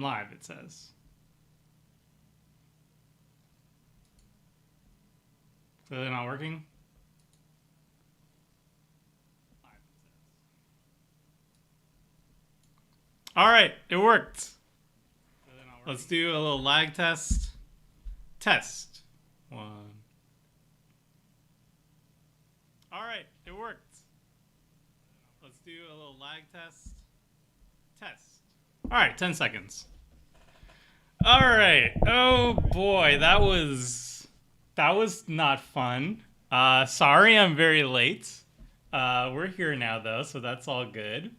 Live, it says. Clearly not working. All right, it worked. Let's do a little lag test. Test. One. All right, it worked. Let's do a little lag test. Test. All right, 10 seconds. All right. Oh boy, that was not fun. Sorry, I'm very late. We're here now though, so that's all good.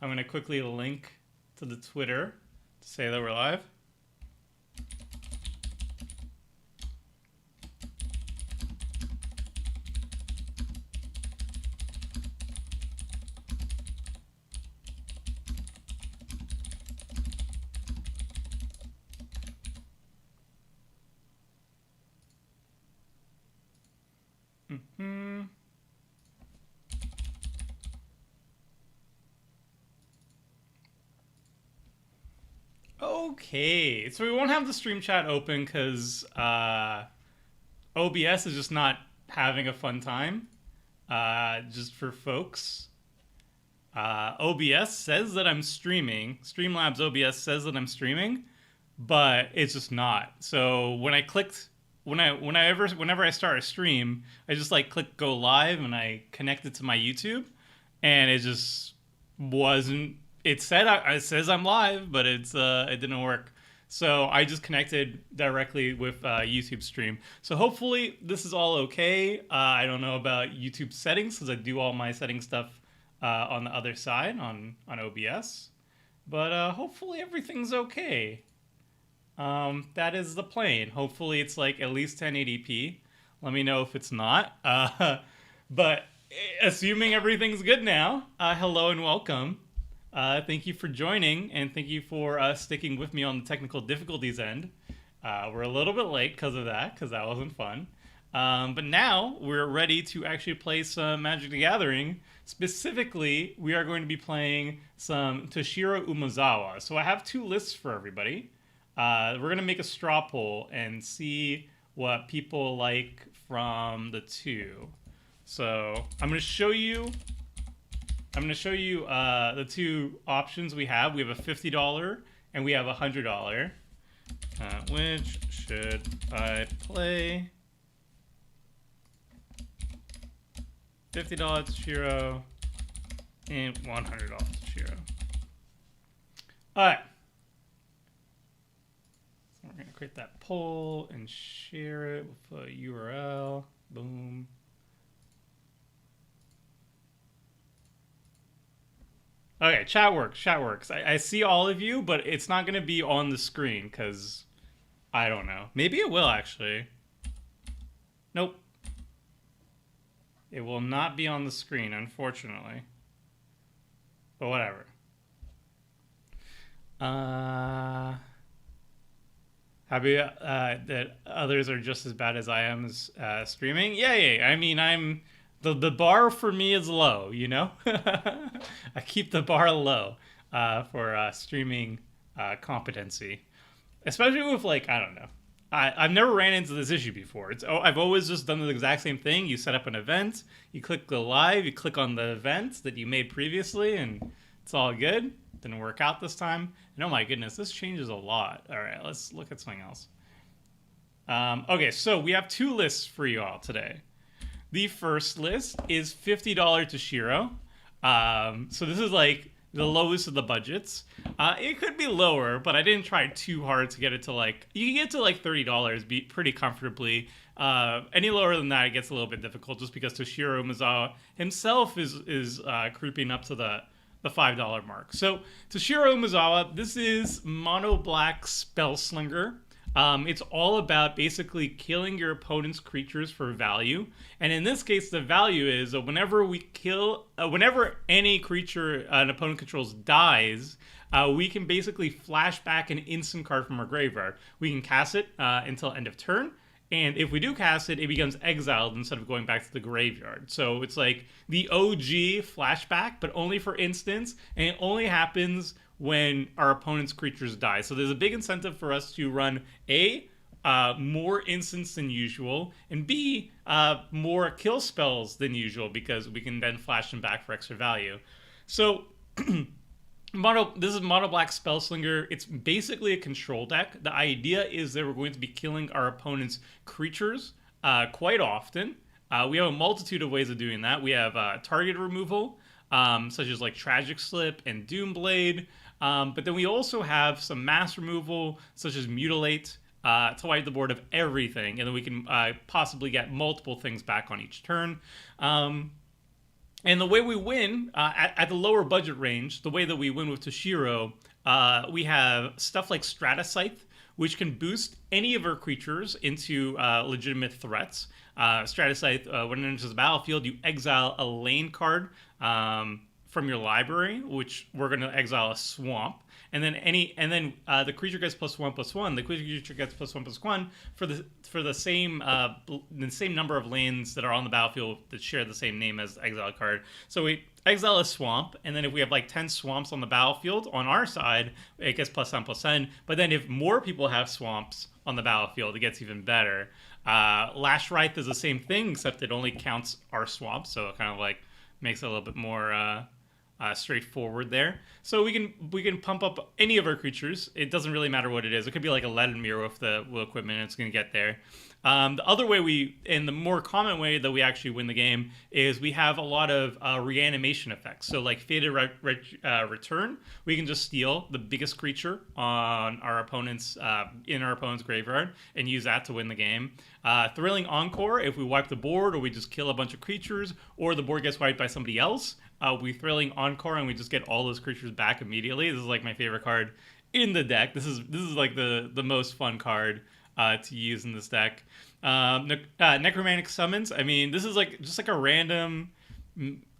I'm gonna quickly link to the Twitter to say that we're live. Okay, so we won't have the stream chat open because OBS is just not having a fun time. Just for folks. OBS says that I'm streaming. Streamlabs OBS says that I'm streaming, but it's just not. So when I clicked, whenever I start a stream, I just like click go live and I connect it to my YouTube, and it just wasn't. It says I'm live, but it didn't work. So I just connected directly with YouTube stream. So hopefully this is all okay. I don't know about YouTube settings because I do all my setting stuff on the other side on OBS. But hopefully everything's okay. That is the plan. Hopefully it's like at least 1080p. Let me know if it's not. But assuming everything's good now, hello and welcome. Thank you for joining, and thank you for sticking with me on the technical difficulties end. We're a little bit late because of that, because that wasn't fun. But now we're ready to actually play some Magic the Gathering. Specifically, we are going to be playing some Toshiro Umezawa. So I have two lists for everybody. We're going to make a straw poll and see what people like from the two. So I'm going to show you the two options we have. We have a $50 and we have a $100. Which should I play? $50 Toshiro and $100 Toshiro. Alright. So we're going to create that poll and share it with a URL. Boom. Okay, chat works. I see all of you, but it's not going to be on the screen because I don't know. Maybe it will, actually. Nope. It will not be on the screen, unfortunately. But whatever. Happy that others are just as bad as I am streaming? Yeah. I mean, The bar for me is low, you know? I keep the bar low for streaming competency. Especially with, like, I don't know. I've never ran into this issue before. I've always just done the exact same thing. You set up an event, you click go live, you click on the event that you made previously, and it's all good. Didn't work out this time. And oh my goodness, this changes a lot. All right, let's look at something else. Okay, so we have two lists for you all today. The first list is $50 Toshiro. So this is like the lowest of the budgets. It could be lower, but I didn't try too hard to get it to like... You can get to like $30 pretty comfortably. Any lower than that, it gets a little bit difficult just because Toshiro Umezawa himself is creeping up to the $5 mark. So Toshiro Umezawa, this is mono black Spellslinger. It's all about basically killing your opponent's creatures for value. And in this case, the value is whenever any creature an opponent controls dies, we can basically flash back an instant card from our graveyard. We can cast it until end of turn. And if we do cast it, it becomes exiled instead of going back to the graveyard. So it's like the OG flashback, but only for instants. And it only happens when our opponent's creatures die. So there's a big incentive for us to run more instants than usual, and B, more kill spells than usual, because we can then flash them back for extra value. So this is Mono Black Spellslinger. It's basically a control deck. The idea is that we're going to be killing our opponent's creatures quite often. We have a multitude of ways of doing that. We have target removal, such as like Tragic Slip and Doomblade. But then we also have some mass removal, such as Mutilate, to wipe the board of everything. And then we can possibly get multiple things back on each turn. And the way we win, at the lower budget range, the way that we win with Toshiro, we have stuff like Stratascythe, which can boost any of our creatures into legitimate threats. Stratascythe, when it enters the battlefield, you exile a lane card from your library, which we're going to exile a swamp. And then the creature gets +1/+1. The creature gets +1/+1 for the same number of lanes that are on the battlefield that share the same name as the exile card. So we exile a swamp, and then if we have like 10 swamps on the battlefield on our side, it gets +10/+10. But then if more people have swamps on the battlefield, it gets even better. Lash Wraith is the same thing, except it only counts our swamps, so it kind of like makes it a little bit more straightforward there. So we can pump up any of our creatures. It doesn't really matter what it is. It could be like a Leaden Mirror with the will equipment, and it's going to get there. The other way and the more common way that we actually win the game, is we have a lot of reanimation effects. So like Fated Return, we can just steal the biggest creature on our opponent's in our opponent's graveyard and use that to win the game. Thrilling Encore, if we wipe the board or we just kill a bunch of creatures, or the board gets wiped by somebody else, we Thrilling Encore and we just get all those creatures back immediately. This is like my favorite card in the deck. This is like the most fun card to use in this deck. Necromantic Summons. I mean, this is like just like a random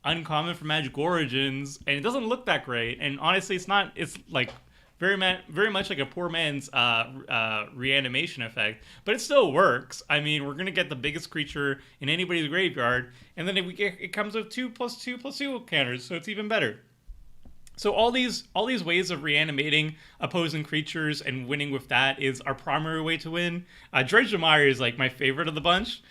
uncommon from Magic Origins, and it doesn't look that great. And honestly, it's not. It's like very much like a poor man's reanimation effect, but it still works. I mean, we're gonna get the biggest creature in anybody's graveyard, and then it comes with 2/2/2 counters, so it's even better. So all these ways of reanimating opposing creatures and winning with that is our primary way to win. Dredge the Mire is like my favorite of the bunch.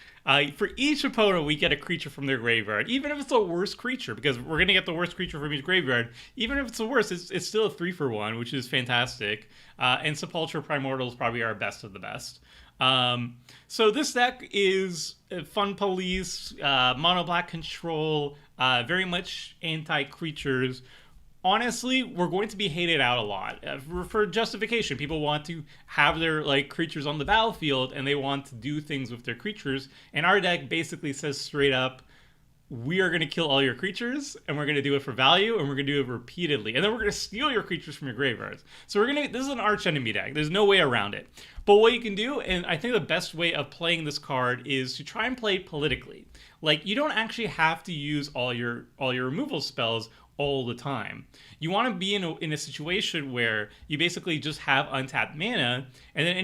For each opponent, we get a creature from their graveyard, even if it's the worst creature, because we're going to get the worst creature from each graveyard. Even if it's the worst, it's still a 3-for-1, which is fantastic. And Sepulchre Primordial is probably our best of the best. So this deck is Fun Police, Mono Black Control, very much anti-creatures. Honestly, we're going to be hated out a lot for justification. People want to have their like creatures on the battlefield, and they want to do things with their creatures. And our deck basically says straight up, we are going to kill all your creatures, and we're going to do it for value, and we're going to do it repeatedly. And then we're going to steal your creatures from your graveyards. So this is an arch enemy deck. There's no way around it. But what you can do, and I think the best way of playing this card, is to try and play it politically. Like, you don't actually have to use all your removal spells all the time. You want to be in a situation where you basically just have untapped mana, and then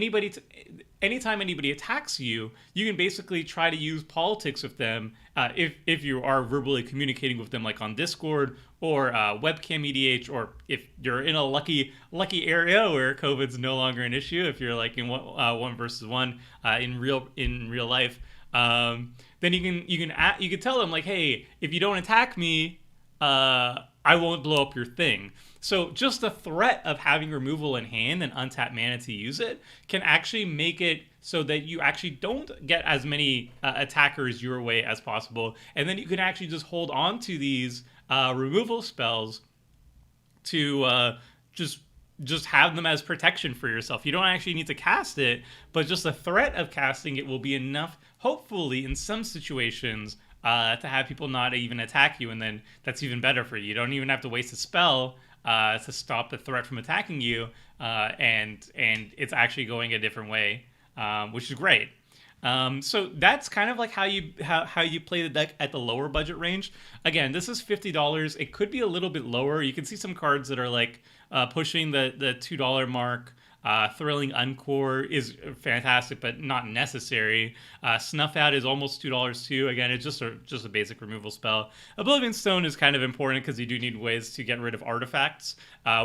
anytime anybody attacks you, you can basically try to use politics with them, if you are verbally communicating with them, like on Discord or webcam EDH, or if you're in a lucky area where COVID's no longer an issue, if you're like in 1v1 in real life, then you can tell them like, hey, if you don't attack me, I won't blow up your thing. So just the threat of having removal in hand and untapped mana to use it can actually make it so that you actually don't get as many attackers your way as possible. And then you can actually just hold on to these removal spells to just have them as protection for yourself. You don't actually need to cast it, but just the threat of casting it will be enough, hopefully, in some situations, to have people not even attack you, and then that's even better for you. You don't even have to waste a spell to stop the threat from attacking you, and it's actually going a different way, which is great. So that's kind of like how you play the deck at the lower budget range. Again, this is $50. It could be a little bit lower. You can see some cards that are like pushing the $2 mark. Thrilling Encore is fantastic, but not necessary. Snuff Out is almost $2 too. Again, it's just a basic removal spell. Oblivion Stone is kind of important because you do need ways to get rid of artifacts.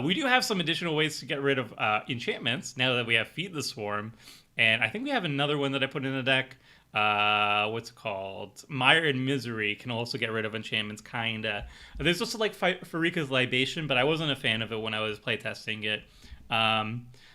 We do have some additional ways to get rid of enchantments now that we have Feed the Swarm. And I think we have another one that I put in the deck. What's it called? Mire and Misery can also get rid of enchantments, kinda. There's also like Farika's Libation, but I wasn't a fan of it when I was playtesting it.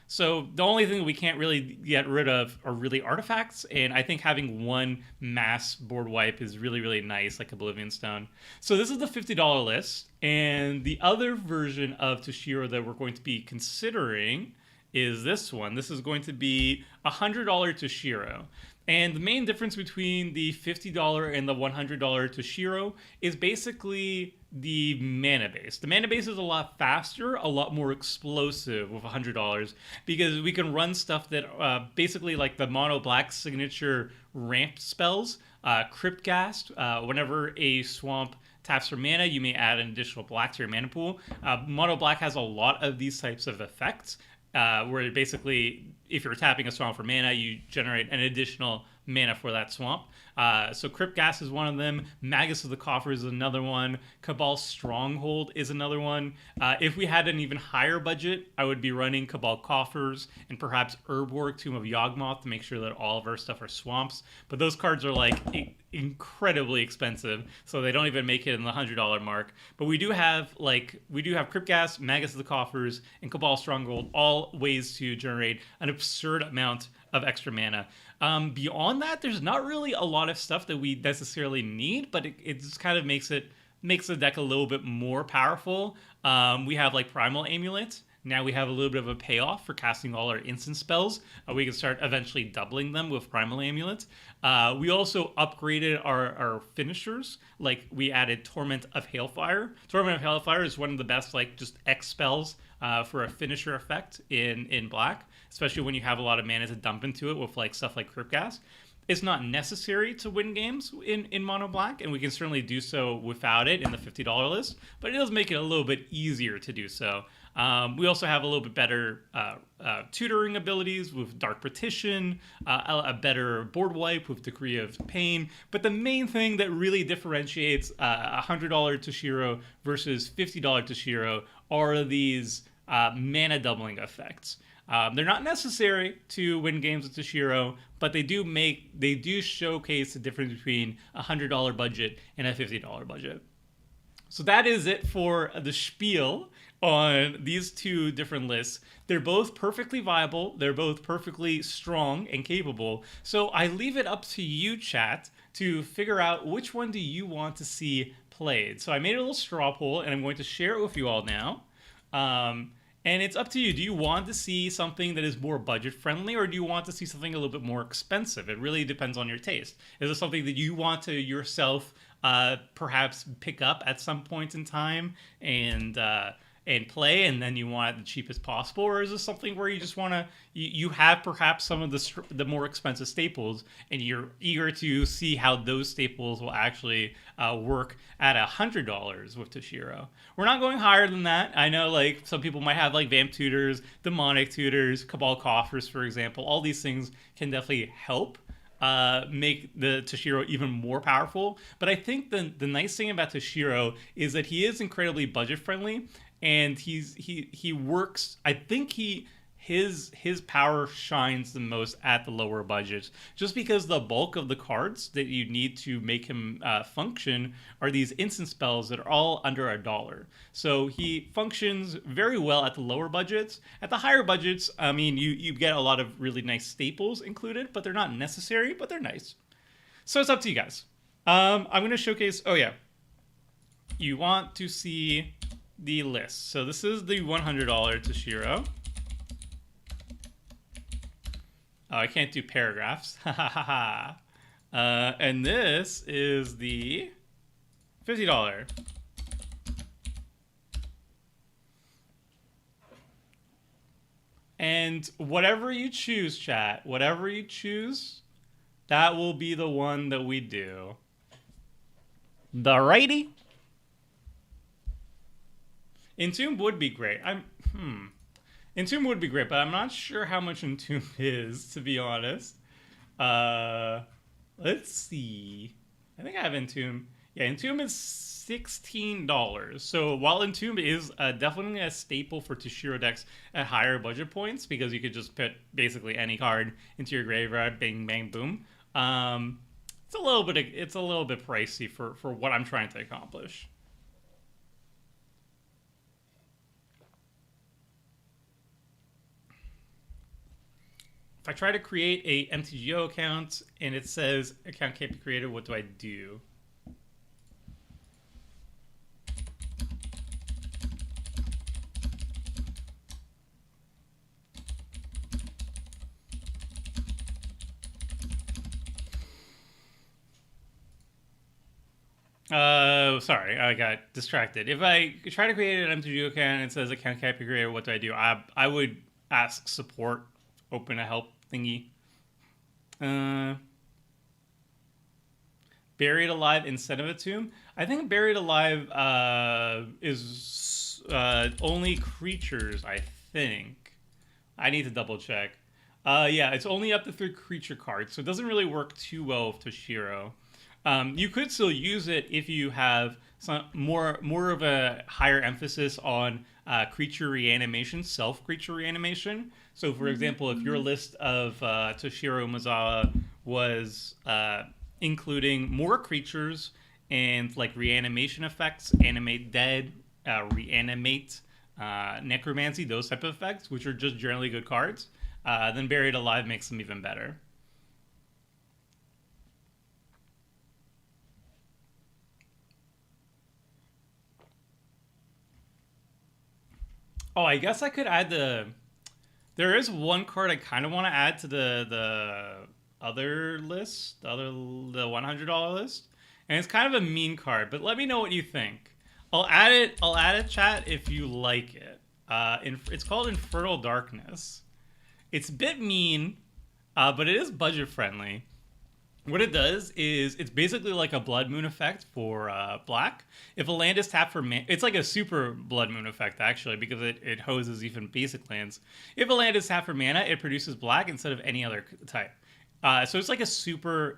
So the only thing that we can't really get rid of are really artifacts, and I think having one mass board wipe is really, really nice, like Oblivion Stone. So this is the $50 list, and the other version of Toshiro that we're going to be considering is this one. This is going to be $100 Toshiro. And the main difference between the $50 and the $100 Toshiro is basically the mana base. The mana base is a lot faster, a lot more explosive with $100 because we can run stuff that basically like the mono black signature ramp spells, Cryptghast. Whenever a swamp taps for mana, you may add an additional black to your mana pool. Mono black has a lot of these types of effects. Where basically, if you're tapping a swamp for mana, you generate an additional mana for that swamp. So Cryptghast is one of them. Magus of the Coffers is another one. Cabal Stronghold is another one. If we had an even higher budget, I would be running Cabal Coffers and perhaps Urborg, Tomb of Yawgmoth to make sure that all of our stuff are swamps. But those cards are like incredibly expensive, so they don't even make it in the $100 mark. But we do have Cryptghast, Magus of the Coffers, and Cabal Stronghold, all ways to generate an absurd amount of extra mana. Beyond that, there's not really a lot of stuff that we necessarily need, but it just kind of makes the deck a little bit more powerful. We have like Primal Amulet. Now we have a little bit of a payoff for casting all our instant spells. We can start eventually doubling them with Primal Amulet. We also upgraded our finishers. Like we added Torment of Hailfire. Torment of Hailfire is one of the best like just X spells for a finisher effect in black, especially when you have a lot of mana to dump into it with like stuff like Cryptghast. It's not necessary to win games in mono black, and we can certainly do so without it in the $50 list, but it does make it a little bit easier to do so. We also have a little bit better tutoring abilities with Dark Petition, a better board wipe with Decree of Pain. But the main thing that really differentiates $100 Toshiro versus $50 Toshiro are these mana doubling effects. They're not necessary to win games with Toshiro, but they do showcase the difference between a $100 budget and a $50 budget. So that is it for the spiel on these two different lists. They're both perfectly viable. They're both perfectly strong and capable. So I leave it up to you, chat, to figure out which one do you want to see played. So I made a little straw poll, and I'm going to share it with you all now. And it's up to you. Do you want to see something that is more budget friendly, or do you want to see something a little bit more expensive? It really depends on your taste. Is it something that you want to yourself perhaps pick up at some point in time and play, and then you want it the cheapest possible? Or is this something where you just want to, you have perhaps some of the more expensive staples, and you're eager to see how those staples will actually work at $100 with Toshiro? We're not going higher than that. I know like some people might have like Vamp Tutors, Demonic Tutors, Cabal Coffers, for example. All these things can definitely help make the Toshiro even more powerful. But I think the nice thing about Toshiro is that he is incredibly budget friendly, and he works. I think his power shines the most at the lower budgets, just because the bulk of the cards that you need to make him function are these instant spells that are all under $1. So he functions very well at the lower budgets. At the higher budgets, I mean, you get a lot of really nice staples included, but they're not necessary, but they're nice. So it's up to you guys. I'm going to showcase. Oh yeah, you want to see the list. So this is the $100 Toshiro. Oh, I can't do paragraphs. And this is the $50. And whatever you choose, chat, whatever you choose, that will be the one that we do. The righty. Entomb would be great. Entomb would be great, but I'm not sure how much Entomb is, to be honest. Uh, let's see. I think I have Entomb. Yeah, Entomb is $16. So while Entomb is definitely a staple for Toshiro decks at higher budget points, because you could just put basically any card into your graveyard, bang bang boom. It's a little bit pricey for what I'm trying to accomplish. If I try to create a MTGO account and it says account can't be created, what do I do? Sorry, I got distracted. If I try to create an MTGO account and it says account can't be created, what do I do? I would ask support, open a help thingy. Buried Alive instead of a tomb. I think Buried Alive is only creatures. I think. I need to double check. Yeah, it's only up to 3 creature cards, so it doesn't really work too well with Toshiro. You could still use it if you have some more of a higher emphasis on creature reanimation, self creature reanimation. So, for example, if your list of Toshiro Umezawa was including more creatures and like reanimation effects, animate dead, reanimate, necromancy, those type of effects, which are just generally good cards, then Buried Alive makes them even better. Oh, I guess I could add the. There is one card I kind of want to add to the other list, the $100 list, and it's kind of a mean card. But let me know what you think. I'll add it. I'll add it, chat, if you like it. It's called Infernal Darkness. It's a bit mean, but it is budget friendly. What it does is it's basically like a Blood Moon effect for black. If a land is tapped for mana, it's like a super Blood Moon effect actually, because it hoses even basic lands. If a land is tapped for mana, it produces black instead of any other type. So it's like a super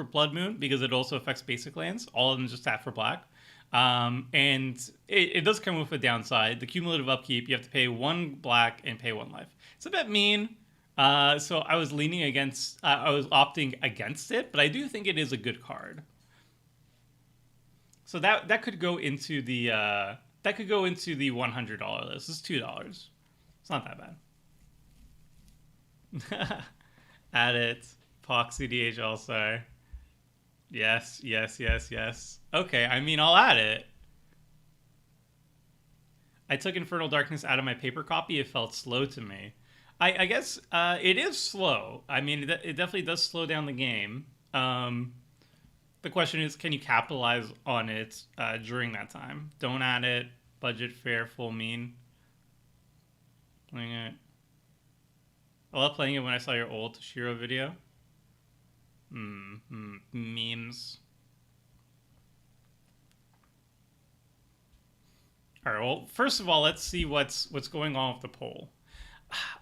Blood Moon because it also affects basic lands. All of them just tap for black. And it does come with a downside. The cumulative upkeep, you have to pay 1 black and pay 1 life. It's a bit mean. So I was leaning against. I was opting against it, but I do think it is a good card. So that could go into the $100 list. It's $2. It's not that bad. Add it. Pox EDH also. Yes. Okay, I mean I'll add it. I took Infernal Darkness out of my paper copy. It felt slow to me. I guess it is slow. I mean, it definitely does slow down the game. The question is, can you capitalize on it during that time? Don't add it. Budget, fair, full, mean. Playing it. I love playing it when I saw your old Toshiro video. Memes. All right. Well, first of all, let's see what's going on with the poll.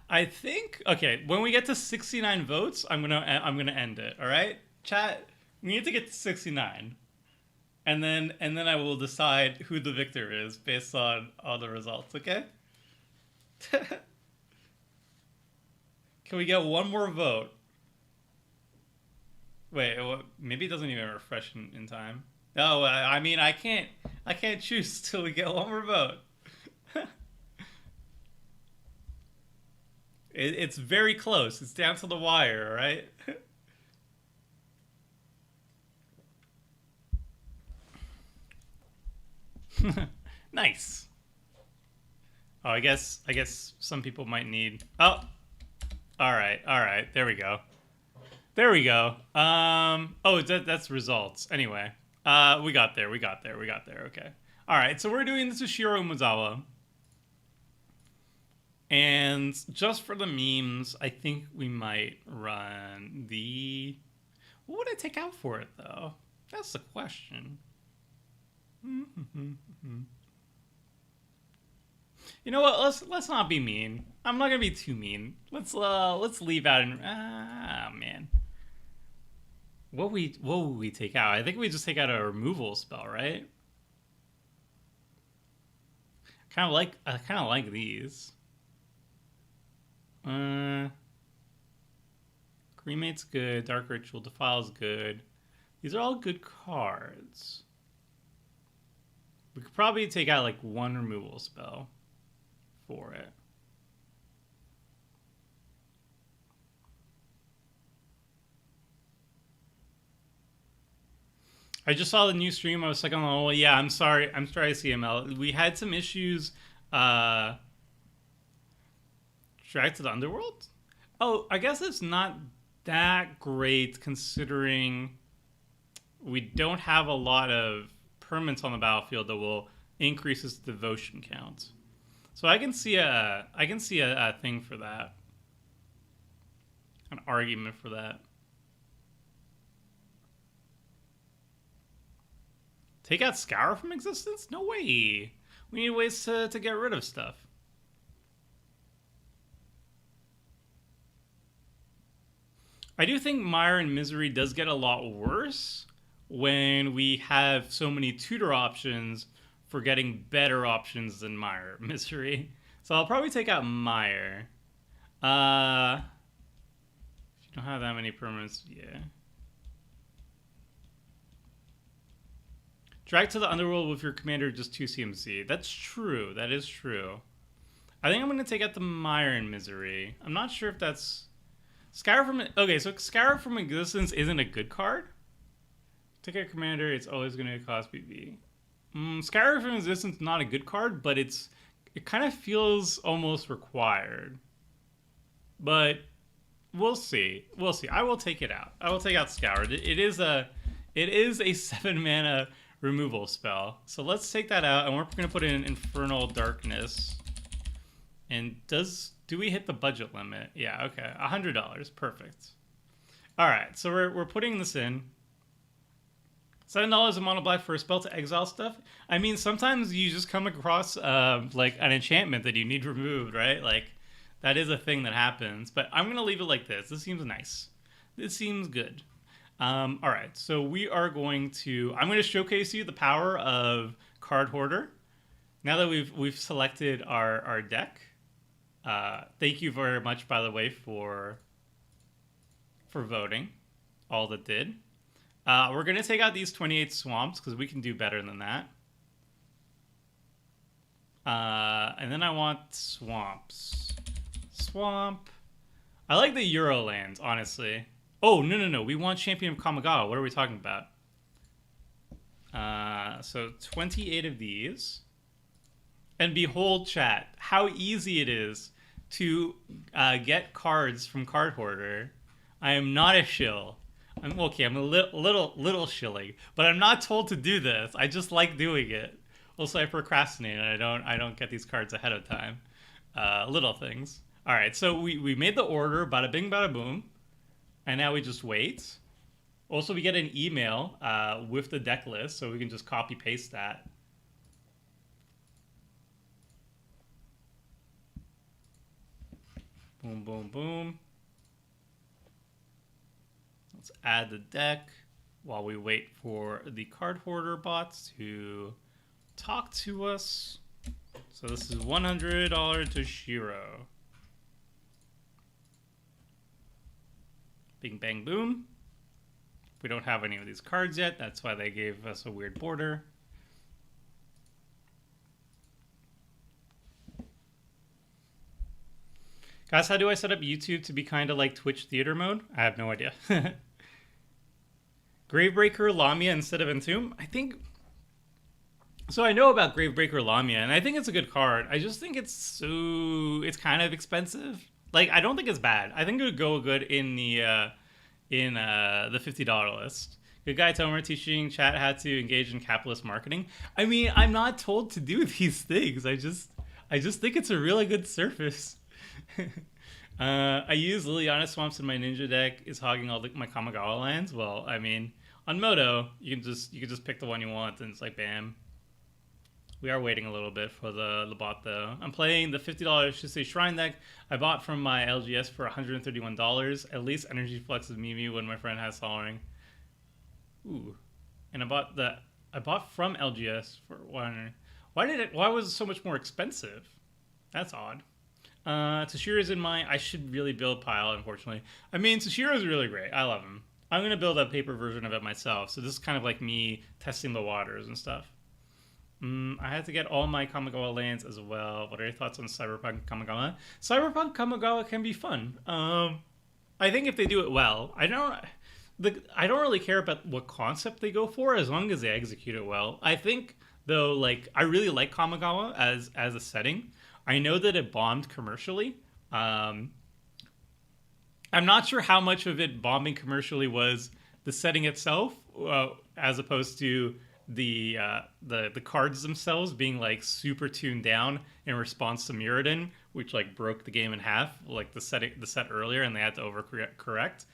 I think when we get to 69 votes, I'm gonna end it. All right, chat. We need to get to 69, and then I will decide who the victor is based on all the results. Okay. Can we get one more vote? Wait, maybe it doesn't even refresh in time. No, I mean I can't choose till we get one more vote. It's very close. It's down to the wire, right? Nice. Oh, I guess some people might need. Oh, all right. There we go. Oh, that's results. Anyway, we got there. Okay. All right. So we're doing this with Toshiro Umezawa. And just for the memes, I think we might run the... What would I take out for it, though? That's the question. You know what? Let's not be mean. I'm not gonna be too mean. Let's leave out and man. What would we take out? I think we just take out a removal spell, right? I kind of like these. Cremate's good. Dark Ritual Defile's good. These are all good cards. We could probably take out like one removal spell for it. I just saw the new stream. I was like, oh yeah, I'm sorry, CML. We had some issues. Drag to the Underworld. Oh, I guess it's not that great considering we don't have a lot of permanents on the battlefield that will increase its devotion count. So I can see a thing for that, an argument for that. Take out Scour from existence? No way. We need ways to get rid of stuff. I do think Mire and Misery does get a lot worse when we have so many tutor options for getting better options than Mire Misery. So I'll probably take out Mire. If you don't have that many permanents, yeah. Drag to the Underworld with your commander just 2 CMC. That's true. That is true. I think I'm going to take out the Mire and Misery. I'm not sure if that's... Scour from... Okay, so Scour from Existence isn't a good card. Take out commander, it's always going to cost BB. Scour from Existence not a good card, but it kind of feels almost required. But we'll see. We'll see. I will take it out. I will take out Scour. It is a 7 mana removal spell. So let's take that out, and we're going to put in Infernal Darkness. And do we hit the budget limit? Yeah, okay. $100. Perfect. All right, so we're putting this in. $7 a mono black for a spell to exile stuff. I mean, sometimes you just come across like an enchantment that you need removed, right? Like that is a thing that happens. But I'm gonna leave it like this. This seems nice. This seems good. All right, so we are going to. I'm going to showcase you the power of Card Hoarder. Now that we've selected our deck. Thank you very much, by the way, for voting. All that did. We're going to take out these 28 swamps because we can do better than that. And then I want swamps. Swamp. I like the Euro lands, honestly. Oh, no. We want Champion of Kamigawa. What are we talking about? So 28 of these. And behold, chat, how easy it is to get cards from Card Hoarder. I am not a shill. I'm okay. I'm a little shilling, but I'm not told to do this. I just like doing it. Also, I procrastinate, and I don't get these cards ahead of time. Little things. All right, so we made the order. Bada bing, bada boom, and now we just wait. Also, we get an email with the deck list, so we can just copy paste that. Boom, boom, boom. Let's add the deck while we wait for the Card Hoarder bots to talk to us. So this is $100 Toshiro. Bing, bang, boom. We don't have any of these cards yet. That's why they gave us a weird border. Guys, how do I set up YouTube to be kind of like Twitch theater mode? I have no idea. Gravebreaker Lamia instead of Entomb? I think... So I know about Gravebreaker Lamia, and I think it's a good card. I just think it's kind of expensive. Like, I don't think it's bad. I think it would go good in the $50 list. Good guy Tomer teaching chat how to engage in capitalist marketing. I mean, I'm not told to do these things. I just think it's a really good surface. I use Liliana Swamps in my ninja deck. Is hogging all my Kamigawa lands. Well, I mean, on Moto, you can just pick the one you want, and it's like bam. We are waiting a little bit for the bot though. I'm playing the $50 Shisei Shrine deck I bought from my LGS for $131. At least Energy Flex is Mimi when my friend has Soldering. Ooh. And I bought from LGS for 100. Why was it so much more expensive? That's odd. Toshiro's in my I should really build pile, unfortunately. I mean, Toshiro's really great. I love him. I'm going to build a paper version of it myself. So this is kind of like me testing the waters and stuff. I had to get all my Kamigawa lands as well. What are your thoughts on Cyberpunk Kamigawa? Cyberpunk Kamigawa can be fun. I think if they do it well, I don't really care about what concept they go for as long as they execute it well. I think though, like I really like Kamigawa as a setting. I know that it bombed commercially. I'm not sure how much of it bombing commercially was the setting itself, as opposed to the cards themselves being like super tuned down in response to Mirrodin, which like broke the game in half, like the set earlier, and they had to overcorrect.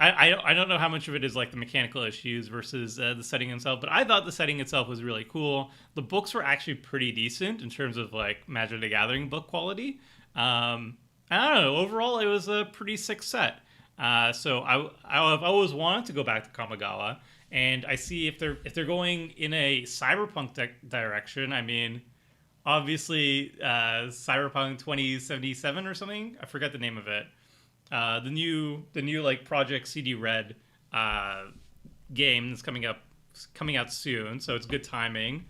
I don't know how much of it is like the mechanical issues versus the setting itself, but I thought the setting itself was really cool. The books were actually pretty decent in terms of like Magic the Gathering book quality. I don't know. Overall, it was a pretty sick set. So I've always wanted to go back to Kamigawa, and I see if they're going in a cyberpunk direction. I mean, obviously, Cyberpunk 2077 or something. I forget the name of it. The new like Project CD Red game that's coming out soon. So it's good timing.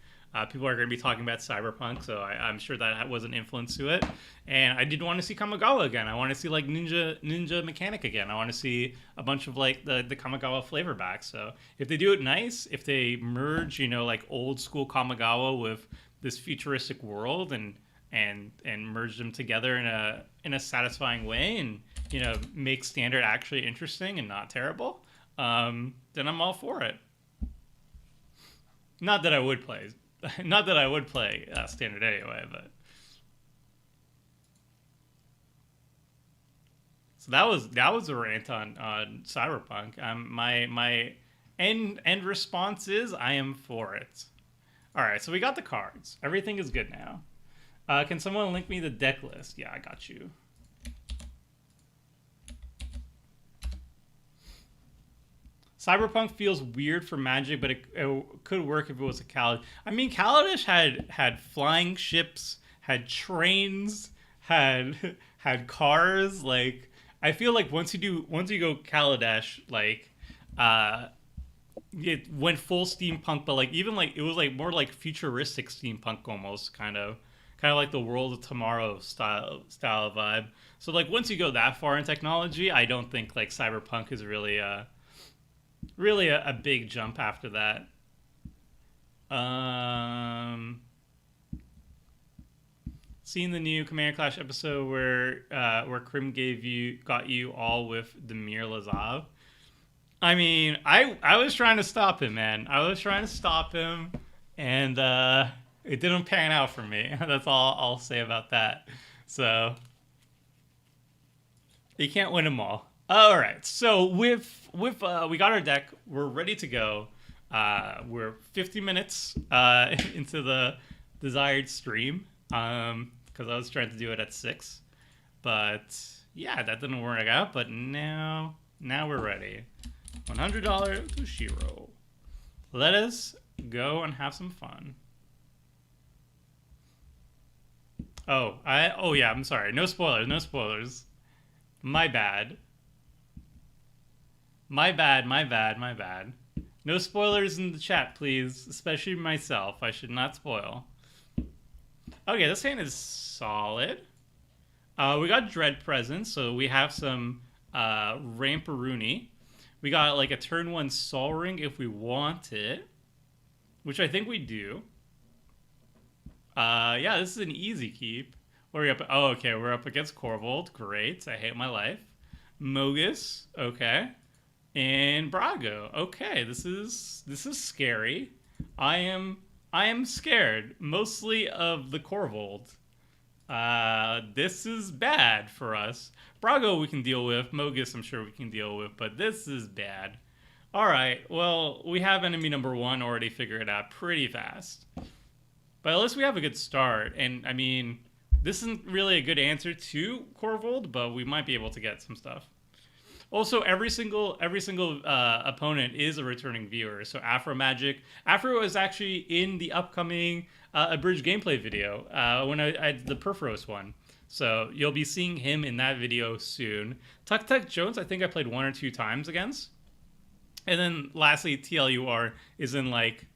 People are going to be talking about Cyberpunk, so I'm sure that was an influence to it. And I did want to see Kamigawa again. I want to see like Ninja Mechanic again. I want to see a bunch of like the Kamigawa flavor back. So if they do it nice, if they merge, like old school Kamigawa with this futuristic world and merge them together in a satisfying way, and make standard actually interesting and not terrible, then I'm all for it. Not that I would play standard anyway, but so that was a rant on Cyberpunk. My end response is I am for it. All right, so we got the cards. Everything is good now. Can someone link me the deck list? Yeah, I got you. Cyberpunk feels weird for Magic, but it could work if it was a Kaladesh. I mean, Kaladesh had flying ships, had trains, had cars. Like, I feel like once you go Kaladesh, like, it went full steampunk, but like even like it was like more like futuristic steampunk almost, kind of like the World of Tomorrow style vibe. So like once you go that far in technology, I don't think like Cyberpunk is really a big jump after that. Seeing the new Commander Clash episode where Krim got you all with Demir Lazav. I mean, I was trying to stop him, man. I was trying to stop him, and it didn't pan out for me. That's all I'll say about that. So you can't win them all. All right, so with we got our deck. We're ready to go. We're 50 minutes into the desired stream because I was trying to do it at 6, but yeah, that didn't work out. But now we're ready. $100 Toshiro. Let us go and have some fun. Oh yeah, I'm sorry. No spoilers. My bad. No spoilers in the chat, please. Especially myself. I should not spoil. Okay, this hand is solid. We got Dread Presence, so we have some Ramparuni. We got like a turn 1 Sol Ring if we want it, which I think we do. Yeah, this is an easy keep. What are we up? Oh, okay, we're up against Corvold. Great, I hate my life. Mogus, okay, and Brago. Okay, this is scary. I am scared, mostly of the Corvold. This is bad for us. Brago we can deal with. Mogus I'm sure we can deal with, but this is bad. All right. Well, we have enemy number one already figured out pretty fast. But at least we have a good start. And I mean, this isn't really a good answer to Corvold, but we might be able to get some stuff. Also, every single opponent is a returning viewer. So Afro Magic, Afro is actually in the upcoming abridged gameplay video when I did the Perforos one. So you'll be seeing him in that video soon. Tuk Tuk Jones, I think I played 1 or 2 times against. And then lastly, TLUR is in like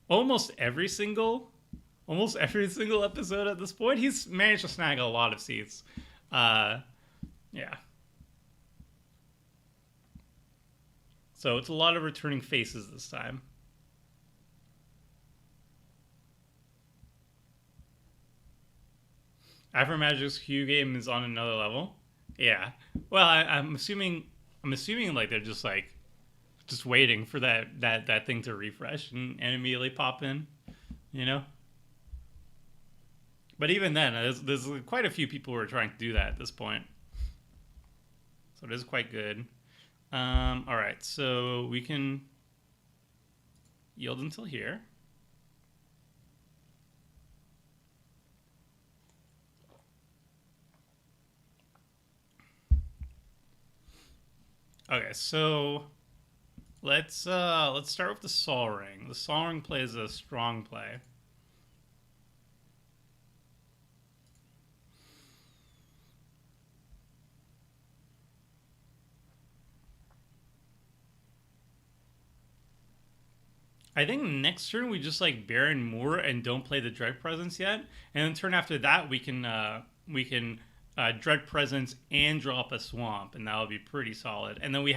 almost every single episode at this point. He's managed to snag a lot of seats. Yeah. So it's a lot of returning faces this time. Afro Magic's Hue game is on another level. Yeah. Well, I'm assuming like they're just waiting for that thing to refresh and immediately pop in, you know. But even then, there's quite a few people who are trying to do that at this point. So it is quite good. All right, so we can yield until here. Okay, so let's start with the Sol Ring. The Sol Ring play is a strong play. I think next turn we just like Baron Moore and don't play the Dread Presence yet, and then turn after that we can Dread Presence and drop a Swamp, and that would be pretty solid. And then we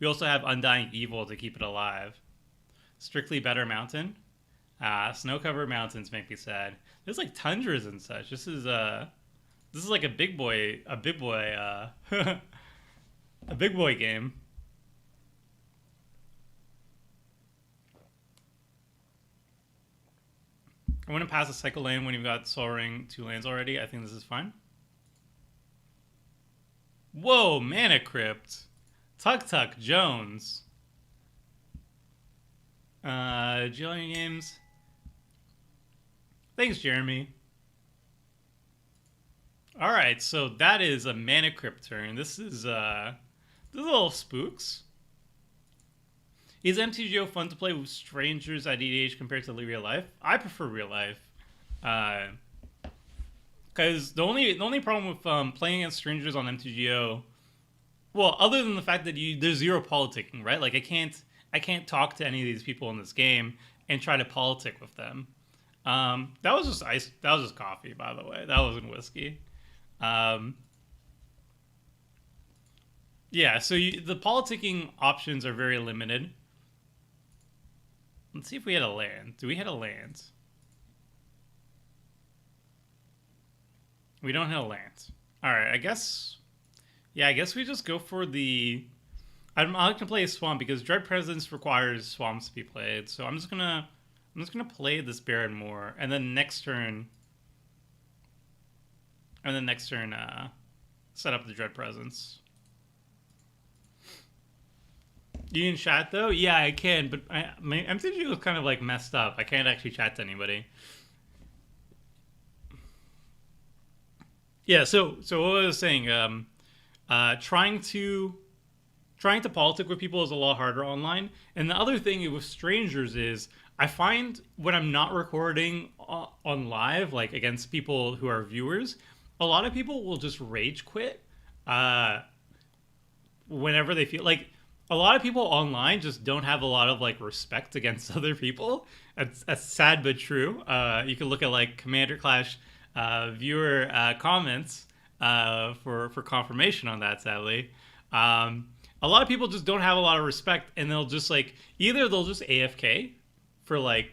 also have Undying Evil to keep it alive. Strictly Better Mountain. Snow-covered mountains make me sad. There's like tundras and such. This is like a big boy a big boy game. I want to pass a cycle lane when you've got Sol Ring 2 lanes already. I think this is fine. Whoa, Mana Crypt. Tuk Tuk Jones. Jillian Games. Thanks, Jeremy. Alright, so that is a Mana Crypt turn. This is a little spooks. Is MTGO fun to play with strangers at EDH compared to real life? I prefer real life. Because the only problem with playing against strangers on MTGO, well, other than the fact that there's zero politicking, right? Like I can't talk to any of these people in this game and try to politic with them. That was just ice. That was just coffee, by the way. That wasn't whiskey. Yeah. So the politicking options are very limited. Let's see if we had a land. Do we had a land? We don't have a land. All right, I guess. Yeah, I guess we just go for the. I like to play a swamp because Dread Presence requires swamps to be played. So I'm just gonna play this Baron Moore, and then next turn. Set up the Dread Presence. You can chat though? Yeah, I can, but my MTG was kind of like messed up. I can't actually chat to anybody. Yeah, so what I was saying, trying to politic with people is a lot harder online. And the other thing with strangers is I find when I'm not recording on live, like against people who are viewers, a lot of people will just rage quit whenever they feel like. A lot of people online just don't have a lot of like respect against other people. That's sad but true. You can look at like Commander Clash viewer comments for confirmation on that. Sadly, a lot of people just don't have a lot of respect, and they'll just like either they'll just AFK for like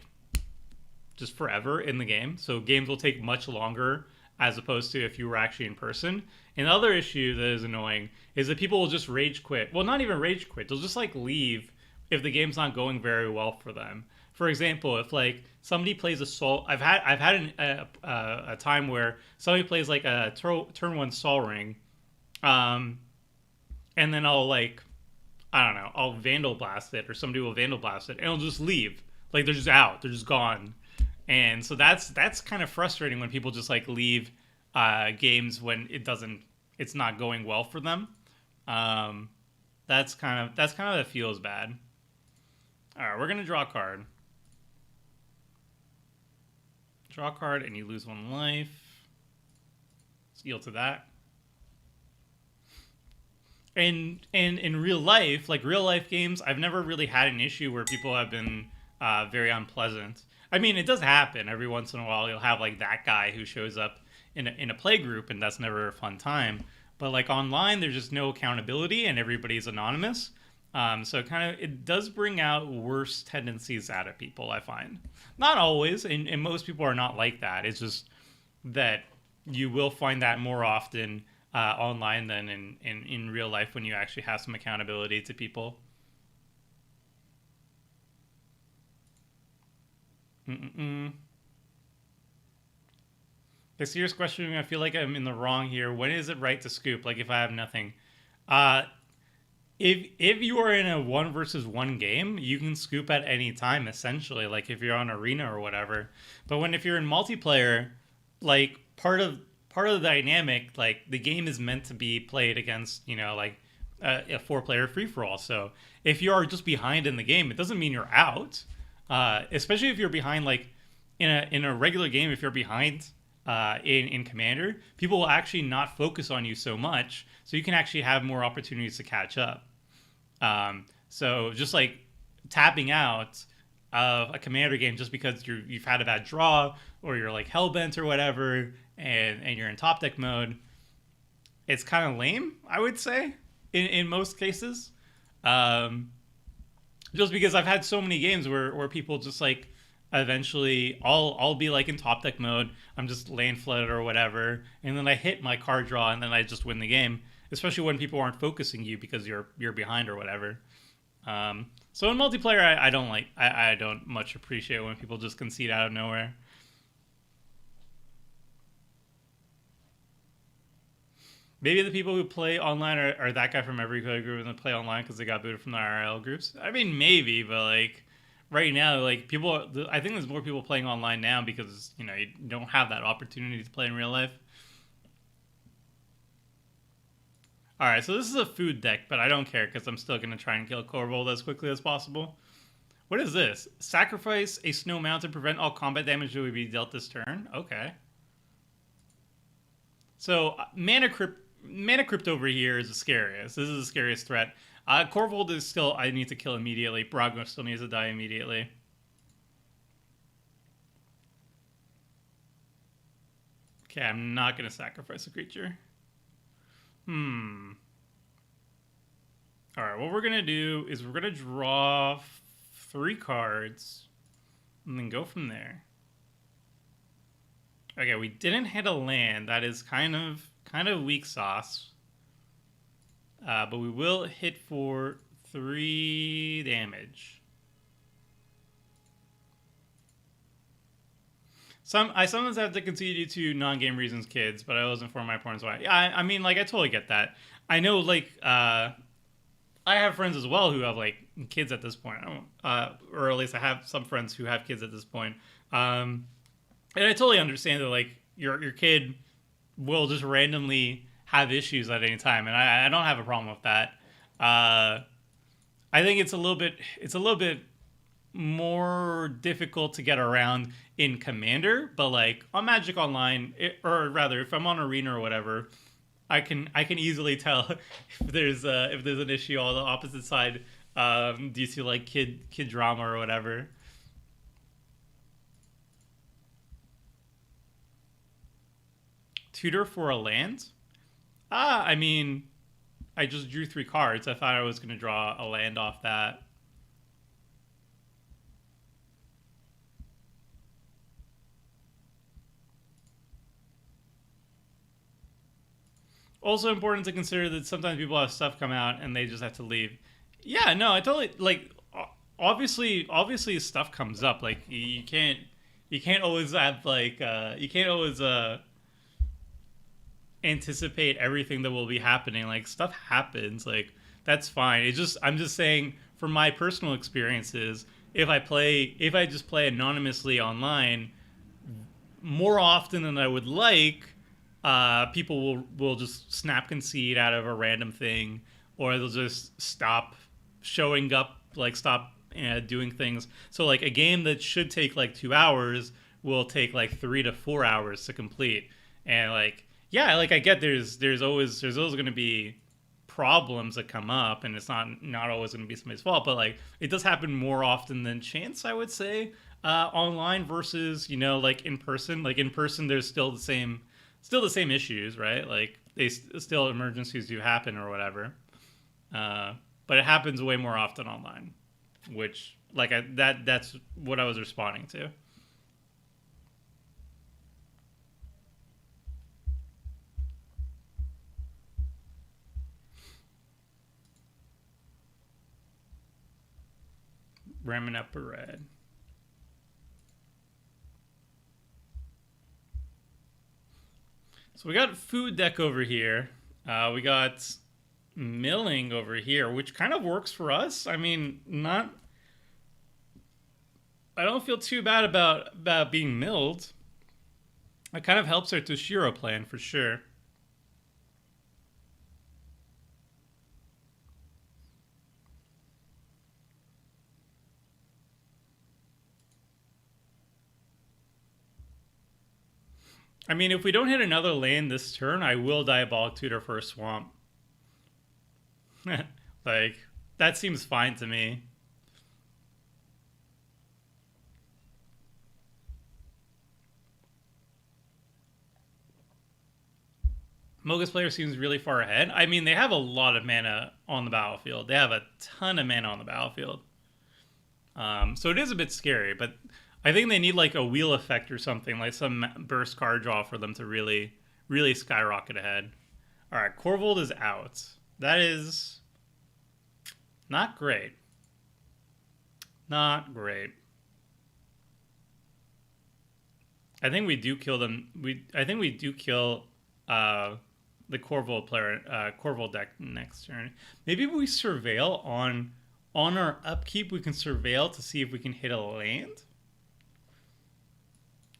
just forever in the game. So games will take much longer as opposed to if you were actually in person. And the other issue that is annoying is that people will just rage quit. Well, not even rage quit. They'll just like leave if the game's not going very well for them. For example, if like somebody plays a Sol, I've had a time where somebody plays like a turn 1 Sol Ring, and then I'll I don't know, I'll Vandal Blast it, or somebody will Vandal Blast it, and it'll just leave. Like they're just out, they're just gone. And so that's kind of frustrating when people just like leave games when it's not going well for them. Um, that's kind of that feels bad. All right, we're gonna draw a card. Draw a card, and you lose 1 life. Heal to that. And in real life, like real life games, I've never really had an issue where people have been very unpleasant. I mean, it does happen every once in a while. You'll have like that guy who shows up in a play group, and that's never a fun time. But like online, there's just no accountability, and everybody's anonymous. So it does bring out worse tendencies out of people, I find. Not always, and most people are not like that. It's just that you will find that more often online than in real life when you actually have some accountability to people. A serious question. I feel like I'm in the wrong here. When is it right to scoop? Like if I have nothing. Uh, if you are in a 1 versus 1 game, you can scoop at any time, essentially. Like if you're on arena or whatever. But if you're in multiplayer, like part of the dynamic, like the game is meant to be played against, like a 4-player free for all. So if you are just behind in the game, it doesn't mean you're out. Especially if you're behind, like in a regular game, if you're behind in Commander, people will actually not focus on you so much, so you can actually have more opportunities to catch up. So just like tapping out of a Commander game just because you've had a bad draw, or you're like hellbent or whatever, and you're in top deck mode, it's kind of lame, I would say, in most cases. Just because I've had so many games where people just like eventually I'll be like in top deck mode, I'm just lane flooded or whatever, and then I hit my card draw and then I just win the game, especially when people aren't focusing you because you're behind or whatever. So in multiplayer, I don't much appreciate when people just concede out of nowhere. Maybe the people who play online are that guy from every group and they play online because they got booted from the IRL groups. I mean, maybe, but like right now, like I think there's more people playing online now because you don't have that opportunity to play in real life. All right, so this is a food deck, but I don't care because I'm still gonna try and kill Corvold as quickly as possible. What is this? Sacrifice a snow mountain, prevent all combat damage that would be dealt this turn. Okay. So Mana Crypt over here is the scariest. This is the scariest threat. Corvold is still, I need to kill immediately. Bragno still needs to die immediately. Okay, I'm not going to sacrifice a creature. Alright, what we're going to do is we're going to draw 3 cards and then go from there. Okay, we didn't hit a land. That is kind of weak sauce. But we will hit for 3 damage. I sometimes have to concede you to non-game reasons, kids, but I always inform my opponents why. Yeah, I mean, like, I totally get that. I know, like, I have friends as well who have, like, kids at this point. Or at least I have some friends who have kids at this point. And I totally understand that, like, your kid will just randomly have issues at any time, and I don't have a problem with that. I think it's a little bit more difficult to get around in Commander, but like on Magic Online, or rather, if I'm on Arena or whatever, I can easily tell if there's an issue on the opposite side due to like kid drama or whatever. Tutor for a land? I mean, I just drew 3 cards. I thought I was going to draw a land off that. Also important to consider that sometimes people have stuff come out and they just have to leave. Yeah, no, I totally, like, obviously stuff comes up. Like, you can't always have, like, you can't always, anticipate everything that will be happening. Like, stuff happens. Like, That's fine. I'm just saying from my personal experiences, if I just play anonymously online more often than I would like, people will just snap concede out of a random thing, or they'll just stop showing up, like stop doing things. So like a game that should take like 2 hours will take like 3 to 4 hours to complete, and like yeah, like I get there's always going to be problems that come up, and it's not always going to be somebody's fault, but like it does happen more often than chance, I would say, online versus like in person. Like in person there's still the same issues, right? Like still emergencies do happen or whatever, but it happens way more often online, which like that's what I was responding to. Ramming up a red. So we got food deck over here. We got milling over here, which kind of works for us. I mean, not. I don't feel too bad about being milled. It kind of helps our Toshiro plan for sure. I mean, if we don't hit another land this turn, I will Diabolic Tutor for a swamp. Like, that seems fine to me. Mogus player seems really far ahead. I mean, they have a lot of mana on the battlefield. They have a ton of mana on the battlefield. So it is a bit scary, but I think they need like a wheel effect or something, like some burst card draw for them to really, really skyrocket ahead. All right, Corvold is out. That is not great. Not great. I think we do kill them. I think we do kill the Corvold player, Corvold deck next turn. Maybe we surveil on our upkeep. We can surveil to see if we can hit a land.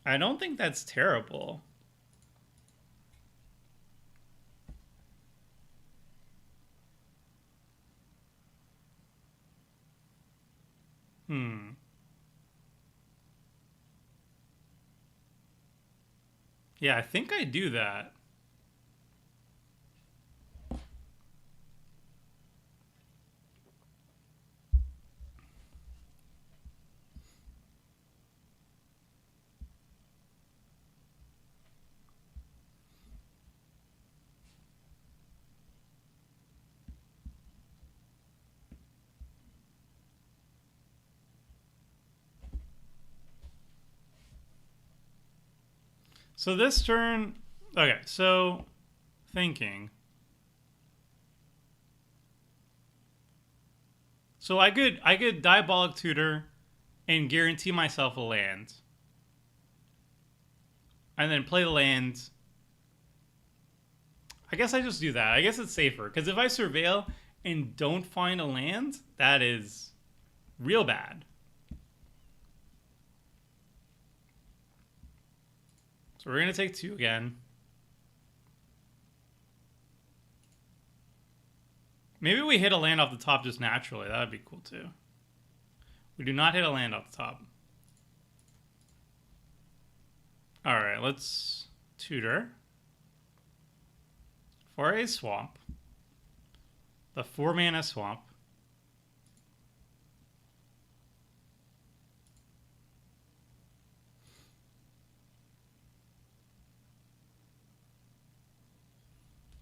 I don't think that's terrible. Yeah, I think I do that. So this turn, okay, so thinking. So I could Diabolic Tutor and guarantee myself a land. And then play the land. I guess I just do that. I guess it's safer. Because if I surveil and don't find a land, that is real bad. So we're going to take 2 again. Maybe we hit a land off the top just naturally. That would be cool too. We do not hit a land off the top. Alright, let's tutor for a swamp. The 4-mana swamp.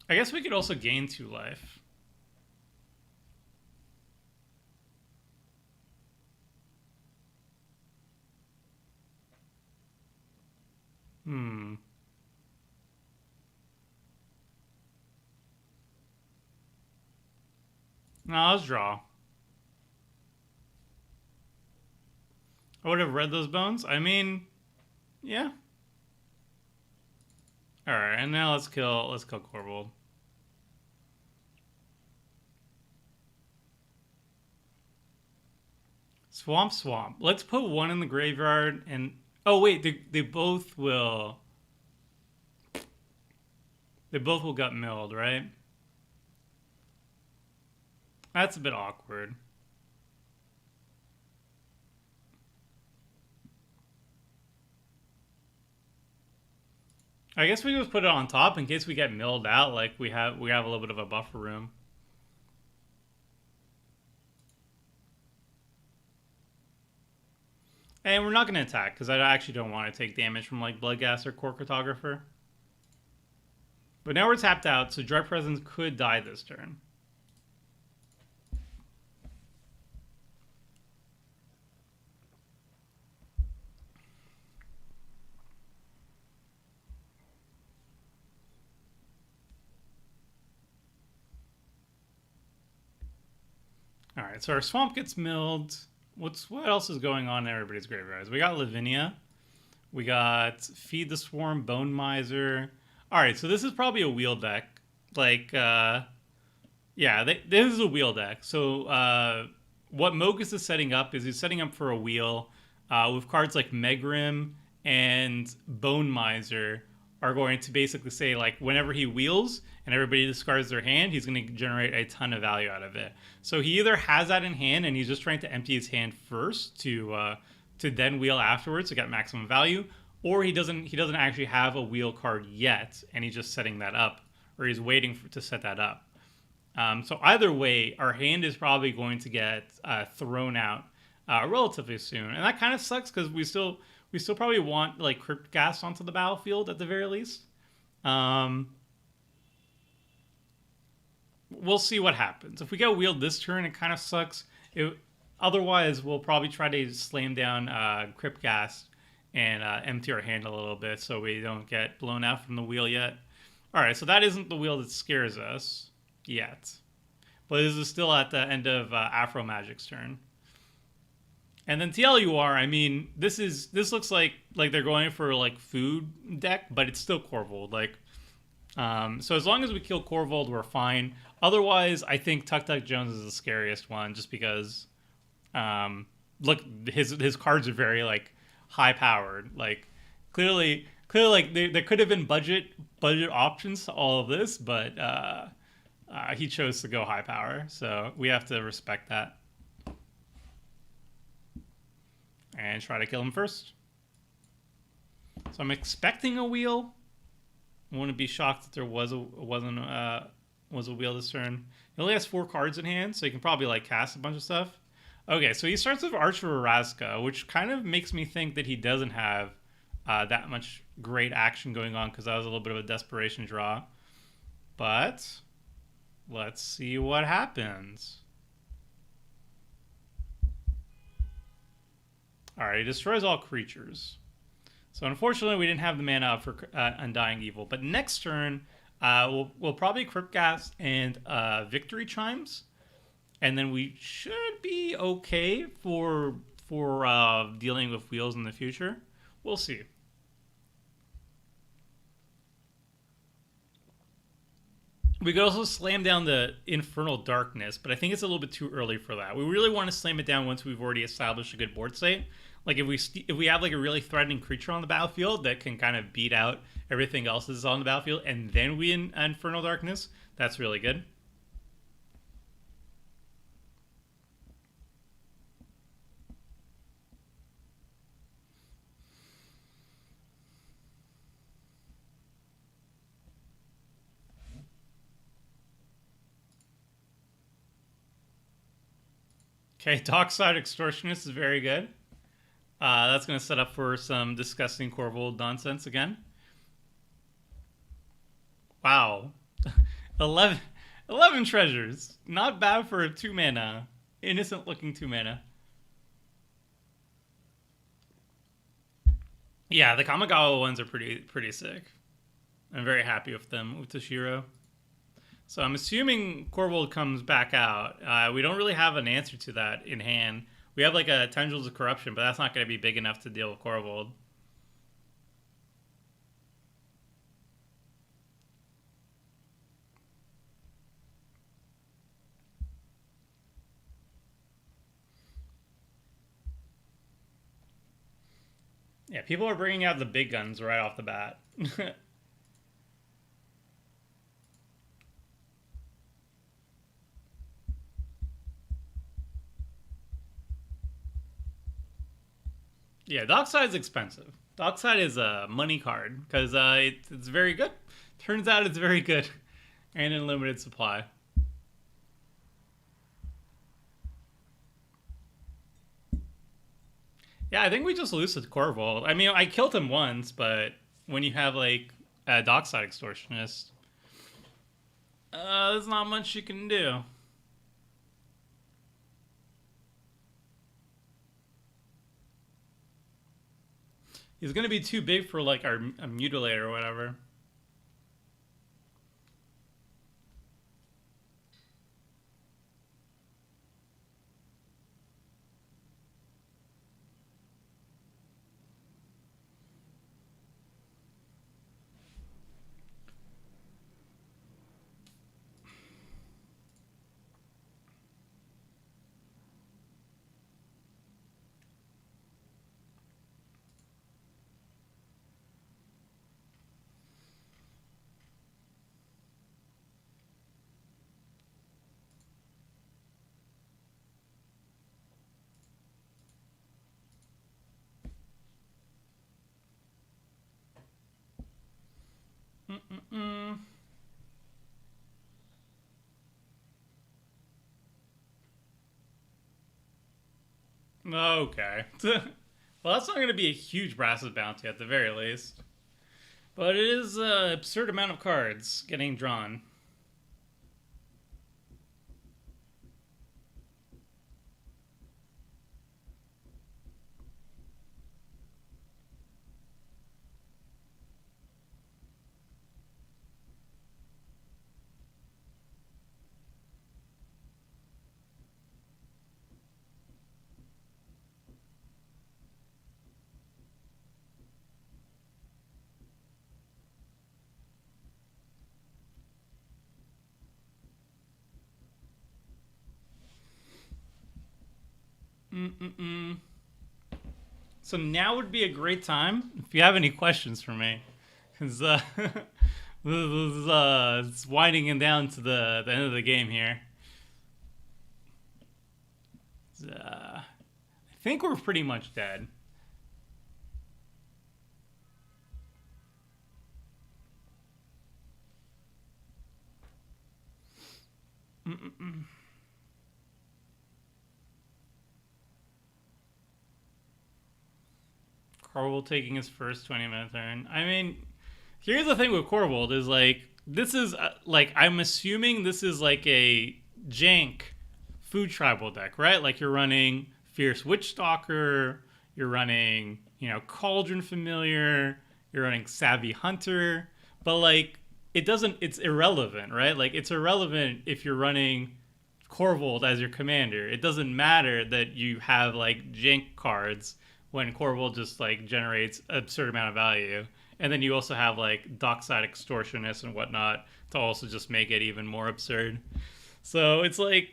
I guess we could also gain 2 life. No, let's draw. I would have read those bones. I mean, yeah. All right, and now let's kill Corvold. Swamp, swamp. Let's put one in the graveyard and... Oh, wait, they both will... They both will gut milled, right? That's a bit awkward. I guess we just put it on top in case we get milled out. Like we have a little bit of a buffer room. And we're not going to attack because I actually don't want to take damage from like Bloodghast or Core Cartographer. But now we're tapped out, so Direct Presence could die this turn. All right, so our swamp gets milled. What else is going on in everybody's graveyards? We got Lavinia. We got Feed the Swarm, Bone Miser. All right, so this is probably a wheel deck. Like, yeah, this is a wheel deck. So what Mogus is setting up is he's setting up for a wheel with cards like Megrim and Bone Miser are going to basically say, like, whenever he wheels and everybody discards their hand, he's going to generate a ton of value out of it. So he either has that in hand and he's just trying to empty his hand first to then wheel afterwards to get maximum value, or he doesn't actually have a wheel card yet and he's just setting that up, or he's waiting to set that up. So either way, our hand is probably going to get thrown out relatively soon, and that kind of sucks because we still probably want like Crypt Gas onto the battlefield at the very least. We'll see what happens. If we get wheeled this turn, it kind of sucks. Otherwise, we'll probably try to slam down Crypt Gas and empty our hand a little bit so we don't get blown out from the wheel yet. All right, so that isn't the wheel that scares us yet. But this is still at the end of Afro Magic's turn. And then TLUR, I mean, this looks like they're going for like food deck, but it's still Corvold. Like, so as long as we kill Corvold, we're fine. Otherwise, I think Tuk Tuk Jones is the scariest one, just because, look, his cards are very like high powered. Like, clearly, like there could have been budget options to all of this, but he chose to go high power, so we have to respect that. And try to kill him first. So I'm expecting a wheel. I wouldn't be shocked if there was a wheel this turn. He only has 4 cards in hand, so he can probably like cast a bunch of stuff. Okay, so he starts with Archer Rarazka, which kind of makes me think that he doesn't have that much great action going on because that was a little bit of a desperation draw. But let's see what happens. Alright, he destroys all creatures. So unfortunately, we didn't have the mana up for Undying Evil. But next turn, we'll probably Crypt Gas and Victory Chimes. And then we should be okay for dealing with wheels in the future. We'll see. We could also slam down the Infernal Darkness, but I think it's a little bit too early for that. We really want to slam it down once we've already established a good board state. Like if we have like a really threatening creature on the battlefield that can kind of beat out everything else that's on the battlefield, and then we Infernal Darkness, that's really good. Okay, Dockside Extortionist is very good. That's going to set up for some disgusting Corvold nonsense again. Wow. 11 treasures. Not bad for a 2 mana. Innocent looking 2 mana. Yeah, the Kamigawa ones are pretty sick. I'm very happy with them, with Toshiro. So I'm assuming Corvold comes back out. We don't really have an answer to that in hand. We have like a Tendrils of Corruption, but that's not going to be big enough to deal with Corvold. Yeah, people are bringing out the big guns right off the bat. Yeah, Dockside is expensive. Dockside is a money card because it's very good. Turns out it's very good and in limited supply. Yeah, I think we just lose to Corvold. I mean, I killed him once, but when you have like a Dockside Extortionist, there's not much you can do. He's gonna be too big for like our a Mutilator or whatever. Mm-mm-mm. Okay. Well, that's not going to be a huge Brass's bounty at the very least. But it is an absurd amount of cards getting drawn. Mm-mm-mm. So now would be a great time if you have any questions for me. Because it's winding down to the end of the game here. I think we're pretty much dead. Mm-mm-mm. Corvold taking his first 20-minute turn. I mean, here's the thing with Corvold is like this is like I'm assuming this is like a jank food tribal deck, right? Like you're running Fierce Witchstalker, you're running, Cauldron Familiar, you're running Savvy Hunter, but like it doesn't it's irrelevant, right? Like it's irrelevant if you're running Corvold as your commander. It doesn't matter that you have like jank cards when Corvold just like generates an absurd amount of value. And then you also have like Dockside Extortionist and whatnot to also just make it even more absurd. So it's like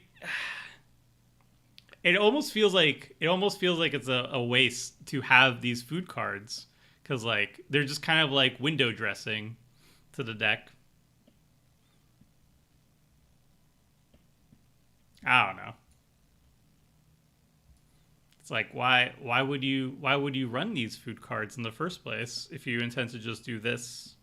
it almost feels like it's a waste to have these food cards because like they're just kind of like window dressing to the deck. I don't know. It's like why would you run these food cards in the first place if you intend to just do this?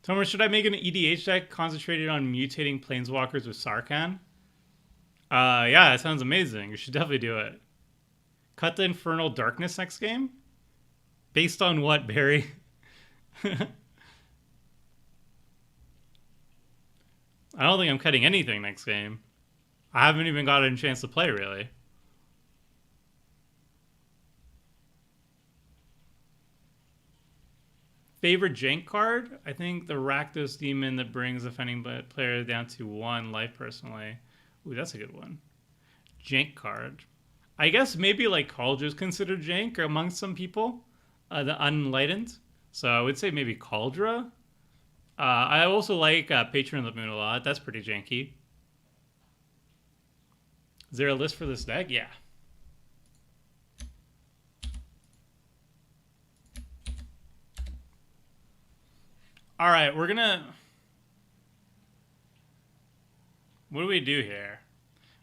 Tomer, should I make an EDH deck concentrated on mutating planeswalkers with Sarkhan? Yeah, that sounds amazing. You should definitely do it. Cut the Infernal Darkness next game? Based on what, Barry? I don't think I'm cutting anything next game. I haven't even gotten a chance to play, really. Favorite jank card? I think the Rakdos Demon that brings offending player down to 1 life personally. Ooh, that's a good one. Jank card. I guess maybe like College is considered jank amongst some people. The Unenlightened. So I would say maybe Cauldra. I also like Patron of the Moon a lot. That's pretty janky. Is there a list for this deck? Yeah. All right, we're gonna. What do we do here?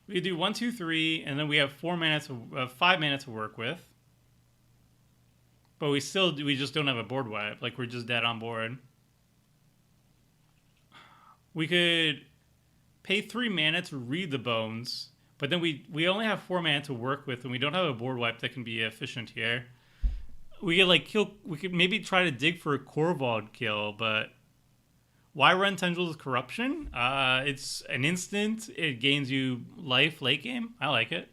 We do 1, 2, 3, and then we have 5 mana to work with. But we just don't have a board wipe. Like, we're just dead on board. We could pay 3 mana to read the bones, but then we only have 4 mana to work with, and we don't have a board wipe that can be efficient here. We could like kill. We could maybe try to dig for a Corvold kill, but why run Tendrils Corruption? It's an instant. It gains you life late game. I like it.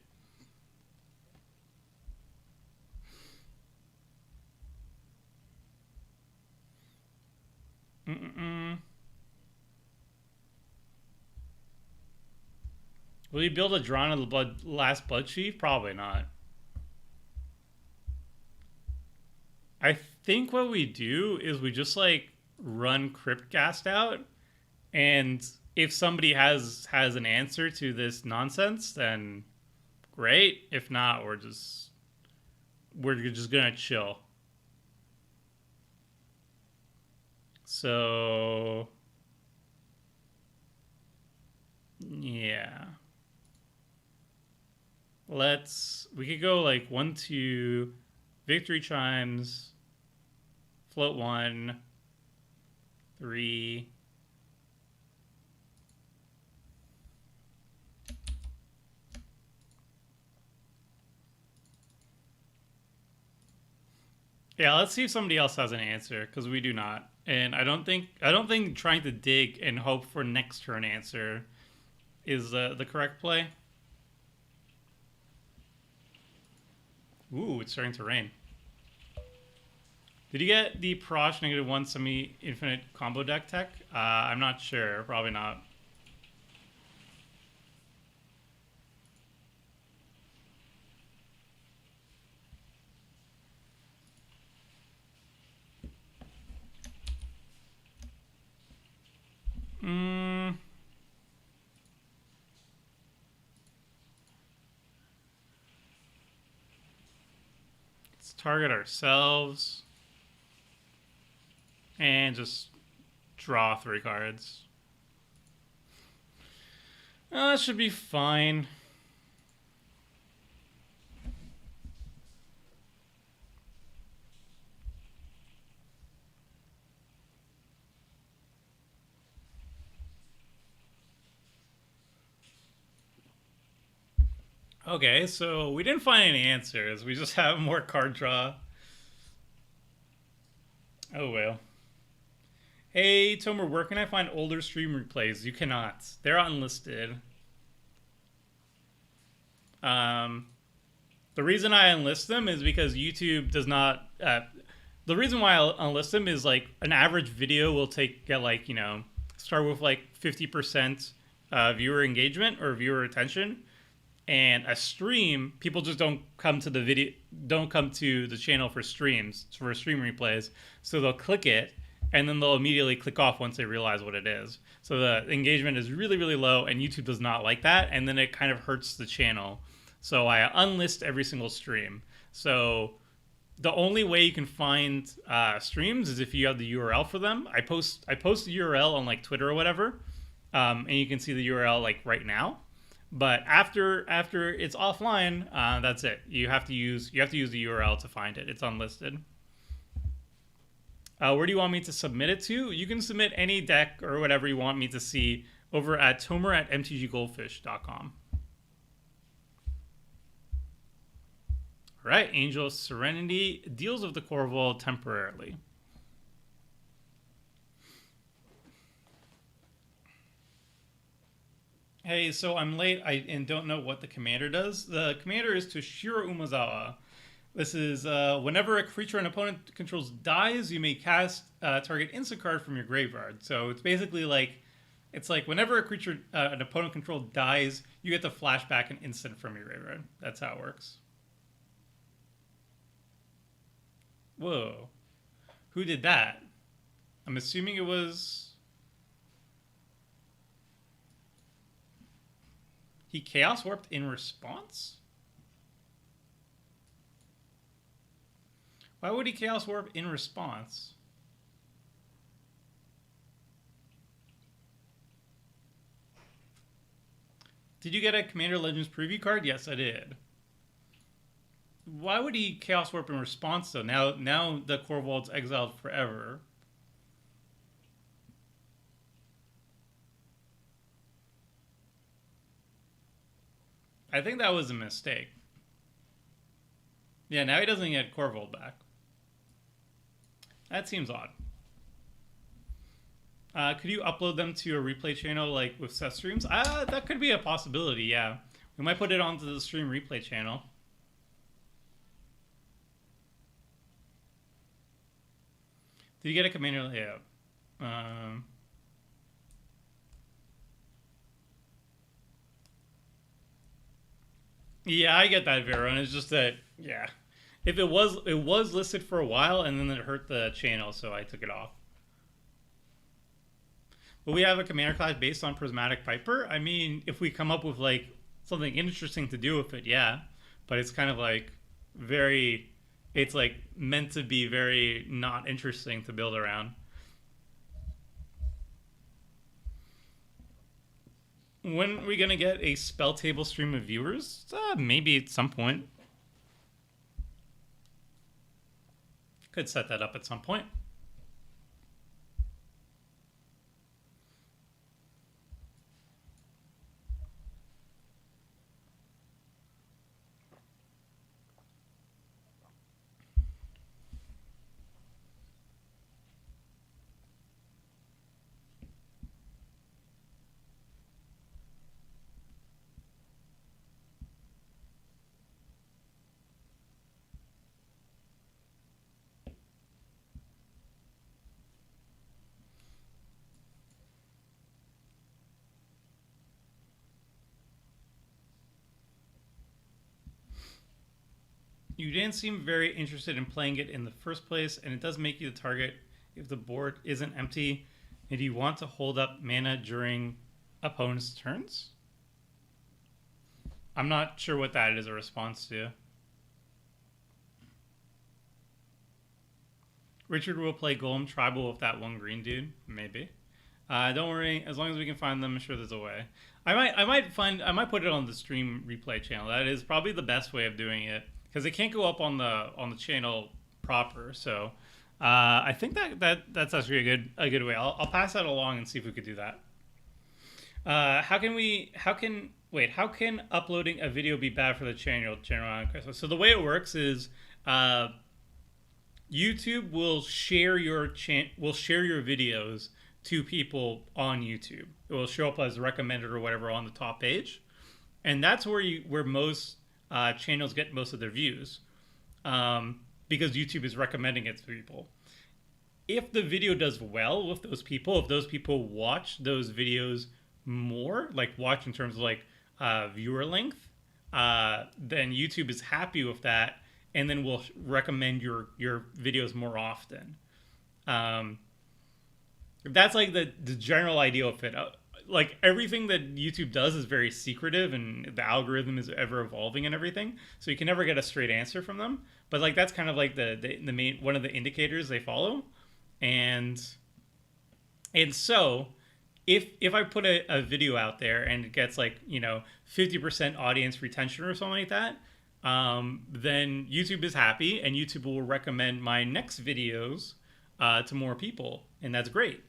Will you build a Drawn of the Last Blood Chief? Probably not. I think what we do is we just like run Cryptcast out, and if somebody has an answer to this nonsense, then great. If not, we're just gonna chill. So yeah. We could go like 1, 2, Victory Chimes, float 1, 3. Yeah, let's see if somebody else has an answer, because we do not. And I don't think trying to dig and hope for next turn answer is the correct play. Ooh, it's starting to rain. Did you get the Prosh -1 semi-infinite combo deck tech? I'm not sure. Probably not. Let's target ourselves. And just draw 3 cards. That should be fine. Okay, so we didn't find any answers. We just have more card draw. Oh well. Hey, Tomer, where can I find older stream replays? You cannot. They're unlisted. The reason I unlist them is because YouTube does not... the reason why I unlist them is, like, an average video will get like, you know, start with, like, 50% viewer engagement or viewer attention. And a stream, people just don't come to the channel for streams, for stream replays. So they'll click it, and then they'll immediately click off once they realize what it is. So the engagement is really, really low, and YouTube does not like that, and then it kind of hurts the channel. So I unlist every single stream. So the only way you can find streams is if you have the URL for them. I post the URL on like Twitter or whatever, and you can see the URL like right now. But after it's offline, that's it. You have to use the URL to find it. It's unlisted. Where do you want me to submit it to? You can submit any deck or whatever you want me to see over at tomer@mtggoldfish.com. All right, Angel Serenity deals with the Corvold temporarily. Hey, so I'm late and don't know what the commander does. The commander is Toshiro Umezawa. This is whenever a creature an opponent controls dies, you may cast target instant card from your graveyard. So it's basically like, whenever a creature an opponent controlled dies, you get to flashback an instant from your graveyard. That's how it works. Whoa. Who did that? I'm assuming it was... He Chaos Warped in response? Why would he Chaos Warp in response? Did you get a Commander Legends preview card? Yes, I did. Why would he Chaos Warp in response, though? Now the Korvold's exiled forever. I think that was a mistake. Yeah, now he doesn't get Korvold back. That seems odd. Could you upload them to a replay channel like with set streams? That could be a possibility, yeah. We might put it onto the stream replay channel. Did you get a commander layout? Yeah, I get that, Vero, and it's just that, yeah. If it was listed for a while, and then it hurt the channel, so I took it off. But we have a commander class based on Prismatic Piper. I mean, if we come up with like something interesting to do with it, yeah. But it's kind of like very, it's like meant to be very not interesting to build around. When are we gonna get a spell table stream of viewers? Maybe at some point. Could set that up at some point. You didn't seem very interested in playing it in the first place, and it does make you the target if the board isn't empty. And do you want to hold up mana during opponent's turns? I'm not sure what that is a response to. Richard will play Golem Tribal with that one green dude, maybe. Don't worry, as long as we can find them, I'm sure there's a way. I might put it on the stream replay channel. That is probably the best way of doing it, because it can't go up on the channel proper. So I think that's actually a good way. I'll pass that along and see if we could do that. How can uploading a video be bad for the channel? So the way it works is YouTube will share your videos to people on YouTube. It will show up as recommended or whatever on the top page, and that's where most channels get most of their views, because YouTube is recommending it to people. If the video does well with those people, if those people watch those videos more, like watch in terms of like viewer length, then YouTube is happy with that, and then will recommend your videos more often. That's like the general idea of it. Like everything that YouTube does is very secretive, and the algorithm is ever evolving and everything, so you can never get a straight answer from them. But like that's kind of like the main one of the indicators they follow. And so if I put a video out there and it gets like 50% audience retention or something like that, then YouTube is happy, and YouTube will recommend my next videos to more people, and that's great.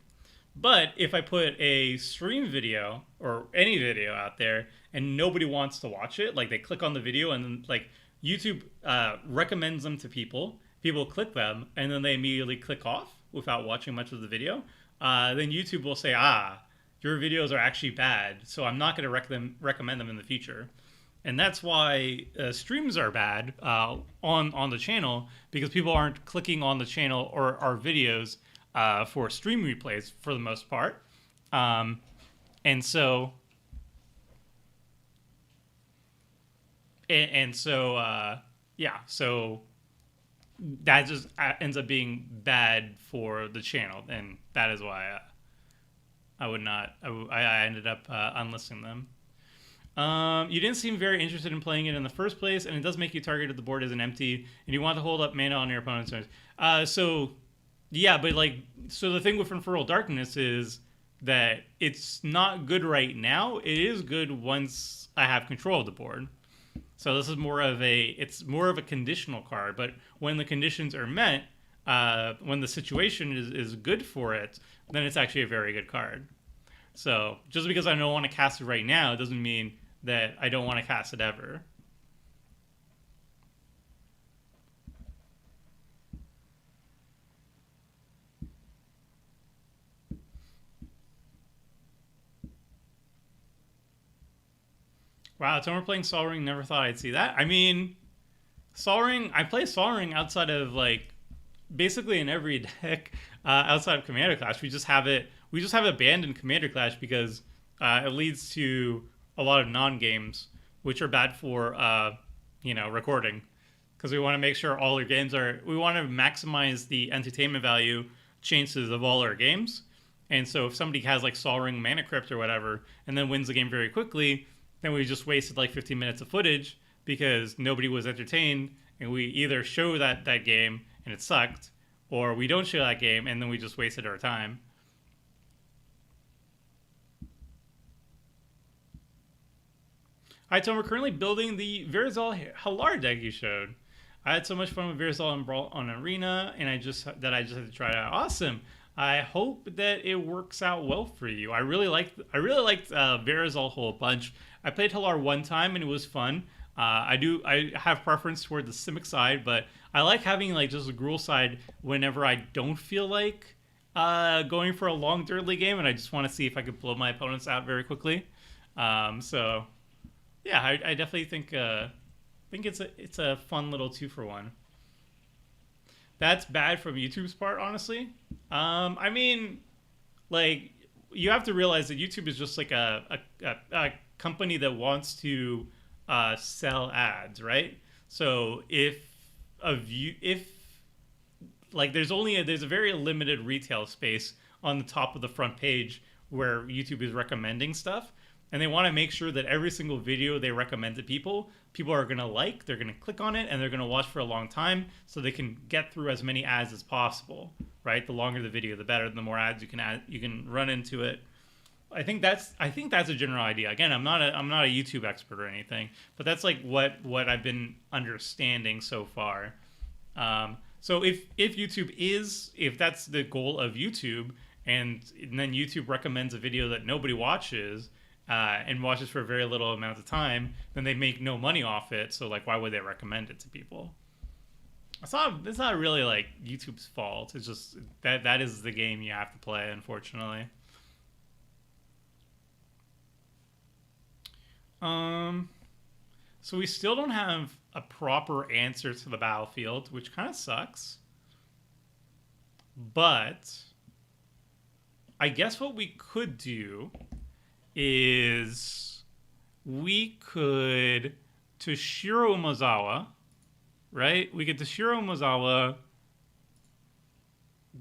But if I put a stream video or any video out there and nobody wants to watch it, like they click on the video and then like YouTube recommends them to people, people click them, and then they immediately click off without watching much of the video, then YouTube will say, your videos are actually bad, so I'm not going to recommend them in the future. And that's why streams are bad on the channel, because people aren't clicking on the channel or our videos for stream replays for the most part. So that just ends up being bad for the channel, and that is why I would not. I ended up unlisting them. You didn't seem very interested in playing it in the first place, and it does make you targeted the board as an empty, and you want to hold up mana on your opponent's turns. So, yeah, but like, so the thing with Infernal Darkness is that it's not good right now. It is good once I have control of the board. So this is it's more of a conditional card, but when the conditions are met, when the situation is good for it, then it's actually a very good card. So just because I don't want to cast it right now doesn't mean that I don't want to cast it ever. Wow, someone playing Sol Ring, never thought I'd see that. I mean, Sol Ring, I play Sol Ring outside of like basically in every deck outside of Commander Clash. We just have it banned in Commander Clash because it leads to a lot of non-games, which are bad for recording, because we want to make sure all our games we want to maximize the entertainment value chances of all our games. And so if somebody has like Sol Ring, Mana Crypt or whatever, and then wins the game very quickly, then we just wasted like 15 minutes of footage because nobody was entertained, and we either show that game and it sucked, or we don't show that game and then we just wasted our time. Hi, Tom. We're currently building the Verizal Halar deck you showed. I had so much fun with Verizal on Arena, and I just had to try it out. Awesome. I hope that it works out well for you. I really liked Verizal a whole bunch. I played Halar one time and it was fun. I have preference toward the Simic side, but I like having like just a Gruul side whenever I don't feel like going for a long dirtly game, and I just want to see if I could blow my opponents out very quickly. So yeah, I definitely think it's a fun little 2-for-1. That's bad from YouTube's part, honestly. I mean, like, you have to realize that YouTube is just like a company that wants to sell ads, right? So if there's a very limited retail space on the top of the front page where YouTube is recommending stuff, and they want to make sure that every single video they recommend to people are going to like, they're going to click on it, and they're going to watch for a long time so they can get through as many ads as possible, right? The longer the video, the better. The more ads you can run into it. I think that's a general idea. Again, I'm not a YouTube expert or anything, but that's like what I've been understanding so far. So if that's the goal of YouTube, and then YouTube recommends a video that nobody watches, and watches for a very little amount of time, then they make no money off it. So like, why would they recommend it to people? It's not really like YouTube's fault. It's just that is the game you have to play, unfortunately. So we still don't have a proper answer to the battlefield, which kind of sucks. But I guess what we could do is we could Toshiro Umezawa, right? We could Toshiro Umezawa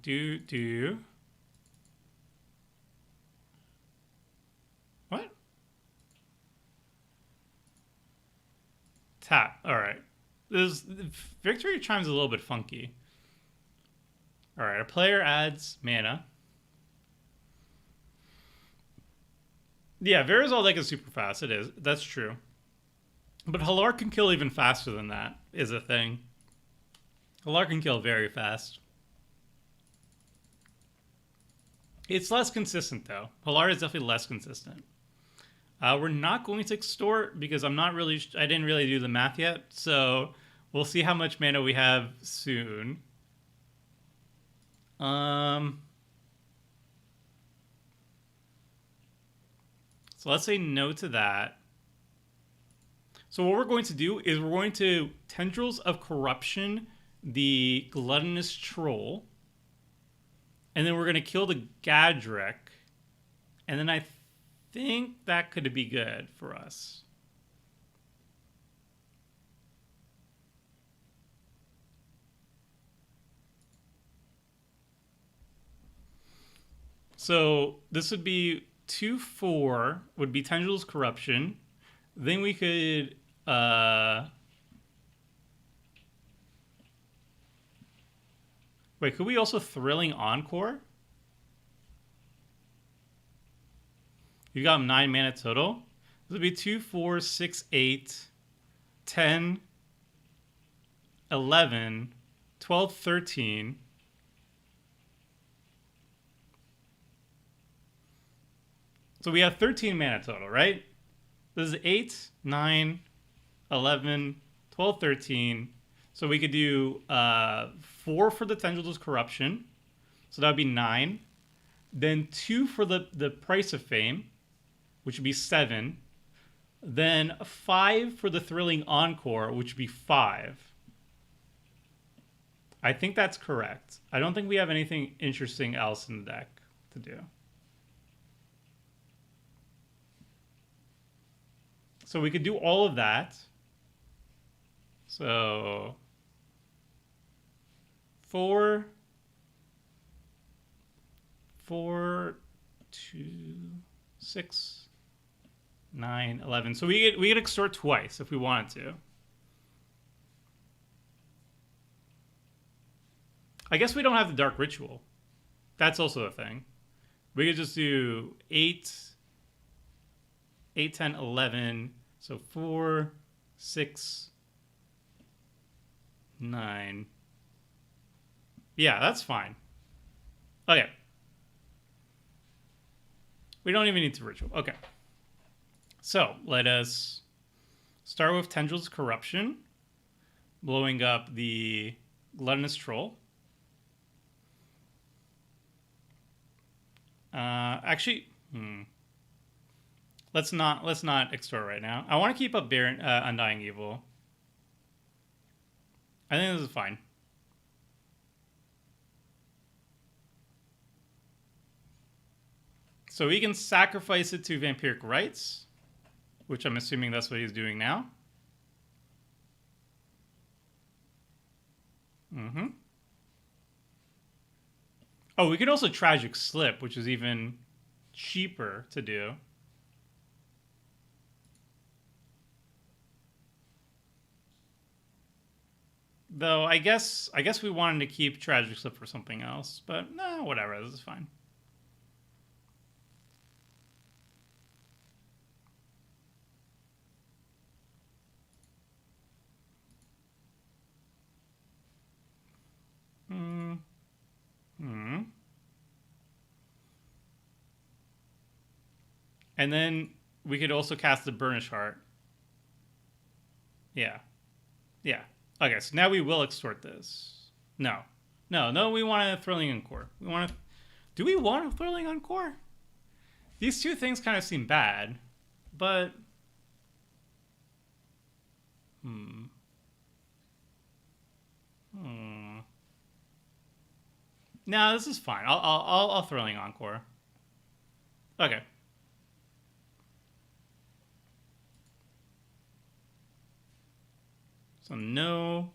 do what? Tap. All right. This Victory Chime's a little bit funky. All right, a player adds mana. Yeah, Verizal deck is super fast. It is. That's true. But Halar can kill even faster than that, is a thing. Halar can kill very fast. It's less consistent, though. Halar is definitely less consistent. We're not going to extort because I didn't really do the math yet. So we'll see how much mana we have soon. So let's say no to that. So what we're going to do is we're going to Tendrils of Corruption the Gluttonous Troll. And then we're going to kill the Gadrick. And then I think that could be good for us. So this would be 2/4 would be Tendrils Corruption. Then we could wait, could we also Thrilling Encore? You got 9 mana total. This would be 2, 4, 6, 8, 10, 11, 12, 13. So we have 13 mana total, right? This is 8, 9, 11, 12, 13. So we could do 4 for the Tendrils Corruption. So that would be 9. Then 2 for the Price of Fame, which would be 7. Then 5 for the Thrilling Encore, which would be 5. I think that's correct. I don't think we have anything interesting else in the deck to do. So we could do all of that. So 4, 4, 2, 6, 9, 11. So we could extort twice if we wanted to. I guess we don't have the Dark Ritual. That's also a thing. We could just do 8, 10, 11. So 4, 6, 9. Yeah, that's fine. Okay. We don't even need to ritual. Okay. So let us start with Tendrils Corruption, blowing up the Gluttonous Troll. Actually, let's not extort right now. I want to keep up Undying Evil. I think this is fine. So we can sacrifice it to Vampiric Rites, which I'm assuming that's what he's doing now. Oh, we could also Tragic Slip, which is even cheaper to do. Though I guess we wanted to keep Tragic Slip for something else, but no, whatever, this is fine. And then we could also cast the Burnish Heart. Yeah. Yeah. Okay, so now we will extort this. No, we want a Thrilling Encore. We want to... Do we want a Thrilling Encore? These two things kind of seem bad, but... No, this is fine. I'll Thrilling Encore. Okay. So no.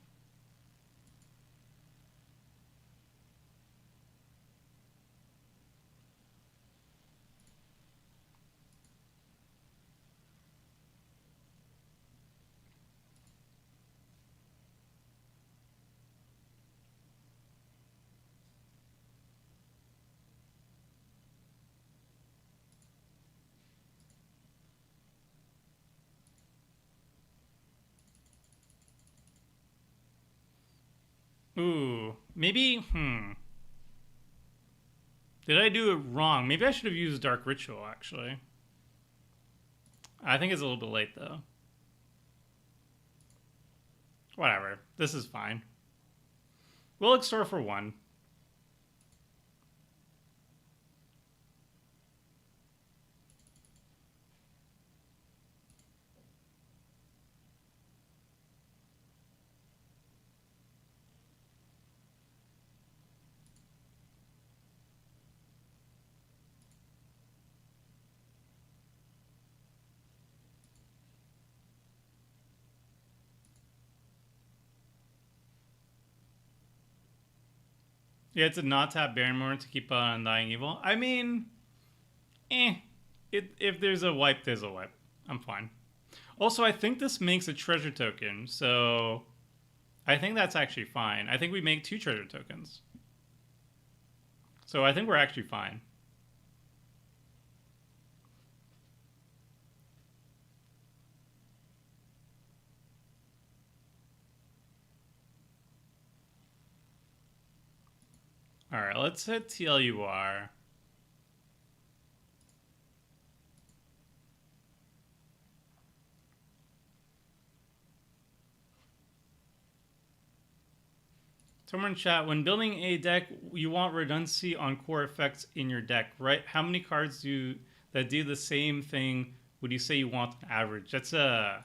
Ooh, maybe, Did I do it wrong? Maybe I should have used Dark Ritual, actually. I think it's a little bit late, though. Whatever. This is fine. We'll extort for 1. Yeah, it's a not tap Barrymore to keep on Undying Evil. I mean, if there's a wipe, there's a wipe. I'm fine. Also, I think this makes a treasure token, so I think that's actually fine. I think we make 2 treasure tokens. So I think we're actually fine. All right, let's hit TLUR. Someone in chat, when building a deck, you want redundancy on core effects in your deck, right? How many cards that do the same thing would you say you want on average? That's a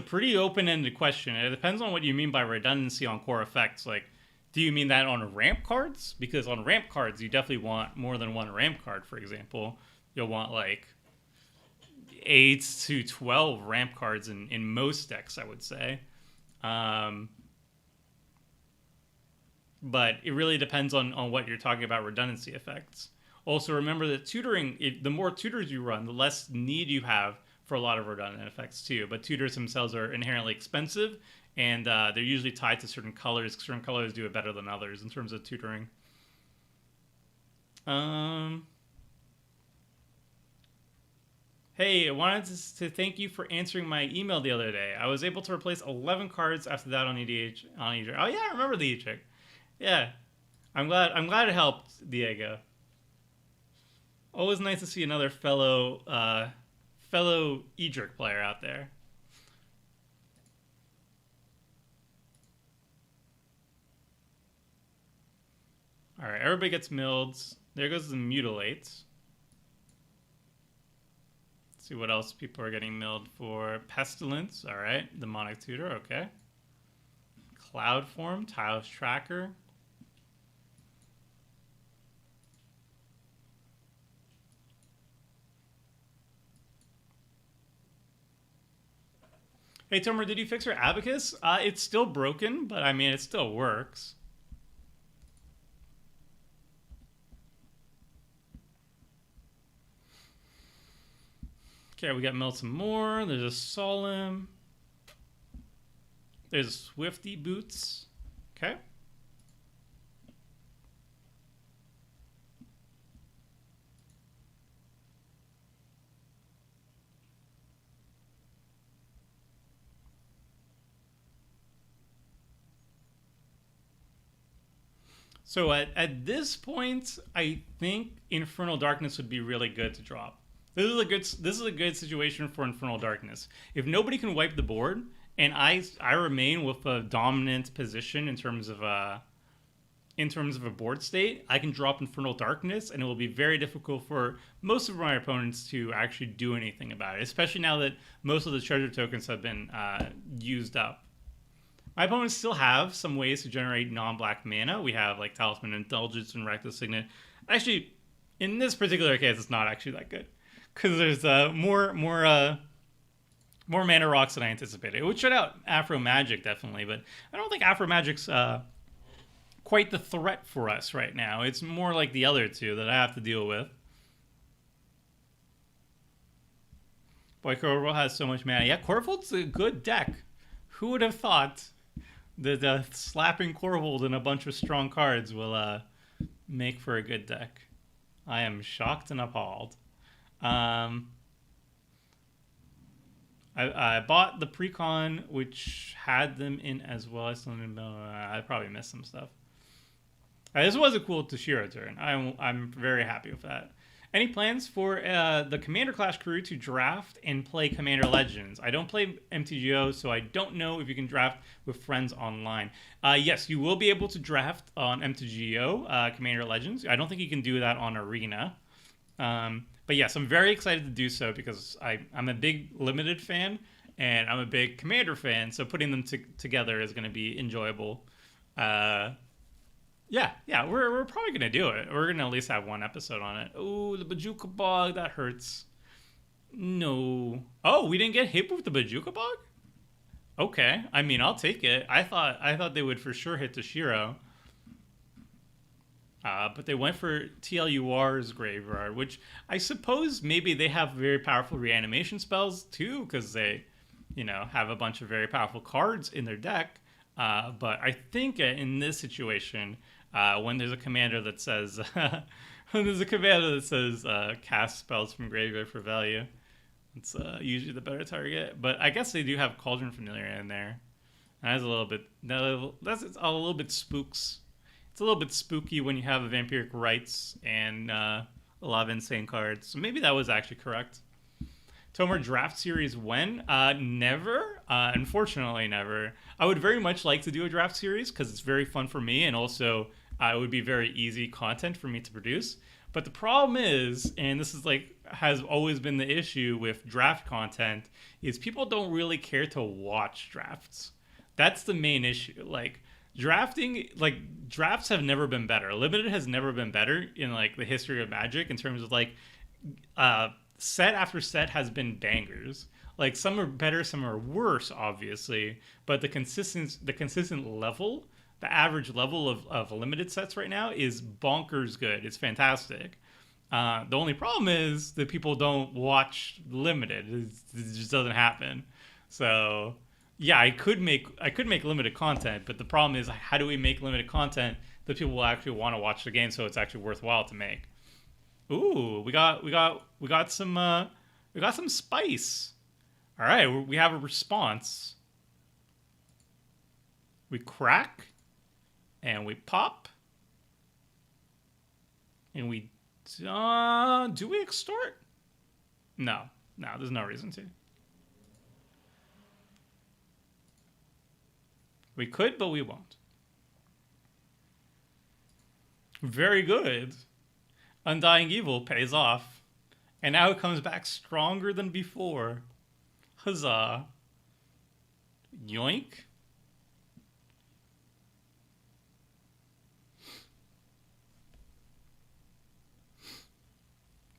pretty open-ended question. It depends on what you mean by redundancy on core effects. Like, do you mean that on ramp cards? Because on ramp cards, you definitely want more than one ramp card, for example. You'll want like 8 to 12 ramp cards in most decks, I would say. But it really depends on what you're talking about redundancy effects. Also, remember that tutoring, the more tutors you run, the less need you have for a lot of redundant effects too. But tutors themselves are inherently expensive, and they're usually tied to certain colors. Certain colors do it better than others in terms of tutoring. Hey, I wanted to thank you for answering my email the other day. I was able to replace 11 cards after that on EDH. Oh yeah, I remember the E-Trick. Yeah, I'm glad it helped, Diego. Always nice to see another fellow Edric player out there. All right, everybody gets milled. There goes the mutilates. Let's see what else people are getting milled for. Pestilence. All right, demonic tutor. Okay. Cloud form. Tiles tracker. Hey, Tomer, did you fix your abacus? It's still broken, but I mean, it still works. Okay, we got melt some more. There's a solemn. There's Swifty boots. Okay. So at this point, I think Infernal Darkness would be really good to drop. This is a good situation for Infernal Darkness. If nobody can wipe the board, and I remain with a dominant position in terms of a board state, I can drop Infernal Darkness, and it will be very difficult for most of my opponents to actually do anything about it. Especially now that most of the treasure tokens have been used up. My opponents still have some ways to generate non-black mana. We have like Talisman Indulgence and Reckless Signet. Actually, in this particular case, it's not actually that good because there's more mana rocks than I anticipated. It would shut out Afro Magic definitely, but I don't think Afro Magic's quite the threat for us right now. It's more like the other two that I have to deal with. Boy, Corvold has so much mana. Yeah, Corvold's a good deck. Who would have thought that slapping Corvold and a bunch of strong cards will make for a good deck? I am shocked and appalled. I bought the Precon, which had them in as well. I still didn't know. I probably missed some stuff. This was a cool Toshiro turn. I'm very happy with that. Any plans for the Commander Clash crew to draft and play Commander Legends? I don't play MTGO, so I don't know if you can draft with friends online. Yes, you will be able to draft on MTGO Commander Legends. I don't think you can do that on Arena. But yes, I'm very excited to do so because I'm a big Limited fan and I'm a big Commander fan, so putting them together is going to be enjoyable. Yeah, we're probably going to do it. We're going to at least have one episode on it. Oh, the Bajuka Bog, that hurts. No. Oh, we didn't get hit with the Bajuka Bog? Okay, I mean, I'll take it. I thought they would for sure hit Toshiro. But they went for TLUR's Graveyard, which I suppose maybe they have very powerful reanimation spells too, because they, have a bunch of very powerful cards in their deck. But I think in this situation, when there's a commander that says, cast spells from graveyard for value, it's usually the better target. But I guess they do have Cauldron Familiar in there. That's a little bit. That's a little bit spooks. It's a little bit spooky when you have a Vampiric Rites and a lot of insane cards. So maybe that was actually correct. Tomer, draft series when? Never. Unfortunately, never. I would very much like to do a draft series because it's very fun for me, and also it would be very easy content for me to produce. But the problem is, and this is has always been the issue with draft content, is people don't really care to watch drafts. That's the main issue. Drafts have never been better. Limited has never been better in the history of Magic in terms of set after set has been bangers. Some are better, some are worse, obviously, but the consistent level, the average level of limited sets right now is bonkers good. It's fantastic. The only problem is that people don't watch limited. It just doesn't happen. So yeah, I could make limited content, but the problem is, how do we make limited content that people will actually want to watch the game so it's actually worthwhile to make? Ooh, we got some spice. All right, we have a response. We crack, and we pop, and we do we extort? No, there's no reason to. We could, but we won't. Very good. Undying Evil pays off. And now it comes back stronger than before. Huzzah. Yoink.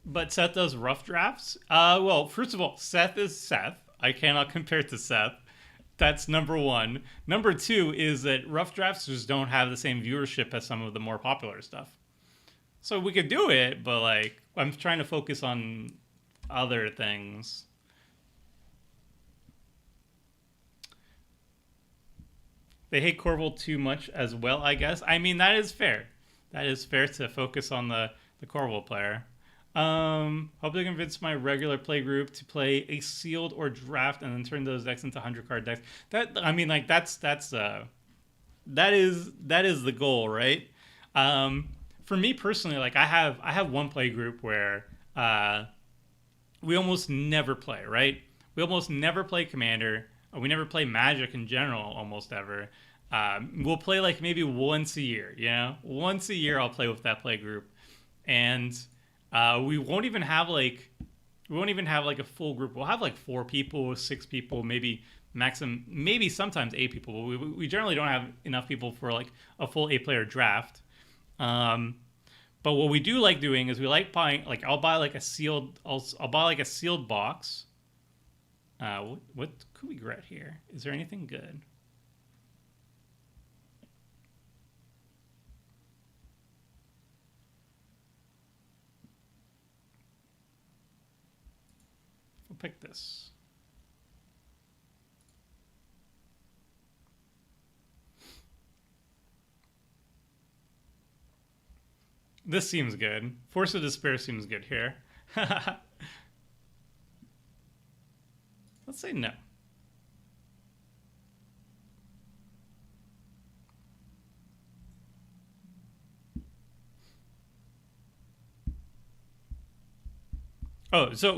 But Seth does rough drafts? Well, first of all, Seth is Seth. I cannot compare to Seth. That's number one. Number two is that rough drafts just don't have the same viewership as some of the more popular stuff. So we could do it, but I'm trying to focus on other things. They hate Corval too much as well, I guess. I mean, that is fair. That is fair to focus on the Corval player. Hope to convince my regular play group to play a sealed or draft and then turn those decks into 100-card decks. That is the goal, right? For me personally, I have one play group where we almost never play, right? We almost never play Commander. We never play Magic in general, almost ever. We'll play maybe once a year, Once a year I'll play with that play group. And we won't even have a full group. We'll have 4 people, 6 people, maybe sometimes 8 people. But we generally don't have enough people for a full 8-player draft. But what we do like doing is we like buying I'll buy a sealed box. What could we get here? Is there anything good? We'll pick this. This seems good. Force of Despair seems good here. Let's say no. Oh, so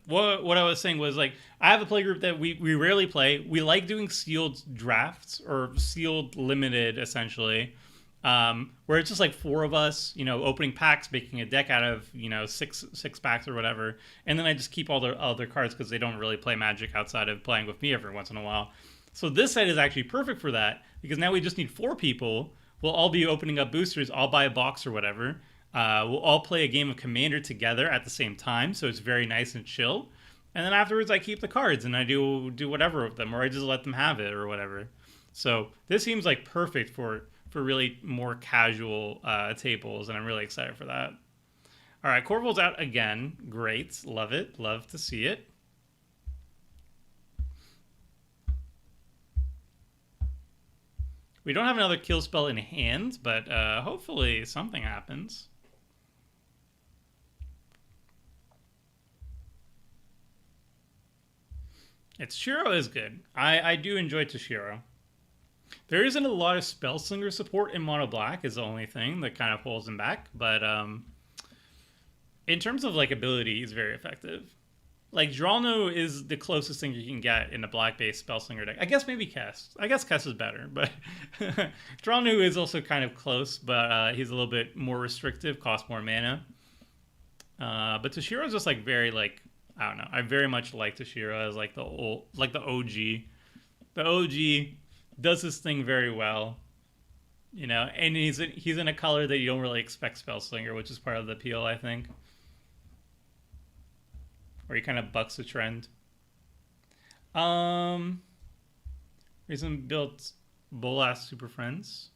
what I was saying was I have a play group that we rarely play. We like doing sealed drafts or sealed limited, essentially. Where it's just 4 of us, opening packs, making a deck out of, 6 packs or whatever. And then I just keep all the other cards because they don't really play Magic outside of playing with me every once in a while. So this set is actually perfect for that because now we just need 4 people. We'll all be opening up boosters. I'll buy a box or whatever. We'll all play a game of Commander together at the same time. So it's very nice and chill. And then afterwards I keep the cards and I do whatever with them, or I just let them have it or whatever. So this seems perfect for for really more casual tables, and I'm really excited for that. All right, Corval's out again. Great. Love it. Love to see it. We don't have another kill spell in hand, but hopefully something happens. Toshiro is good. I do enjoy Toshiro. There isn't a lot of Spellslinger support in Mono Black is the only thing that kind of pulls him back, but in terms of like ability, he's very effective. Like Dralno is the closest thing you can get in a black-based Spellslinger deck. I guess maybe Kess. I guess Kess is better, but Dralno is also kind of close, but he's a little bit more restrictive, costs more mana. But Toshiro's just like very like, I don't know. I very much like Toshiro as like the old, like the OG. The OG does his thing very well, you know, and he's in a color that you don't really expect Spellslinger, which is part of the appeal, I think. Where he kind of bucks the trend. Reason built Bolas Super Friends.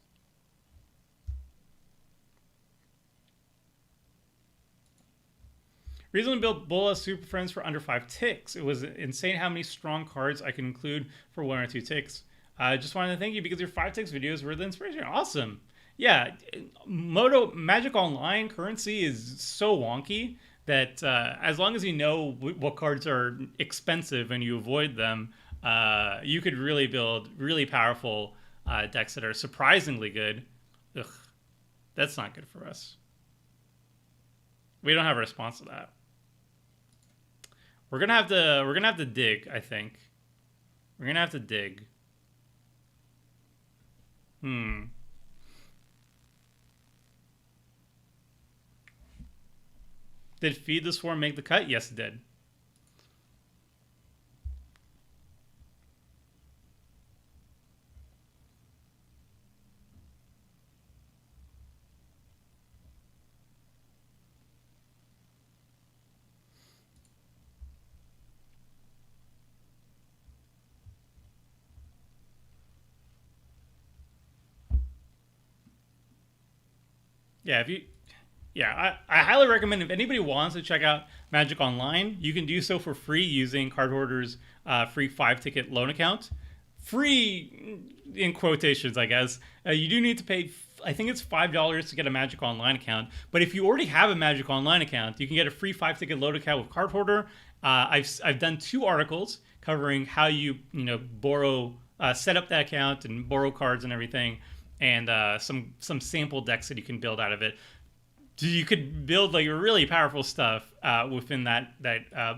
Reason built Bolas Super Friends for under 5 ticks. It was insane how many strong cards I could include for 1 or 2 ticks. I just wanted to thank you because your 5 ticks videos were the inspiration. Awesome. Yeah, Moto Magic Online currency is so wonky that as long as you know what cards are expensive and you avoid them, you could really build really powerful decks that are surprisingly good. Ugh, that's not good for us. We don't have a response to that. We're gonna have to dig, I think. We're gonna have to dig. Did Feed the Swarm make the cut? Yes, it did. Yeah, I highly recommend if anybody wants to check out Magic Online, you can do so for free using Card Hoarder's free 5-ticket loan account. Free in quotations, I guess. You do need to pay, I think it's $5 to get a Magic Online account. But if you already have a Magic Online account, you can get a free 5-ticket loan account with Card Hoarder. I've done 2 articles covering how you borrow, set up that account and borrow cards and everything, and some sample decks that you can build out of it. You could build like really powerful stuff within that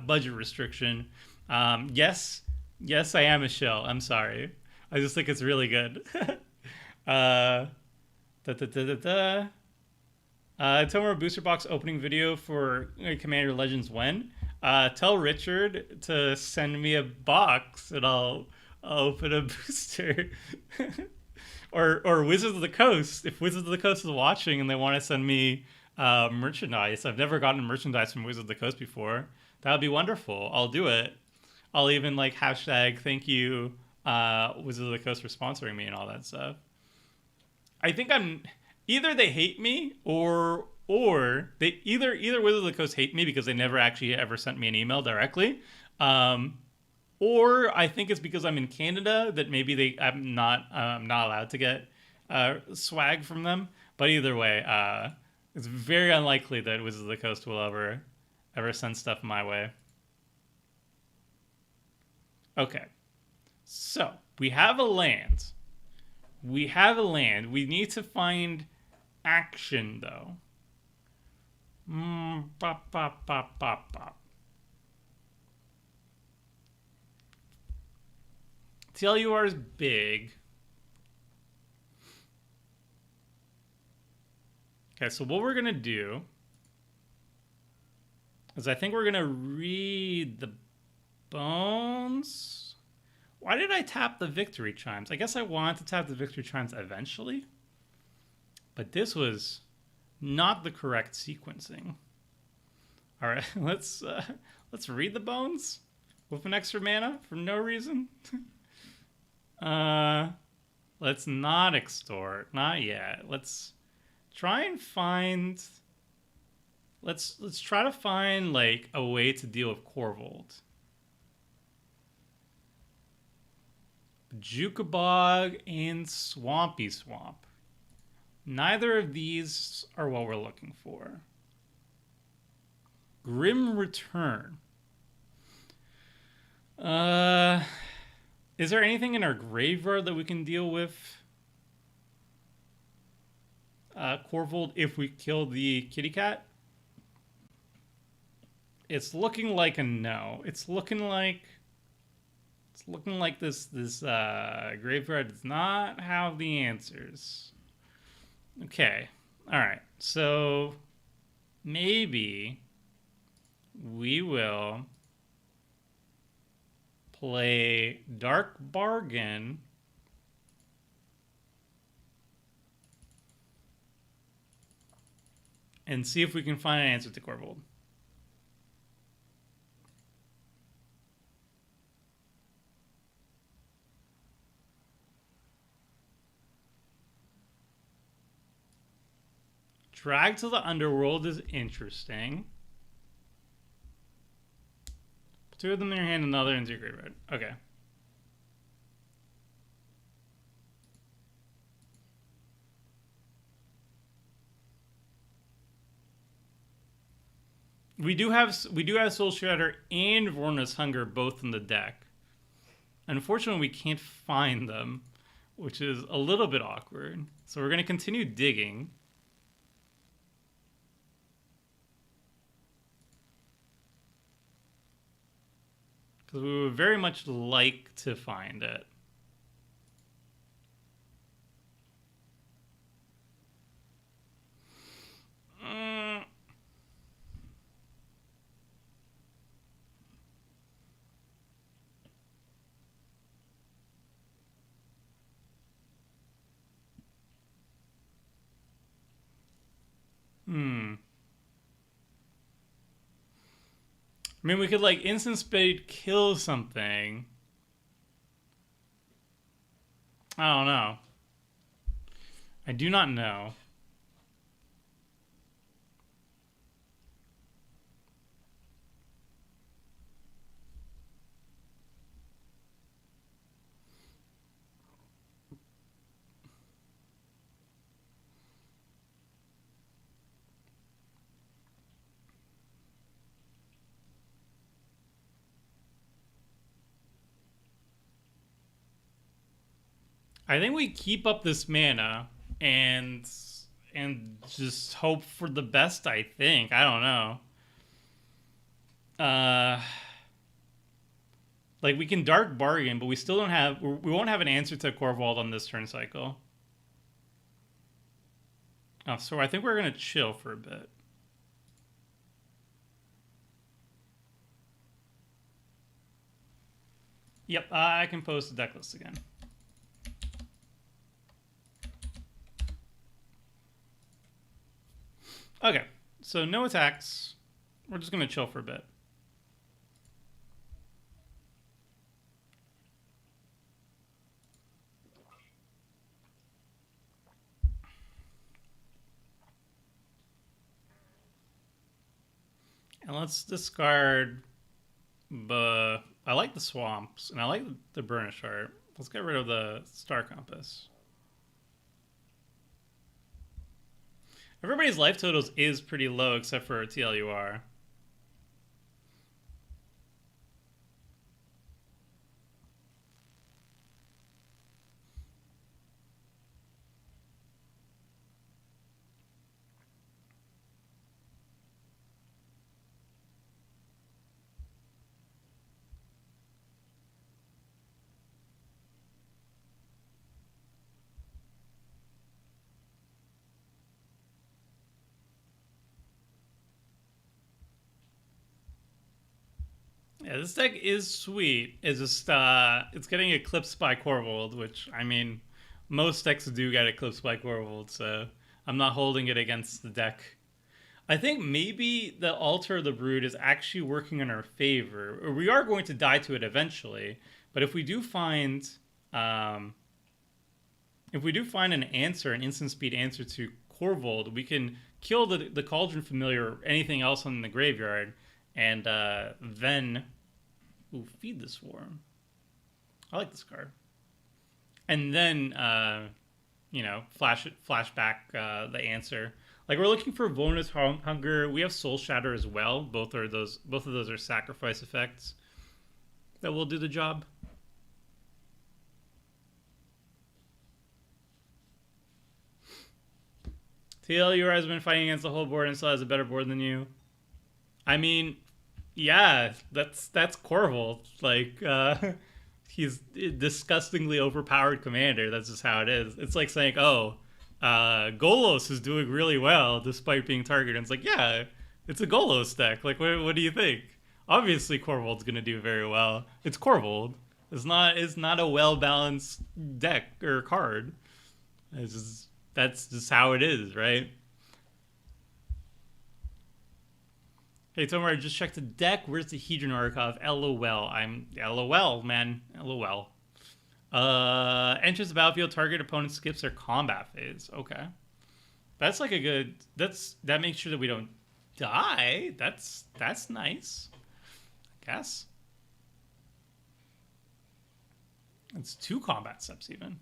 budget restriction. Yes, I am a shell. I'm sorry. I just think it's really good. Tomorrow booster box opening video for Commander Legends when? Tell Richard to send me a box and I'll open a booster. or Wizards of the Coast. If Wizards of the Coast is watching and they want to send me merchandise. I've never gotten merchandise from Wizards of the Coast before. That would be wonderful. I'll do it. I'll even like hashtag thank you Wizards of the Coast for sponsoring me and all that stuff. I think I'm either they hate me or they either Wizards of the Coast hate me because they never actually ever sent me an email directly. Or I think it's because I'm in Canada that maybe I'm not allowed to get swag from them. But either way, it's very unlikely that Wizards of the Coast will ever send stuff my way. Okay. So, we have a land. We need to find action, though. Bop, bop, bop, bop, bop. TLUR is big. Okay, so what we're going to do is I think we're going to read the bones. Why did I tap the victory chimes? I guess I wanted to tap the victory chimes eventually. But this was not the correct sequencing. All right, let's read the bones with an extra mana for no reason. Let's not extort. Not yet. Let's try and find... Let's try to find, like, a way to deal with Corvold. Jukabog and Swampy Swamp. Neither of these are what we're looking for. Grim Return. Is there anything in our graveyard that we can deal with Corvold if we kill the kitty cat? It's looking like a no. It's looking like this graveyard does not have the answers. Okay. All right. So maybe we will play Dark Bargain and see if we can find an answer to Corvold. Drag to the Underworld is interesting. Put two of them in your hand and the other into your graveyard. Okay. We do have Soul Shredder and Vorna's Hunger both in the deck. Unfortunately, we can't find them, which is a little bit awkward. So we're going to continue digging. Because we would very much like to find it. I mean, we could, like, Instant Spade kill something. I don't know. I do not know. I think we keep up this mana and just hope for the best, I think. I don't know. Like, we can Dark Bargain, but we still don't have... We won't have an answer to Corvold on this turn cycle. Oh, so I think we're going to chill for a bit. Yep, I can post the deck list again. Okay, so no attacks. We're just going to chill for a bit. And let's discard the... I like the Swamps, and I like the Burnish Heart. Let's get rid of the Star Compass. Everybody's life totals is pretty low except for TLUR. Yeah, this deck is sweet. It's just, it's getting eclipsed by Corvold, which, I mean, most decks do get eclipsed by Corvold, so I'm not holding it against the deck. I think maybe the Altar of the Brood is actually working in our favor. We are going to die to it eventually, but if we do find, If we do find an answer, an instant speed answer to Corvold, we can kill the Cauldron Familiar or anything else in the graveyard, and then feed the Swarm. I like this card. And then flash back the answer. Like, we're looking for Bonus Hunger. We have Soul Shatter as well. Both of those are sacrifice effects that will do the job. TLUR has been fighting against the whole board and still has a better board than you. I mean, yeah, that's Corvold. Like, he's a disgustingly overpowered commander. That's just how it is. It's like saying, Golos is doing really well despite being targeted. And it's like, yeah, it's a Golos deck. Like, what do you think? Obviously, Corvold's gonna do very well. It's Corvold. It's not a well balanced deck or card. That's just how it is, right? Hey, Tomar, I just checked the deck. Where's the Hedron Archive? LOL. I'm LOL, man. LOL. Enters the battlefield. Target opponent skips their combat phase. Okay. That's like a good... That makes sure that we don't die. That's nice. I guess. It's 2 combat steps even.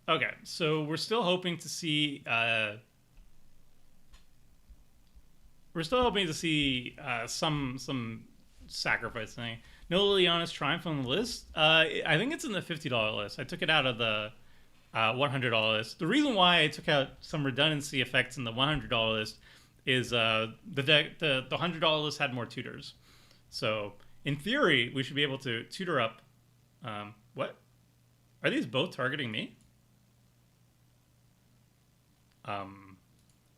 Okay, so we're still hoping to see... some sacrificing. No Liliana's Triumph on the list. I think it's in the $50 list. I took it out of the $100 list. The reason why I took out some redundancy effects in the $100 list is the $100 list had more tutors. So in theory, we should be able to tutor up. What? Are these both targeting me?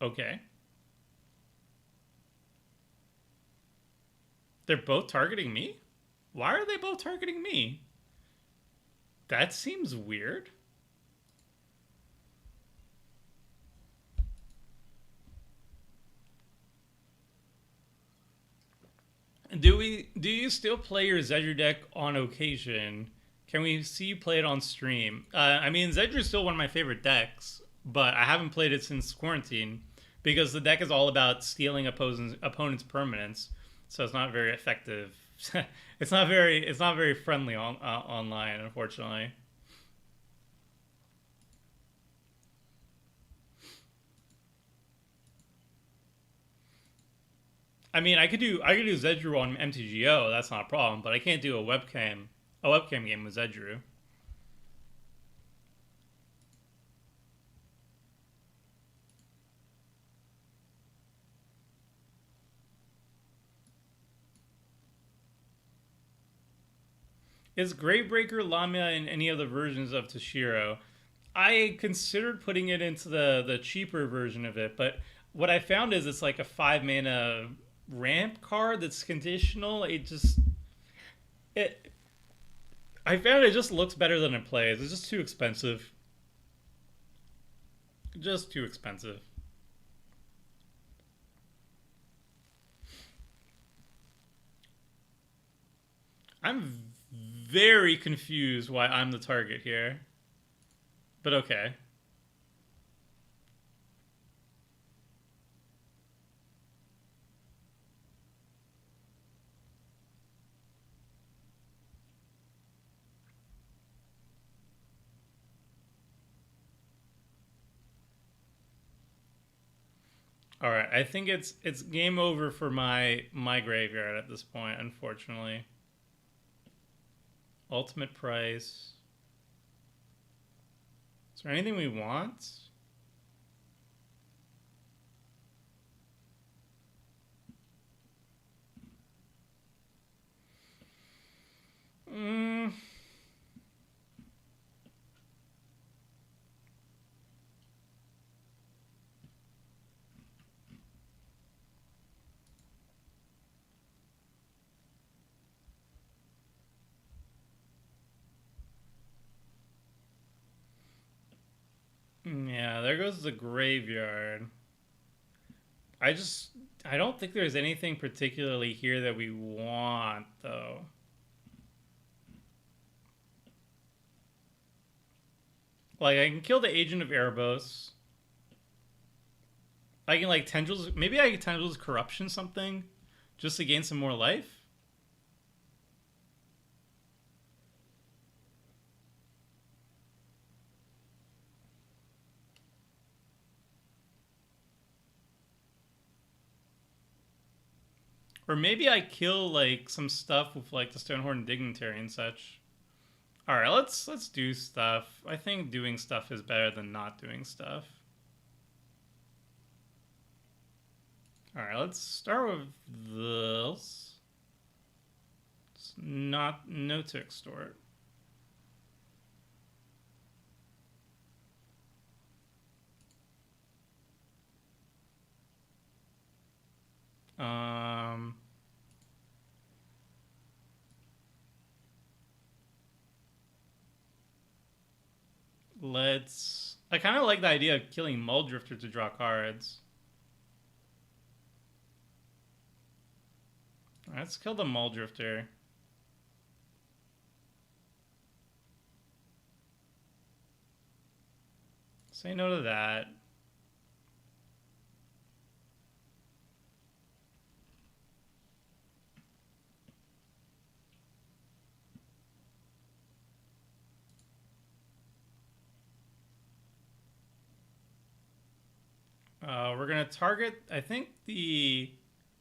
Okay. They're both targeting me? Why are they both targeting me? That seems weird. Do you still play your Zedru deck on occasion? Can we see you play it on stream? I mean, Zedru is still one of my favorite decks, but I haven't played it since quarantine because the deck is all about stealing opponents' permanents, so it's not very effective. It's not very friendly online, unfortunately. I mean, I could do Zedru on MTGO. That's not a problem, but I can't do a webcam game with Zedru. Is Gravebreaker Lamia in any of the versions of Toshiro? I considered putting it into the cheaper version of it, but what I found is it's like a 5-mana ramp card that's conditional. I found it just looks better than it plays. It's just too expensive. Just too expensive. I'm very confused why I'm the target here. But okay. All right, I think it's game over for my graveyard at this point, unfortunately. Ultimate price. Is there anything we want? Yeah, there goes the graveyard. I don't think there's anything particularly here that we want, though. Like, I can kill the Agent of Erebos. I can, like, Tendrils... Maybe I can Tendrils Corruption something just to gain some more life? Or maybe I kill, like, some stuff with, like, the Stonehorn Dignitary and such. Alright, let's do stuff. I think doing stuff is better than not doing stuff. Alright, let's start with this. It's not... No to extort. Let's... I kind of like the idea of killing Muldrifter to draw cards. Let's kill the Muldrifter. Say no to that. We're going to target, I think, the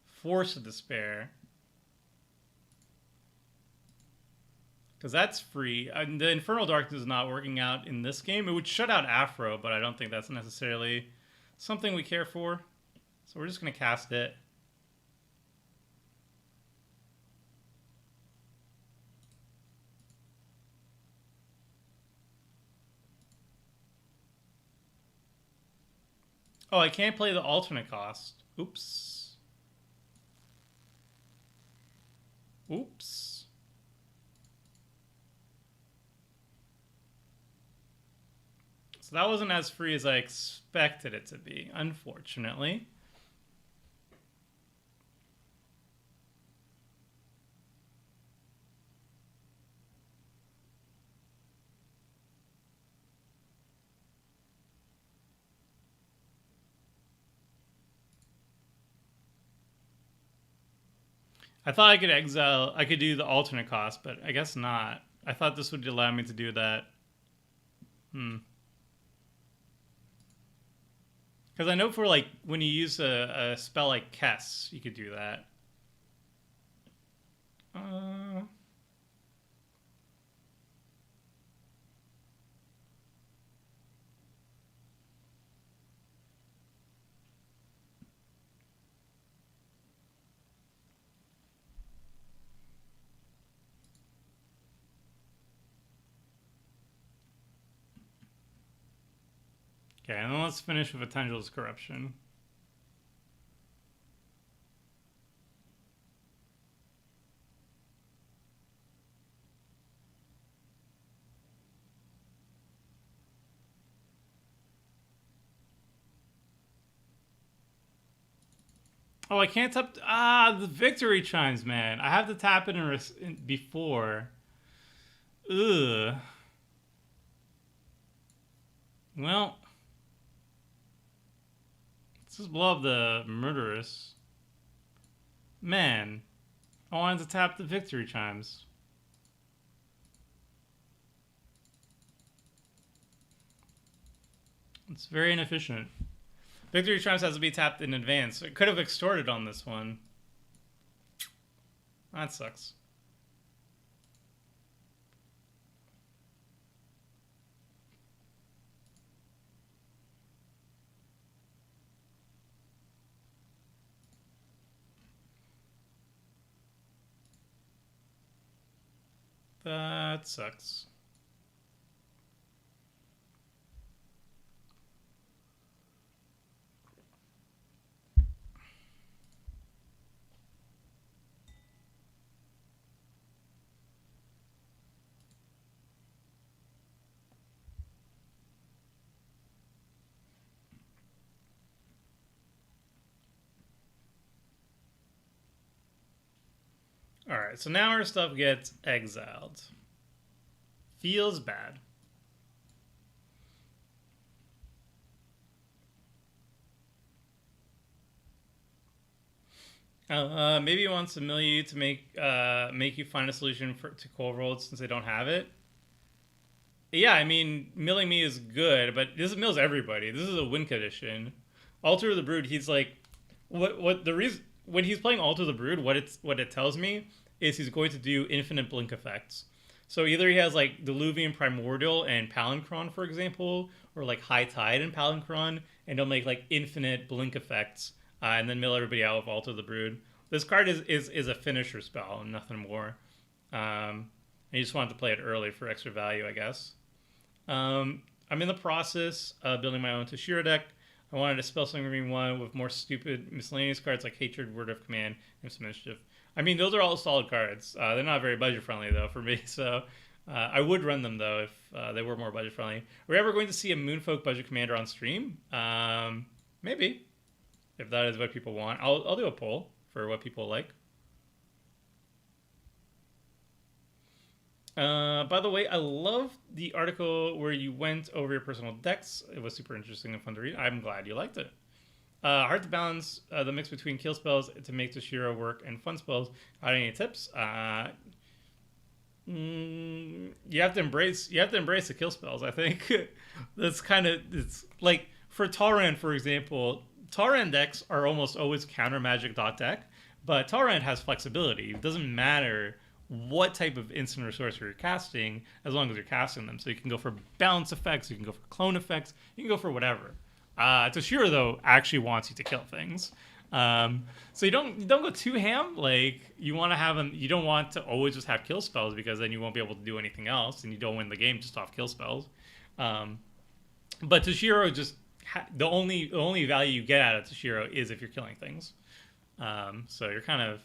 Force of Despair. Because that's free. The Infernal Darkness is not working out in this game. It would shut out Afro, but I don't think that's necessarily something we care for. So we're just going to cast it. Oh, I can't play the alternate cost. Oops. Oops. So that wasn't as free as I expected it to be, unfortunately. I thought I could exile, I could do the alternate cost, but I guess not. I thought this would allow me to do that. Because I know for, like, when you use a spell like Kess, you could do that. Okay, and then let's finish with a Tendrils Corruption. Oh, I can't tap... the Victory Chimes, man. I have to tap it before. Ugh. Well... let's just blow up the Murderous. Man. I wanted to tap the Victory Chimes. It's very inefficient. Victory Chimes has to be tapped in advance. It could have extorted on this one. That sucks. That sucks. Alright, so now our stuff gets exiled. Feels bad. Maybe he wants to mill you to make you find a solution to cold rolled since they don't have it. Yeah, I mean, milling me is good, but this mills everybody. This is a win condition. Alter the Brood, he's like, what the reason when he's playing Alter the Brood, what it tells me is he's going to do infinite blink effects. So either he has like Diluvian Primordial and Palinchron, for example, or like High Tide and Palinchron, and he'll make like infinite blink effects, and then mill everybody out with Alter the Brood. This card is a finisher spell, nothing more. I just wanted to play it early for extra value, I guess. I'm in the process of building my own Toshiro deck. I wanted a Spell Slinger one with more stupid miscellaneous cards like Hatred, Word of Command, and some Mischief. I mean, those are all solid cards. They're not very budget friendly though for me, so I would run them though if they were more budget friendly. Are we ever going to see a Moonfolk budget commander on stream? Maybe, if that is what people want. I'll do a poll for what people like. By the way, I love the article where you went over your personal decks. It was super interesting and fun to read. I'm glad you liked it. Hard to balance the mix between kill spells to make Toshiro work and fun spells. Got any tips? You have to embrace the kill spells. I think that's kind of it's like for Talrand, for example. Talrand decks are almost always counter magic deck, but Talrand has flexibility. It doesn't matter what type of instant or sorcery you're casting, as long as you're casting them. So you can go for balance effects, you can go for clone effects, you can go for whatever. Toshiro though actually wants you to kill things, so you don't go too ham. Like you want to have them. You don't want to always just have kill spells because then you won't be able to do anything else, and you don't win the game just off kill spells. But Toshiro just the only value you get out of Toshiro is if you're killing things. So you're kind of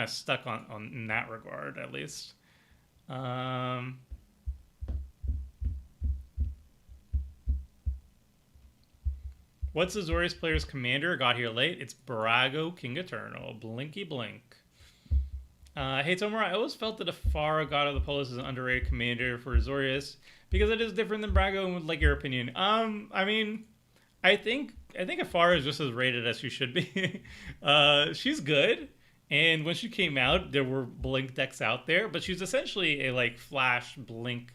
stuck on in that regard, at least. What's Azorius player's commander? Got here late. It's Brago, King Eternal. Blinky blink. Hey Tomura, I always felt that Afara, God of the Polis, is an underrated commander for Azorius because it is different than Brago. And would like your opinion. I mean, I think Afara is just as rated as she should be. She's good. And when she came out, there were Blink decks out there, but she's essentially a like Flash Blink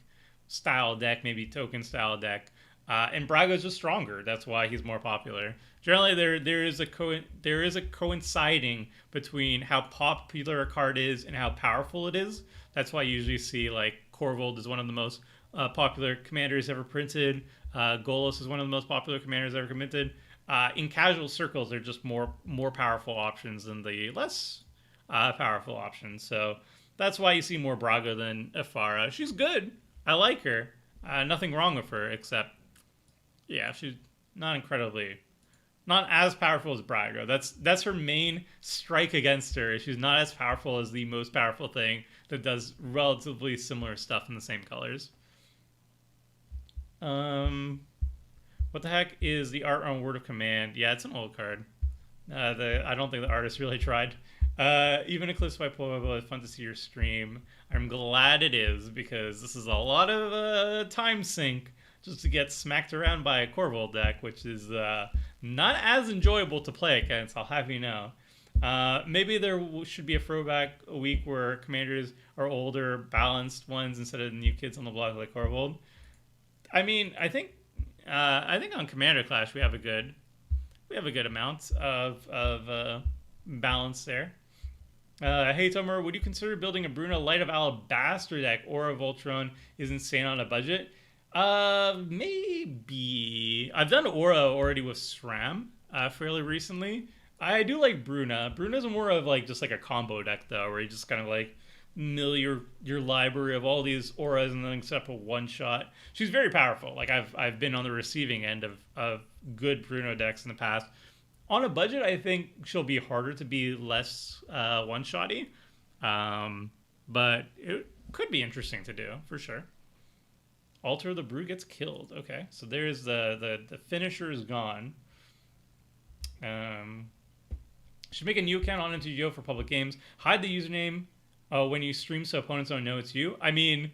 style deck, maybe token style deck. And Braga's just stronger. That's why he's more popular. Generally, there is a coinciding between how popular a card is and how powerful it is. That's why you usually see like Corvold is one of the most popular commanders ever printed. Golos is one of the most popular commanders ever printed. In casual circles, they're just more powerful options than the less powerful options. So that's why you see more Braga than Afara. She's good. I like her. Nothing wrong with her, except, yeah, she's not as powerful as Braga. That's her main strike against her. She's not as powerful as the most powerful thing that does relatively similar stuff in the same colors. What the heck is the art on Word of Command? Yeah, it's an old card. I don't think the artist really tried. Even Eclipse by Pueblo, it's fun to see your stream. I'm glad it is, because this is a lot of time sink just to get smacked around by a Corvold deck, which is not as enjoyable to play against, I'll have you know. Maybe there should be a throwback a week where commanders are older, balanced ones instead of new kids on the block like Corvold. I mean, I think on Commander Clash we have a good amount of balance there. Hey Tomer, would you consider building a Bruno Light of Alabaster deck? Aura Voltron is insane on a budget. Maybe. I've done Aura already with SRAM fairly recently. I do like Bruna. Bruna's more of like just like a combo deck though, where you just kind of like mill your library of all these auras and then accept a one shot. She's very powerful. Like I've been on the receiving end of good Bruno decks in the past. On a budget, I think she'll be harder to be less one-shotty. But it could be interesting to do, for sure. Alter the Brood gets killed. Okay, so there's the finisher is gone. Should make a new account on MTGO for public games. Hide the username when you stream so opponents don't know it's you. I mean,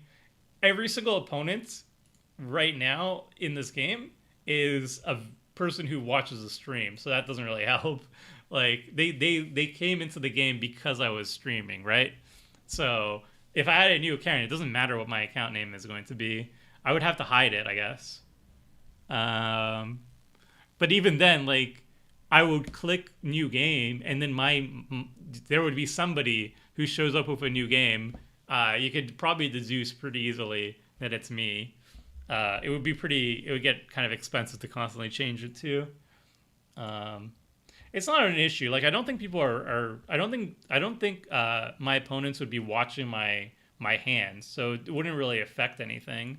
every single opponent right now in this game is a person who watches the stream, so that doesn't really help. Like they came into the game because I was streaming, right? So if I had a new account, it doesn't matter what my account name is going to be. I would have to hide it, I guess. Um, but even then, like I would click new game, and then there would be somebody who shows up with a new game. You could probably deduce pretty easily that it's me. It would be pretty. It would get kind of expensive to constantly change it too. Um, it's not an issue. Like I don't think people are I don't think my opponents would be watching my hands, so it wouldn't really affect anything.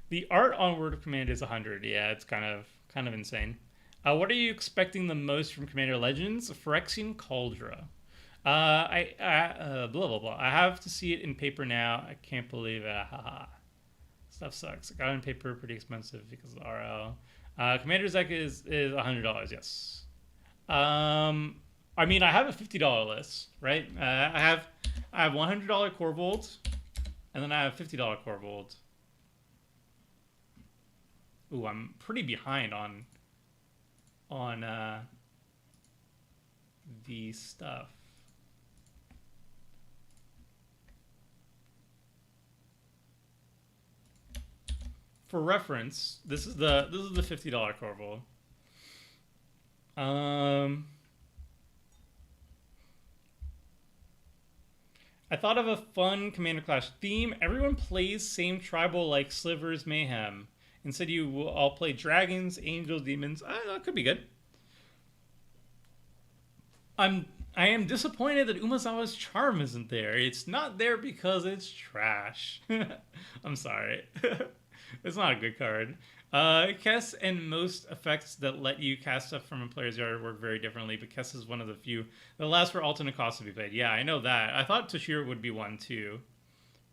The art on Word of Command is 100. Yeah, it's kind of insane. What are you expecting the most from Commander Legends? Phyrexian Cauldra. Blah blah blah. I have to see it in paper now. I can't believe it. Haha. Stuff sucks. I got it in paper, pretty expensive because of the RL. Commander's deck is $100. Yes. I mean, I have a $50 list, right? I have $100 Corvold, and then I have $50 Corvold. Ooh, I'm pretty behind on the stuff. For reference, this is the $50 Corvold. I thought of a fun Commander Clash theme. Everyone plays same tribal like Slivers Mayhem. Instead, you will all play dragons, angels, demons. That could be good. I am disappointed that Umezawa's charm isn't there. It's not there because it's trash. I'm sorry. It's not a good card. Kess and most effects that let you cast stuff from a player's yard work very differently, but Kess is one of the few that allows for alternate costs to be played. Yeah, I know that. I thought Toshiro would be one too,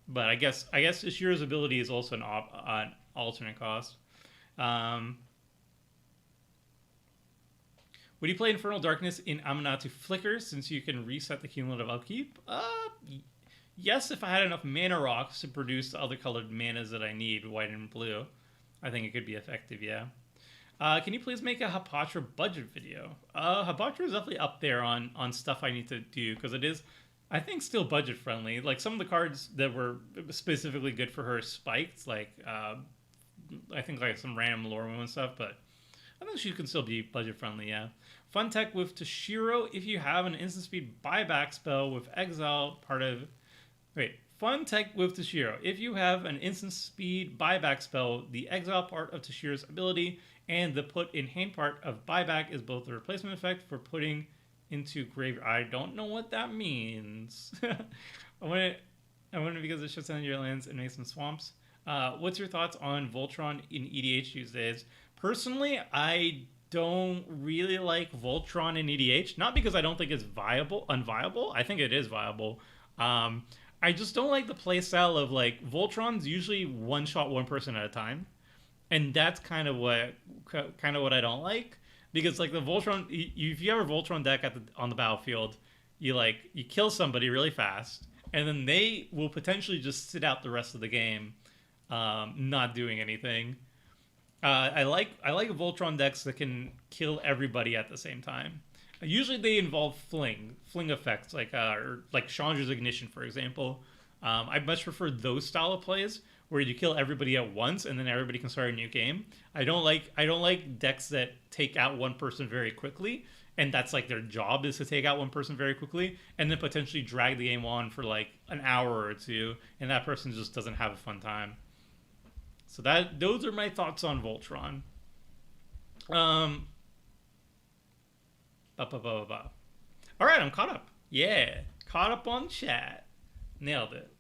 but I guess Toshiro's ability is also an alternate cost. Would you play Infernal Darkness in Amanatu Flicker since you can reset the cumulative upkeep? Yes, if I had enough mana rocks to produce the other colored manas that I need, white and blue. I think it could be effective, yeah. Can you please make a Hapatra budget video? Hapatra is definitely up there on stuff I need to do, because it is, I think, still budget friendly. Like, some of the cards that were specifically good for her spiked, like, I think, like, some random lore and stuff, but I think she can still be budget friendly, yeah. Fun tech with Toshiro, if you have an instant speed buyback spell with exile part of... Wait, fun tech with Toshiro. If you have an instant speed buyback spell, the exile part of Toshiro's ability and the put in hand part of buyback is both a replacement effect for putting into graveyard. I don't know what that means. I want it because it shuts down your lands and makes some swamps. What's your thoughts on Voltron in EDH these days? Personally, I don't really like Voltron in EDH. Not because I don't think it's unviable. I think it is viable. I just don't like the playstyle of, like, Voltron's usually one-shot one person at a time. And that's kind of what I don't like. Because, like, the Voltron, if you have a Voltron deck on the battlefield, you kill somebody really fast, and then they will potentially just sit out the rest of the game, not doing anything. I like Voltron decks that can kill everybody at the same time. Usually they involve fling effects, like Chandra's Ignition, for example. I much prefer those style of plays where you kill everybody at once and then everybody can start a new game. I don't like decks that take out one person very quickly, and that's like their job is to take out one person very quickly and then potentially drag the game on for like an hour or two, and that person just doesn't have a fun time. So those are my thoughts on Voltron. All right, I'm caught up. Yeah, caught up on chat. Nailed it.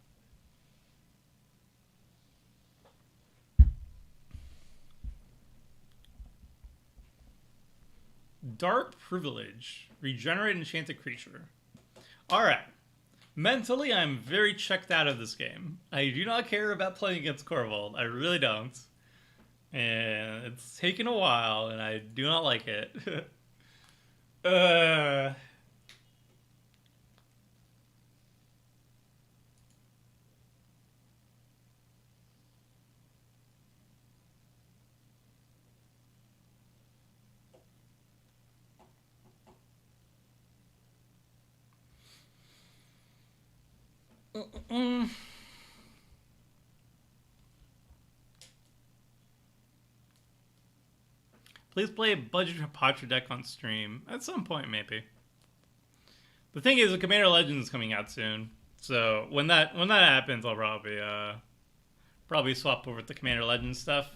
Dark Privilege. Regenerate enchanted creature. All right. Mentally, I'm very checked out of this game. I do not care about playing against Corvold. I really don't. And it's taken a while, and I do not like it. Mm. Please play a budget Patra deck on stream at some point, maybe. The thing is, the Commander Legends is coming out soon, so when that happens, I'll probably swap over to Commander Legends stuff.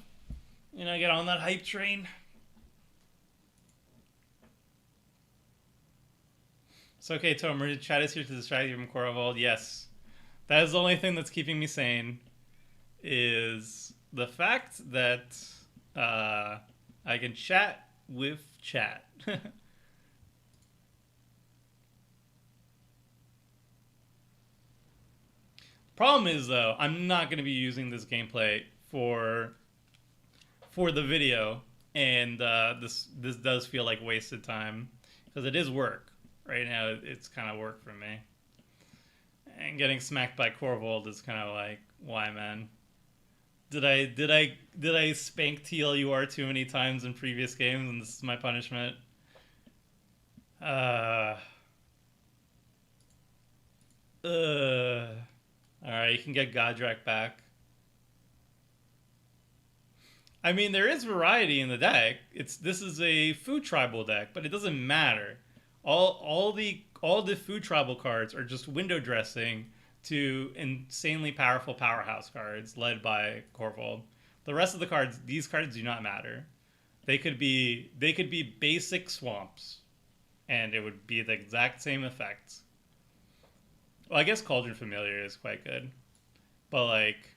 You know, get on that hype train. It's okay, Tomer. Chat is here to distract you from Korvold. Yes, that is the only thing that's keeping me sane. Is the fact that I can chat with chat. Problem is though, I'm not going to be using this gameplay for the video, and this does feel like wasted time because it is work right now. It's kind of work for me, and getting smacked by Corvold is kind of like, why, man? Did I spank TLUR too many times in previous games, and this is my punishment? Uh. Alright, you can get Godrak back. I mean, there is variety in the deck. This is a food tribal deck, but it doesn't matter. All the food tribal cards are just window dressing to insanely powerful powerhouse cards led by Corvold. The rest of the cards, these cards do not matter. They could be basic swamps, and it would be the exact same effect. Well, I guess Cauldron Familiar is quite good, but like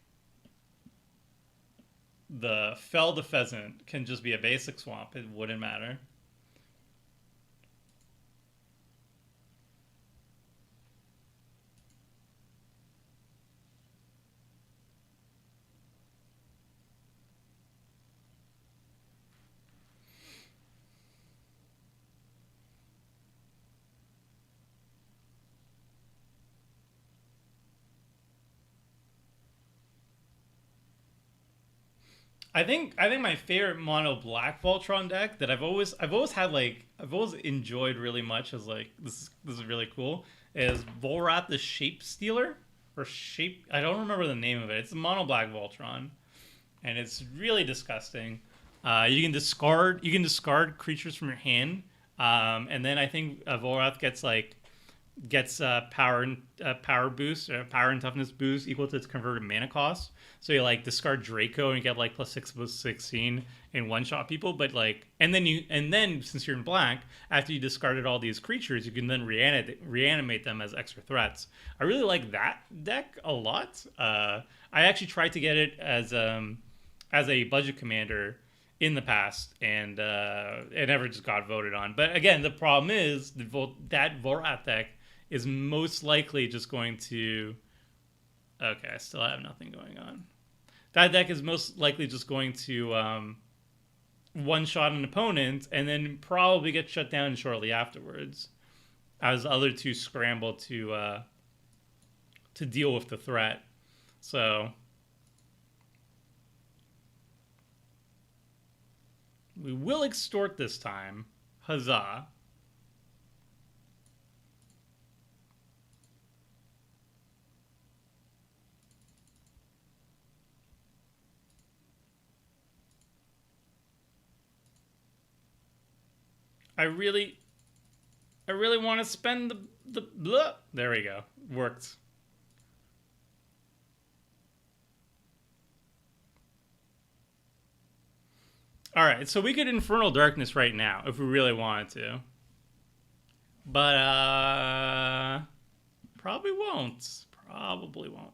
the Fell the Pheasant can just be a basic swamp. It wouldn't matter. I think my favorite mono black Voltron deck that I've always enjoyed really much as like this is really cool is Volrath the Shape Stealer or Shape, I don't remember the name of it. It's a mono black Voltron, and it's really disgusting. You can discard creatures from your hand, and then I think Volrath gets power boost, power and toughness boost equal to its converted mana cost. So you like discard Draco and you get like +6/+16 and one shot people. But like, and then since you're in black, after you discarded all these creatures, you can then reanimate them as extra threats. I really like that deck a lot. I actually tried to get it as a budget commander in the past, and it never just got voted on. But again, the problem is that Vorath deck is most likely just going to... Okay, I still have nothing going on. That deck is most likely just going to one-shot an opponent and then probably get shut down shortly afterwards, as the other two scramble to deal with the threat. So we will extort this time. Huzzah. I really want to spend the blah. There we go. Worked. All right, so we could Infernal Darkness right now if we really wanted to. But probably won't. Probably won't.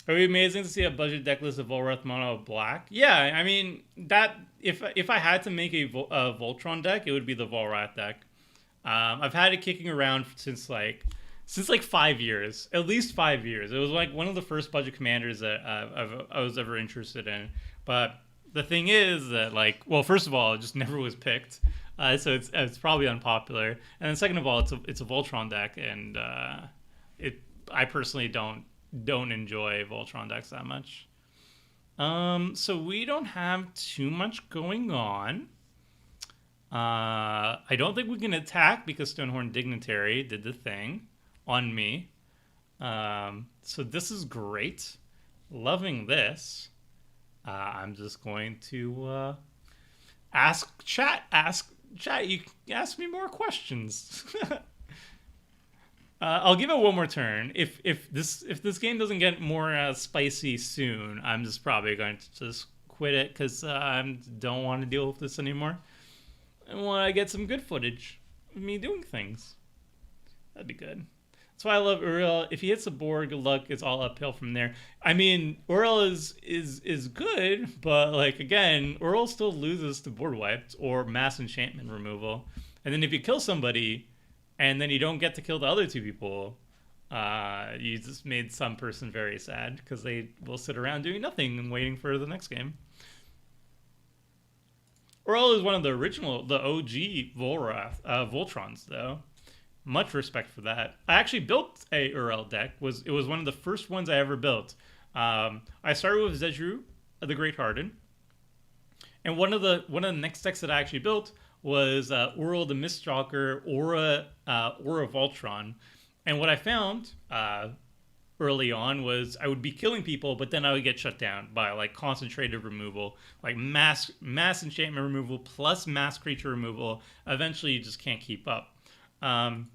It would be amazing to see a budget deck list of Volrath mono black. Yeah, I mean that if I had to make a Voltron deck, it would be the Volrath deck. I've had it kicking around since like 5 years, at least 5 years. It was like one of the first budget commanders that I was ever interested in. But the thing is that like, well, first of all, it just never was picked, so it's probably unpopular. And then second of all, it's a Voltron deck, and I personally don't enjoy Voltron decks that much. So we don't have too much going on. I don't think we can attack because Stonehorn Dignitary did the thing on me. So this is great. Loving this. I'm just going to ask chat. You ask me more questions. I'll give it one more turn. If this game doesn't get more spicy soon, I'm just probably going to just quit it because I don't want to deal with this anymore. I want to get some good footage of me doing things. That'd be good. That's why I love Uriel. If he hits the board, good luck. It's all uphill from there. I mean, Uriel is good, but like again, Uriel still loses to board wiped or mass enchantment removal. And then if you kill somebody, and then you don't get to kill the other two people, you just made some person very sad because they will sit around doing nothing and waiting for the next game. Uriel is one of the OG Voltrons, though. Much respect for that. I actually built a Uriel deck. It was one of the first ones I ever built. I started with Zedru, the Great Harden, and one of the next decks that I actually built was Uriel the Miststalker, Aura Voltron. And what I found early on was I would be killing people, but then I would get shut down by like concentrated removal, like mass enchantment removal plus mass creature removal. Eventually, you just can't keep up. And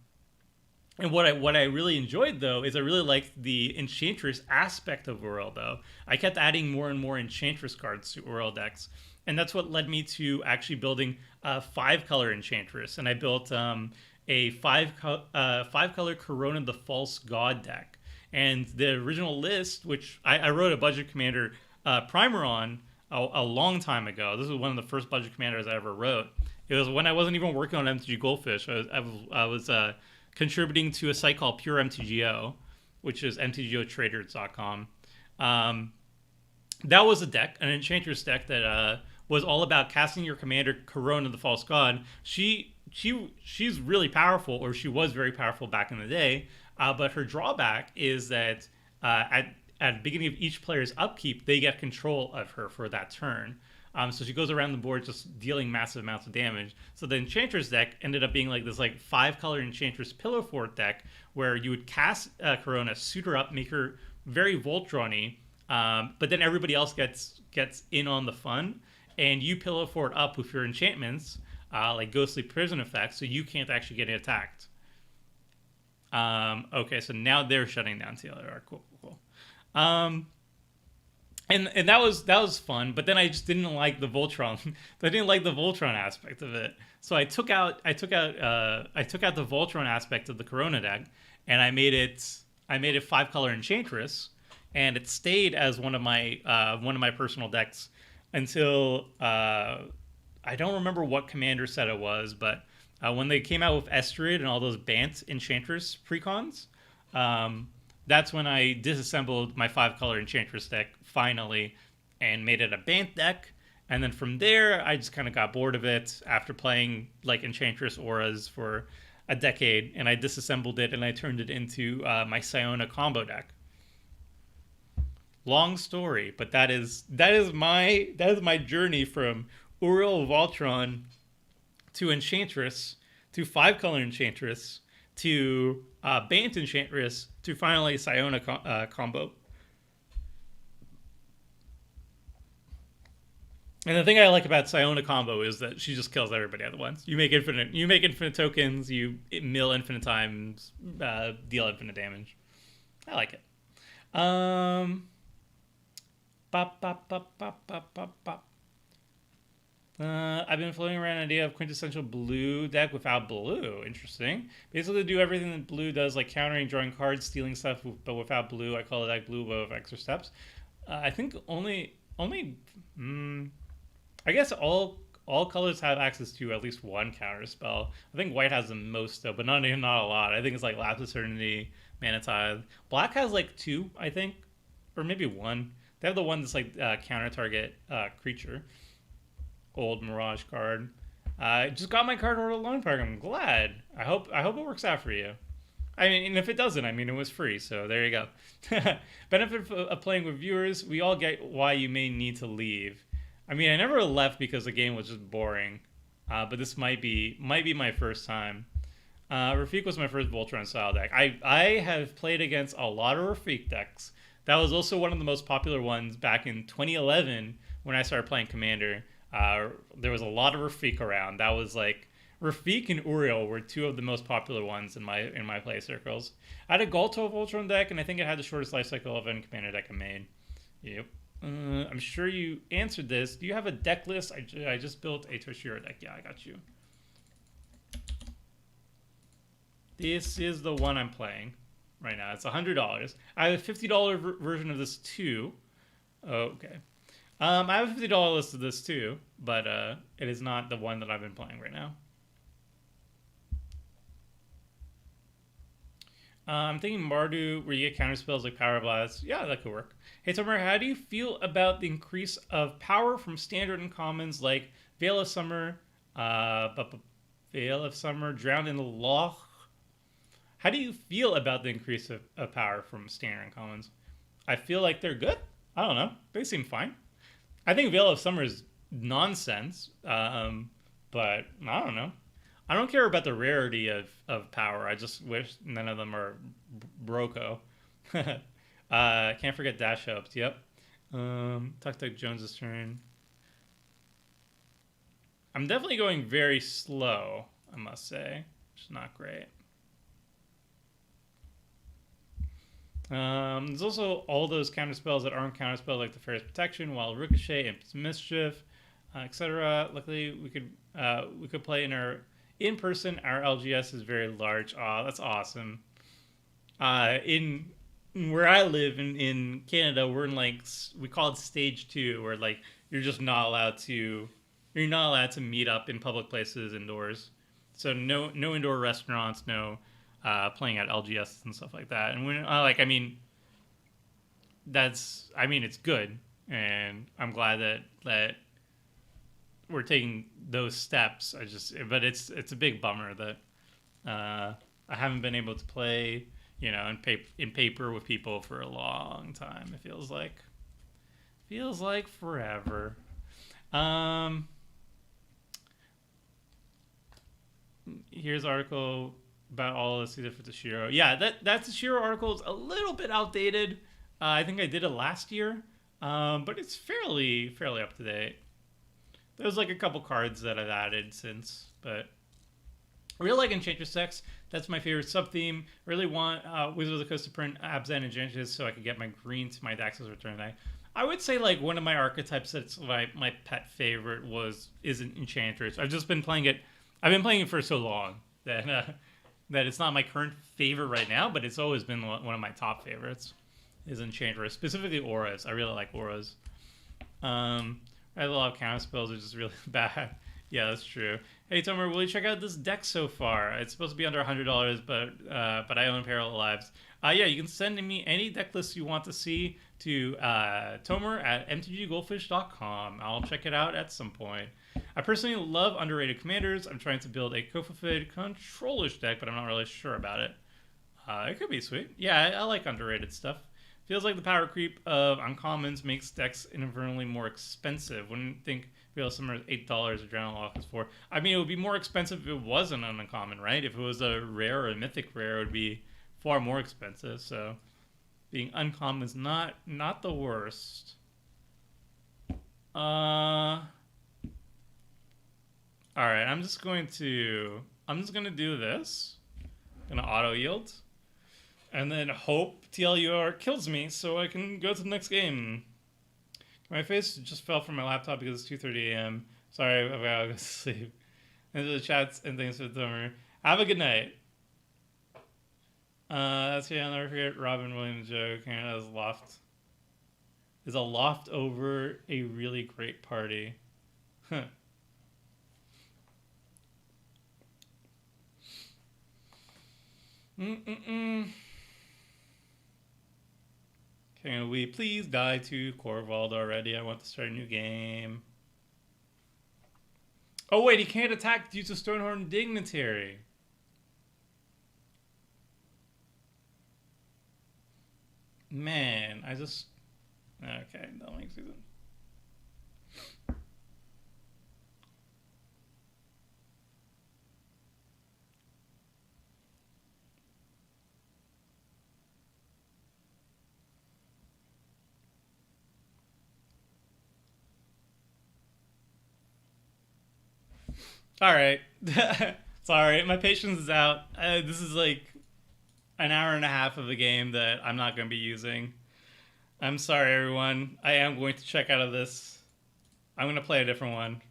what I really enjoyed though is I really liked the Enchantress aspect of Uriel though. I kept adding more and more Enchantress cards to Uriel decks, and that's what led me to actually building a 5-color Enchantress. And I built a 5-color Corona the False God deck. And the original list, which I wrote a Budget Commander primer on a long time ago. This was one of the first Budget Commanders I ever wrote. It was when I wasn't even working on MTG Goldfish. I was contributing to a site called Pure MTGO, which is mtgotraders.com. That was a deck, an Enchantress deck that was all about casting your commander Corona the False God. She's really powerful, or she was very powerful back in the day. But her drawback is that at the beginning of each player's upkeep, they get control of her for that turn. So she goes around the board just dealing massive amounts of damage. So the Enchantress deck ended up being like this 5-color Enchantress Pillow Fort deck where you would cast Corona, suit her up, make her very Voltron-y, but then everybody else gets in on the fun, and you Pillow Fort up with your enchantments, like Ghostly Prison effects, so you can't actually get attacked. Okay, so now they're shutting down TLR. Cool. And that was fun, but then I just didn't like the Voltron. I didn't like the Voltron aspect of it. So I took out the Voltron aspect of the Corona deck, and I made it 5-color Enchantress, and it stayed as one of my personal decks until I don't remember what commander set it was, but when they came out with Estrid and all those Bant Enchantress precons, that's when I disassembled my 5-color Enchantress deck finally and made it a Bant deck. And then from there, I just kind of got bored of it after playing like Enchantress auras for a decade, and I disassembled it and I turned it into my Siona combo deck. Long story, but that is my journey from Uriel Voltron to Enchantress to 5-color Enchantress to Bant Enchantress to finally Siona combo. And the thing I like about Siona combo is that she just kills everybody at once. You make infinite tokens, you mill infinite times, deal infinite damage. I like it. I've been floating around an idea of quintessential blue deck without blue. Interesting. Basically do everything that blue does, like countering, drawing cards, stealing stuff, but without blue. I call it deck blue, but with extra steps. I think only I guess all colors have access to at least one counter spell. I think white has the most though, but not a lot. I think it's like Lapis Eternity, Mana Tithe. Black has like 2, I think, or maybe 1. They have the one that's like counter target creature. Old Mirage card. I just got my card order loan pack. I'm glad. I hope it works out for you. I mean, and if it doesn't, I mean, it was free, so there you go. Benefit of playing with viewers, we all get why you may need to leave. I mean, I never left because the game was just boring. but this might be my first time. Rafiq was my first Voltron style deck. I have played against a lot of Rafiq decks. That was also one of the most popular ones back in 2011 when I started playing Commander. There was a lot of Rafiq around. That was like Rafiq and Uriel were two of the most popular ones in my play circles. I had a Galto Voltron deck, and I think it had the shortest life cycle of any Commander deck I made. Yep. I'm sure you answered this. Do you have a deck list? I just built a Toshiro deck. Yeah, I got you. This is the one I'm playing right now. It's $100. I have a $50 version of this too. Oh, okay. I have a $50 list of this too, but it is not the one that I've been playing right now. I'm thinking Mardu, where you get counter spells like Power Blast. Yeah, that could work. Hey, Tomer, how do you feel about the increase of power from standard and commons like Veil of Summer, Drowned in the Loch? How do you feel about the increase of power from standard and commons? I feel like they're good. I don't know. They seem fine. I think Veil of Summer is nonsense, but I don't know. I don't care about the rarity of power. I just wish none of them are Broco. Can't forget Dash Helps. Yep. Tuk Jones's turn. I'm definitely going very slow, I must say. Which is not great. There's also all those counter spells that aren't counter spells, like the Fairy's Protection, Wild Ricochet, Imp's Mischief, etc. Luckily, we could play in person. Our LGS is very large. Oh, that's awesome. In where I live in Canada, we're in we call it stage 2, where like you're not allowed to meet up in public places indoors. So no indoor restaurants, no playing at LGS and stuff like that. And when it's good, and I'm glad that we're taking those steps. But it's a big bummer that I haven't been able to play, in paper with people for a long time. It feels like forever. Here's an article about all this either for Toshiro. Yeah, that Toshiro article is a little bit outdated. I think I did it last year, but it's fairly up to date. There's like a couple cards that I've added since, but I really like Enchantress decks. That's my favorite sub-theme. Really want Wizard of the Coast to print Abzan and Enchantress so I can get my green to my Daxos Return deck. I would say like one of my archetypes that's my pet favorite is an Enchantress. I've been playing it for so long that that it's not my current favorite right now, but it's always been one of my top favorites is Enchantress, specifically Auras. I really like Auras. I have a lot of counter spells, which is really bad. Yeah, that's true. Hey, Tomer, will you check out this deck so far? It's supposed to be under $100, but I own Parallel Lives. Yeah, you can send me any deck list you want to see to Tomer at mtggoldfish.com. I'll check it out at some point. I personally love underrated commanders. I'm trying to build a Kofafid controllers deck, but I'm not really sure about it. It could be sweet. Yeah, I like underrated stuff. Feels like the power creep of uncommons makes decks inadvertently more expensive. Wouldn't think Veil Summer is $8 or Adrenaline Lock is $4. I mean, it would be more expensive if it wasn't an uncommon, right? If it was a rare or a mythic rare, it would be far more expensive. So being uncommon is not the worst. All right, I'm just gonna do this. Gonna auto yield. And then hope TLUR kills me so I can go to the next game. My face just fell from my laptop because it's 2:30 a.m. Sorry, I've got to go to sleep. Into the chats and things for the summer. Have a good night. That's here. I'll never forget Robin Williams' joke. Canada's loft is a loft over a really great party. Huh. Can we please die to Corvald already? I want to start a new game. Oh wait, he can't attack due to Stonehorn Dignitary. Man, okay, that makes sense. All right. Sorry, my patience is out. This is like an hour and a half of a game that I'm not going to be using. I'm sorry, everyone. I am going to check out of this. I'm going to play a different one.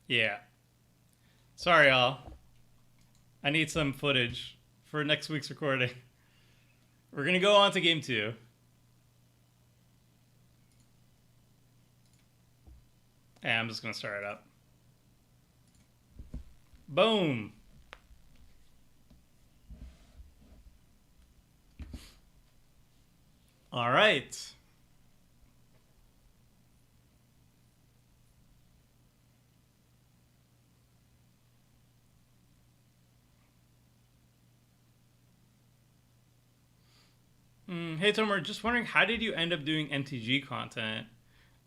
Yeah. Sorry, y'all. I need some footage for next week's recording. We're going to go on to game 2. And I'm just going to start it up. Boom. All right. Hey, Tomer, just wondering, how did you end up doing MTG content?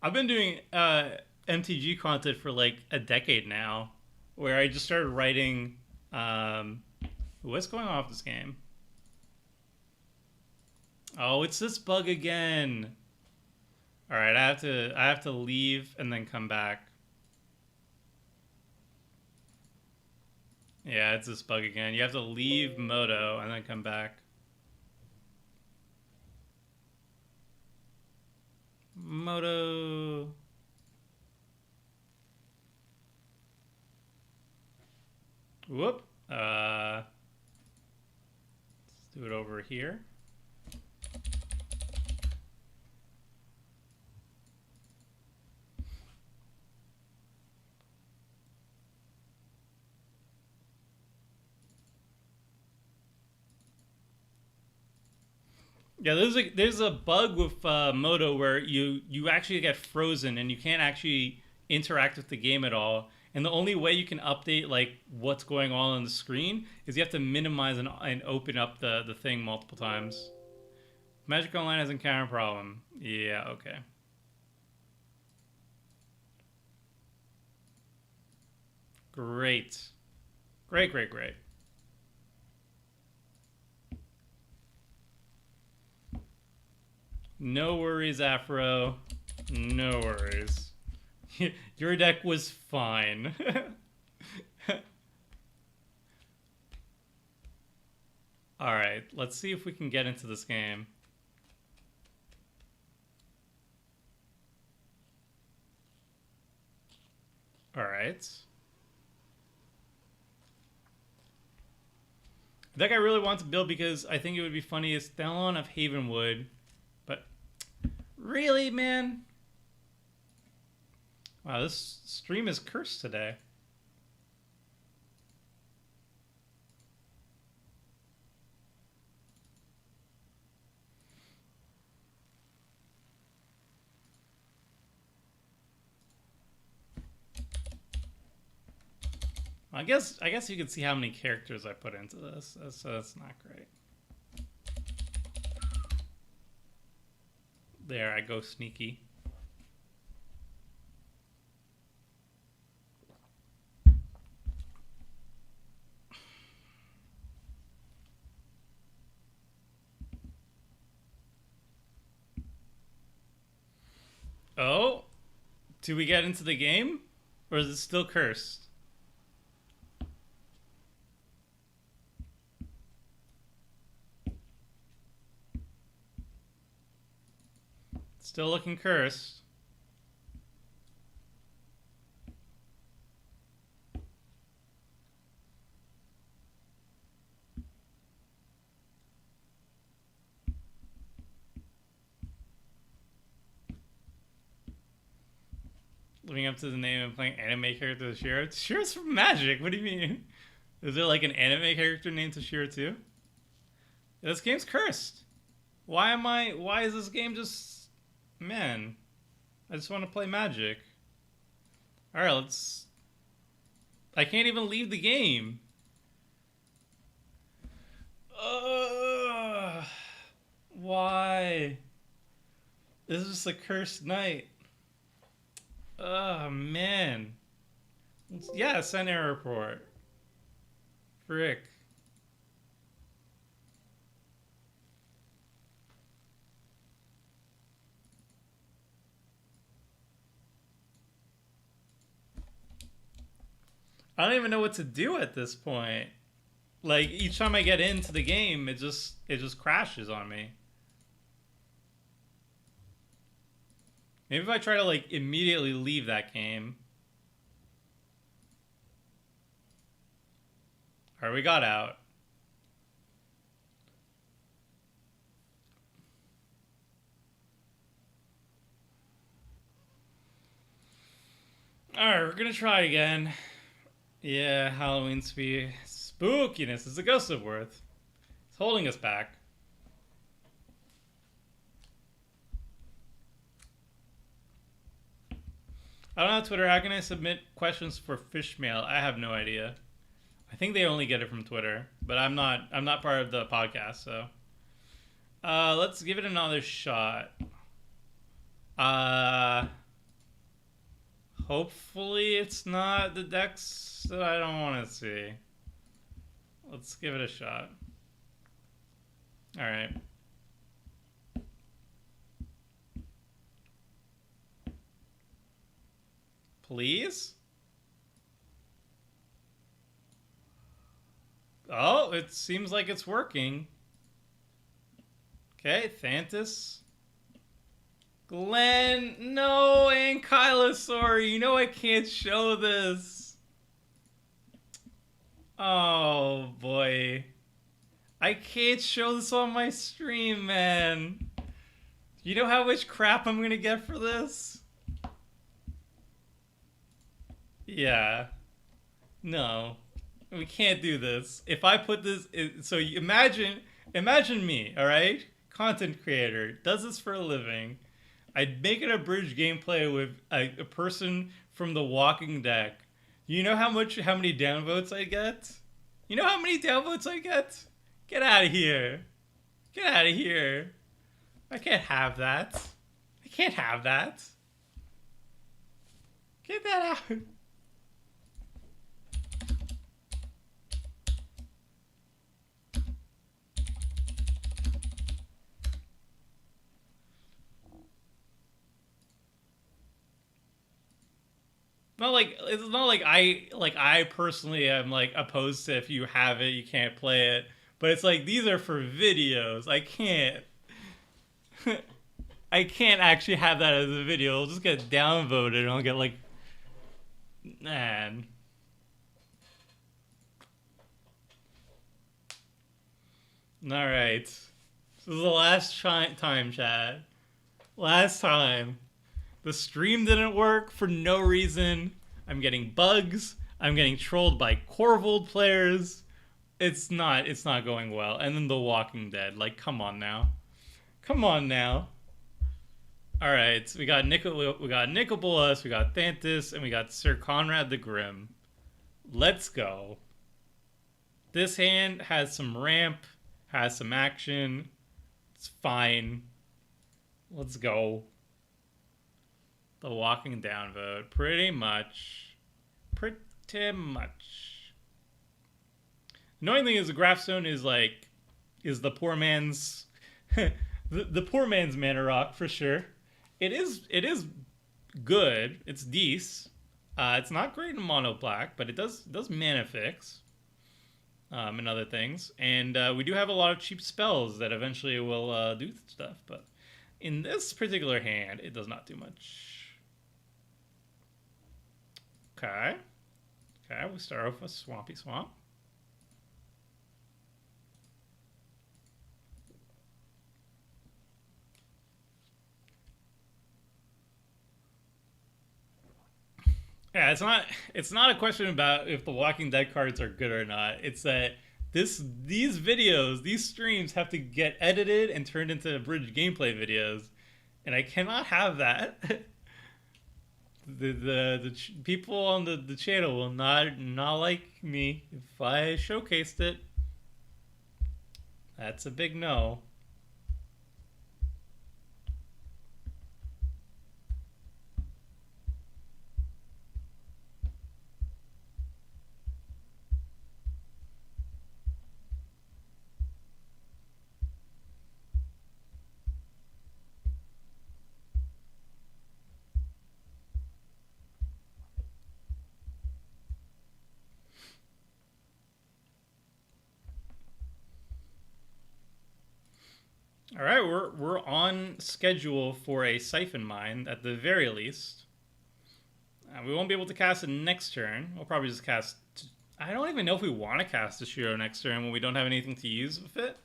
I've been doing MTG content for like a decade now, where I just started writing. What's going on with this game? Oh, it's this bug again. All right, I have to leave and then come back. Yeah, it's this bug again. You have to leave Moto and then come back. Moto. Whoop. Let's do it over here. Yeah, there's a bug with Moto where you actually get frozen and you can't actually interact with the game at all. And the only way you can update like what's going on the screen is you have to minimize and open up the thing multiple times. Magic Online has encountered a problem. Yeah, okay. Great. Great, great, great. No worries, Afro. No worries. Your deck was fine. Alright, let's see if we can get into this game. Alright. The deck I really want to build because I think it would be funny is Thelon of Havenwood. But really, man? Wow, this stream is cursed today. I guess you can see how many characters I put into this, so that's not great. There, I go sneaky. Oh, do we get into the game? Or is it still cursed? Still looking cursed. Living up to the name and playing anime character Toshiro. Toshiro's from Magic. What do you mean? Is there like an anime character named Toshiro too? This game's cursed. Why is this game just... Man, I just want to play Magic. Alright, let's... I can't even leave the game. Why? This is just a cursed night. Oh, man. Yeah, send error report. Frick. I don't even know what to do at this point. Like each time I get into the game, it just crashes on me. Maybe if I try to like immediately leave that game. All right, we got out. All right, we're gonna try again. Yeah, Halloween spookiness is the ghost of worth. It's holding us back. I don't know Twitter. How can I submit questions for fish mail? I have no idea. I think they only get it from Twitter, but I'm not. I'm not part of the podcast, so let's give it another shot. Uh, Hopefully it's not the decks that I don't want to see. Let's give it a shot. All right. Please? Oh, it seems like it's working. Okay, Thantis. Glenn, no, Ankylosaur. You know I can't show this. Oh, boy. I can't show this on my stream, man. You know how much crap I'm gonna get for this? Yeah. No. We can't do this. If I put this, so imagine me, all right? Content creator, does this for a living. I'd make it a bridge gameplay with a person from The Walking Dead. You know how many downvotes I get? You know how many downvotes I get? Get out of here. Get out of here. I can't have that. I can't have that. Get that out. Not like it's not like I personally am like opposed to if you have it you can't play it, but it's like these are for videos. I can't I can't actually have that as a video. It'll just get downvoted and I'll get like man. All right. This is the last time, Chad. Last time. The stream didn't work for no reason. I'm getting bugs. I'm getting trolled by Corvold players. It's not going well. And then The Walking Dead. Like, come on now. Come on now. Alright, so we got Nicobolus, we got Thantis, and we got Sir Conrad the Grim. Let's go. This hand has some ramp, has some action. It's fine. Let's go. The walking down vote. Pretty much. Pretty much. Annoying thing is the Graphstone is the poor man's the poor man's mana rock for sure. It is good. It's decent. It's not great in mono black, but it does mana fix. And other things. And we do have a lot of cheap spells that eventually will do stuff, but in this particular hand, it does not do much. Okay. Okay, we start off with Swampy Swamp. Yeah, it's not a question about if the Walking Dead cards are good or not. It's that these videos, these streams have to get edited and turned into bridge gameplay videos, and I cannot have that. the people on the channel will not like me if I showcased it. That's a big no. All right, we're on schedule for a Siphon Mine at the very least. We won't be able to cast it next turn. We'll probably just cast. I don't even know if we want to cast Toshiro next turn when we don't have anything to use with it.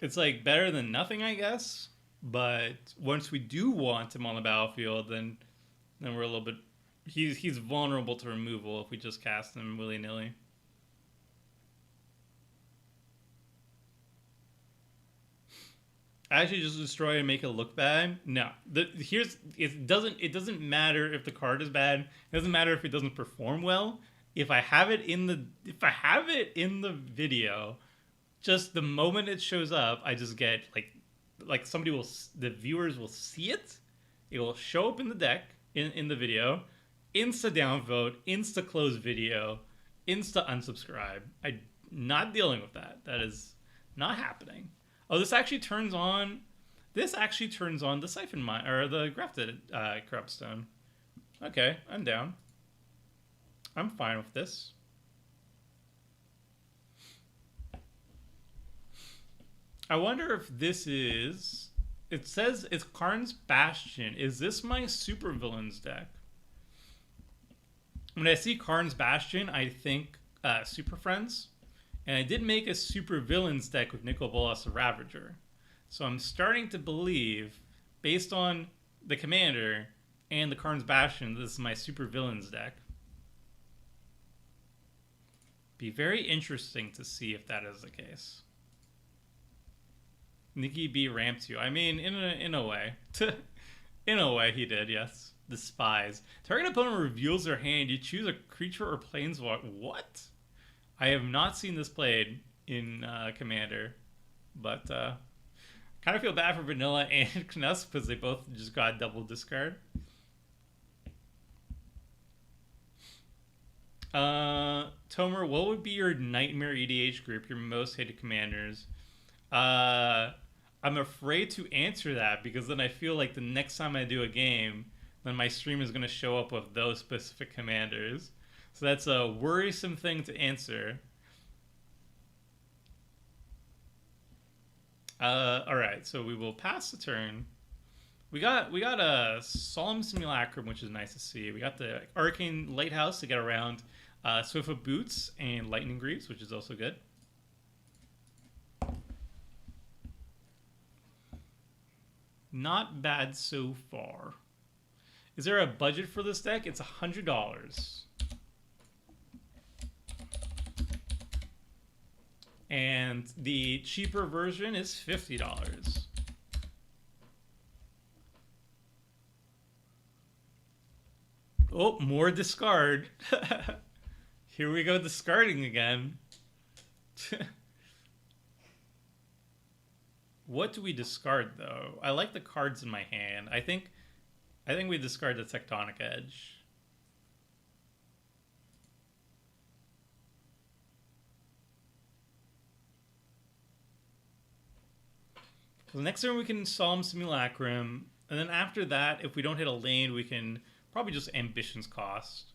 It's like better than nothing, I guess. But once we do want him on the battlefield, then we're a little bit. He's vulnerable to removal if we just cast him willy nilly. Actually, just destroy and make it look bad. No, it doesn't matter if the card is bad. It doesn't matter if it doesn't perform well. If I have it in the video, just the moment it shows up, I just get like the viewers will see it. It will show up in the deck in the video. Insta downvote, insta close video, insta unsubscribe. I'm not dealing with that. That is not happening. Oh, this actually turns on the Siphon Mine, or the Grafted Corrupt Stone. Okay, I'm down. I'm fine with this. I wonder if this is... It says it's Karn's Bastion. Is this my supervillains deck? When I see Karn's Bastion, I think Super Friends. And I did make a super villains deck with Nicol Bolas the Ravager. So I'm starting to believe, based on the commander and the Karn's Bastion, this is my super villains deck. Be very interesting to see if that is the case. Nikki B ramped you. I mean, in a way. In a way he did, yes. Despise. Target opponent reveals their hand. You choose a creature or planeswalker. What? I have not seen this played in Commander, but kind of feel bad for Vanilla and Knus because they both just got double discard. Tomer, what would be your Nightmare EDH group, your most hated commanders? I'm afraid to answer that because then I feel like the next time I do a game, then my stream is going to show up with those specific commanders. So that's a worrisome thing to answer. All right, so we will pass the turn. We got a Solemn Simulacrum, which is nice to see. We got the Arcane Lighthouse to get around Swiftfoot Boots and Lightning Greaves, which is also good. Not bad so far. Is there a budget for this deck? It's $100. And the cheaper version is $50. Oh, more discard. Here we go, discarding again. What do we discard, though? I like the cards in my hand. I think we discard the Tectonic Edge. So next turn we can Solemn Simulacrum, and then after that, if we don't hit a lane, we can probably just Ambition's Cost.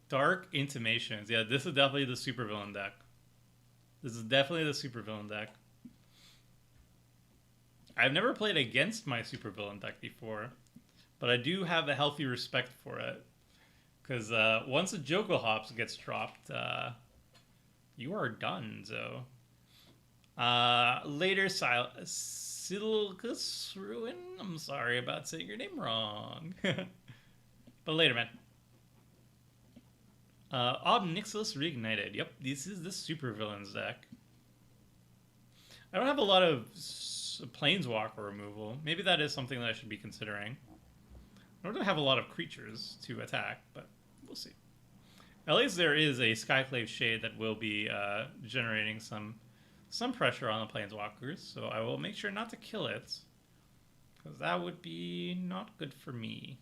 Dark Intimations. Yeah, this is definitely the supervillain deck. This is definitely the supervillain deck. I've never played against my supervillain deck before, but I do have a healthy respect for it. Because once a Joko Hops gets dropped, you are done, so. Later, Silcus Ruin? I'm sorry about saying your name wrong. But later, man. Ob Nixilis Reignited. Yep, this is the supervillains deck. I don't have a lot of Planeswalker removal. Maybe that is something that I should be considering. I don't have a lot of creatures to attack, but we'll see. At least there is a Skyclave Shade that will be generating some pressure on the Planeswalkers, so I will make sure not to kill it, because that would be not good for me.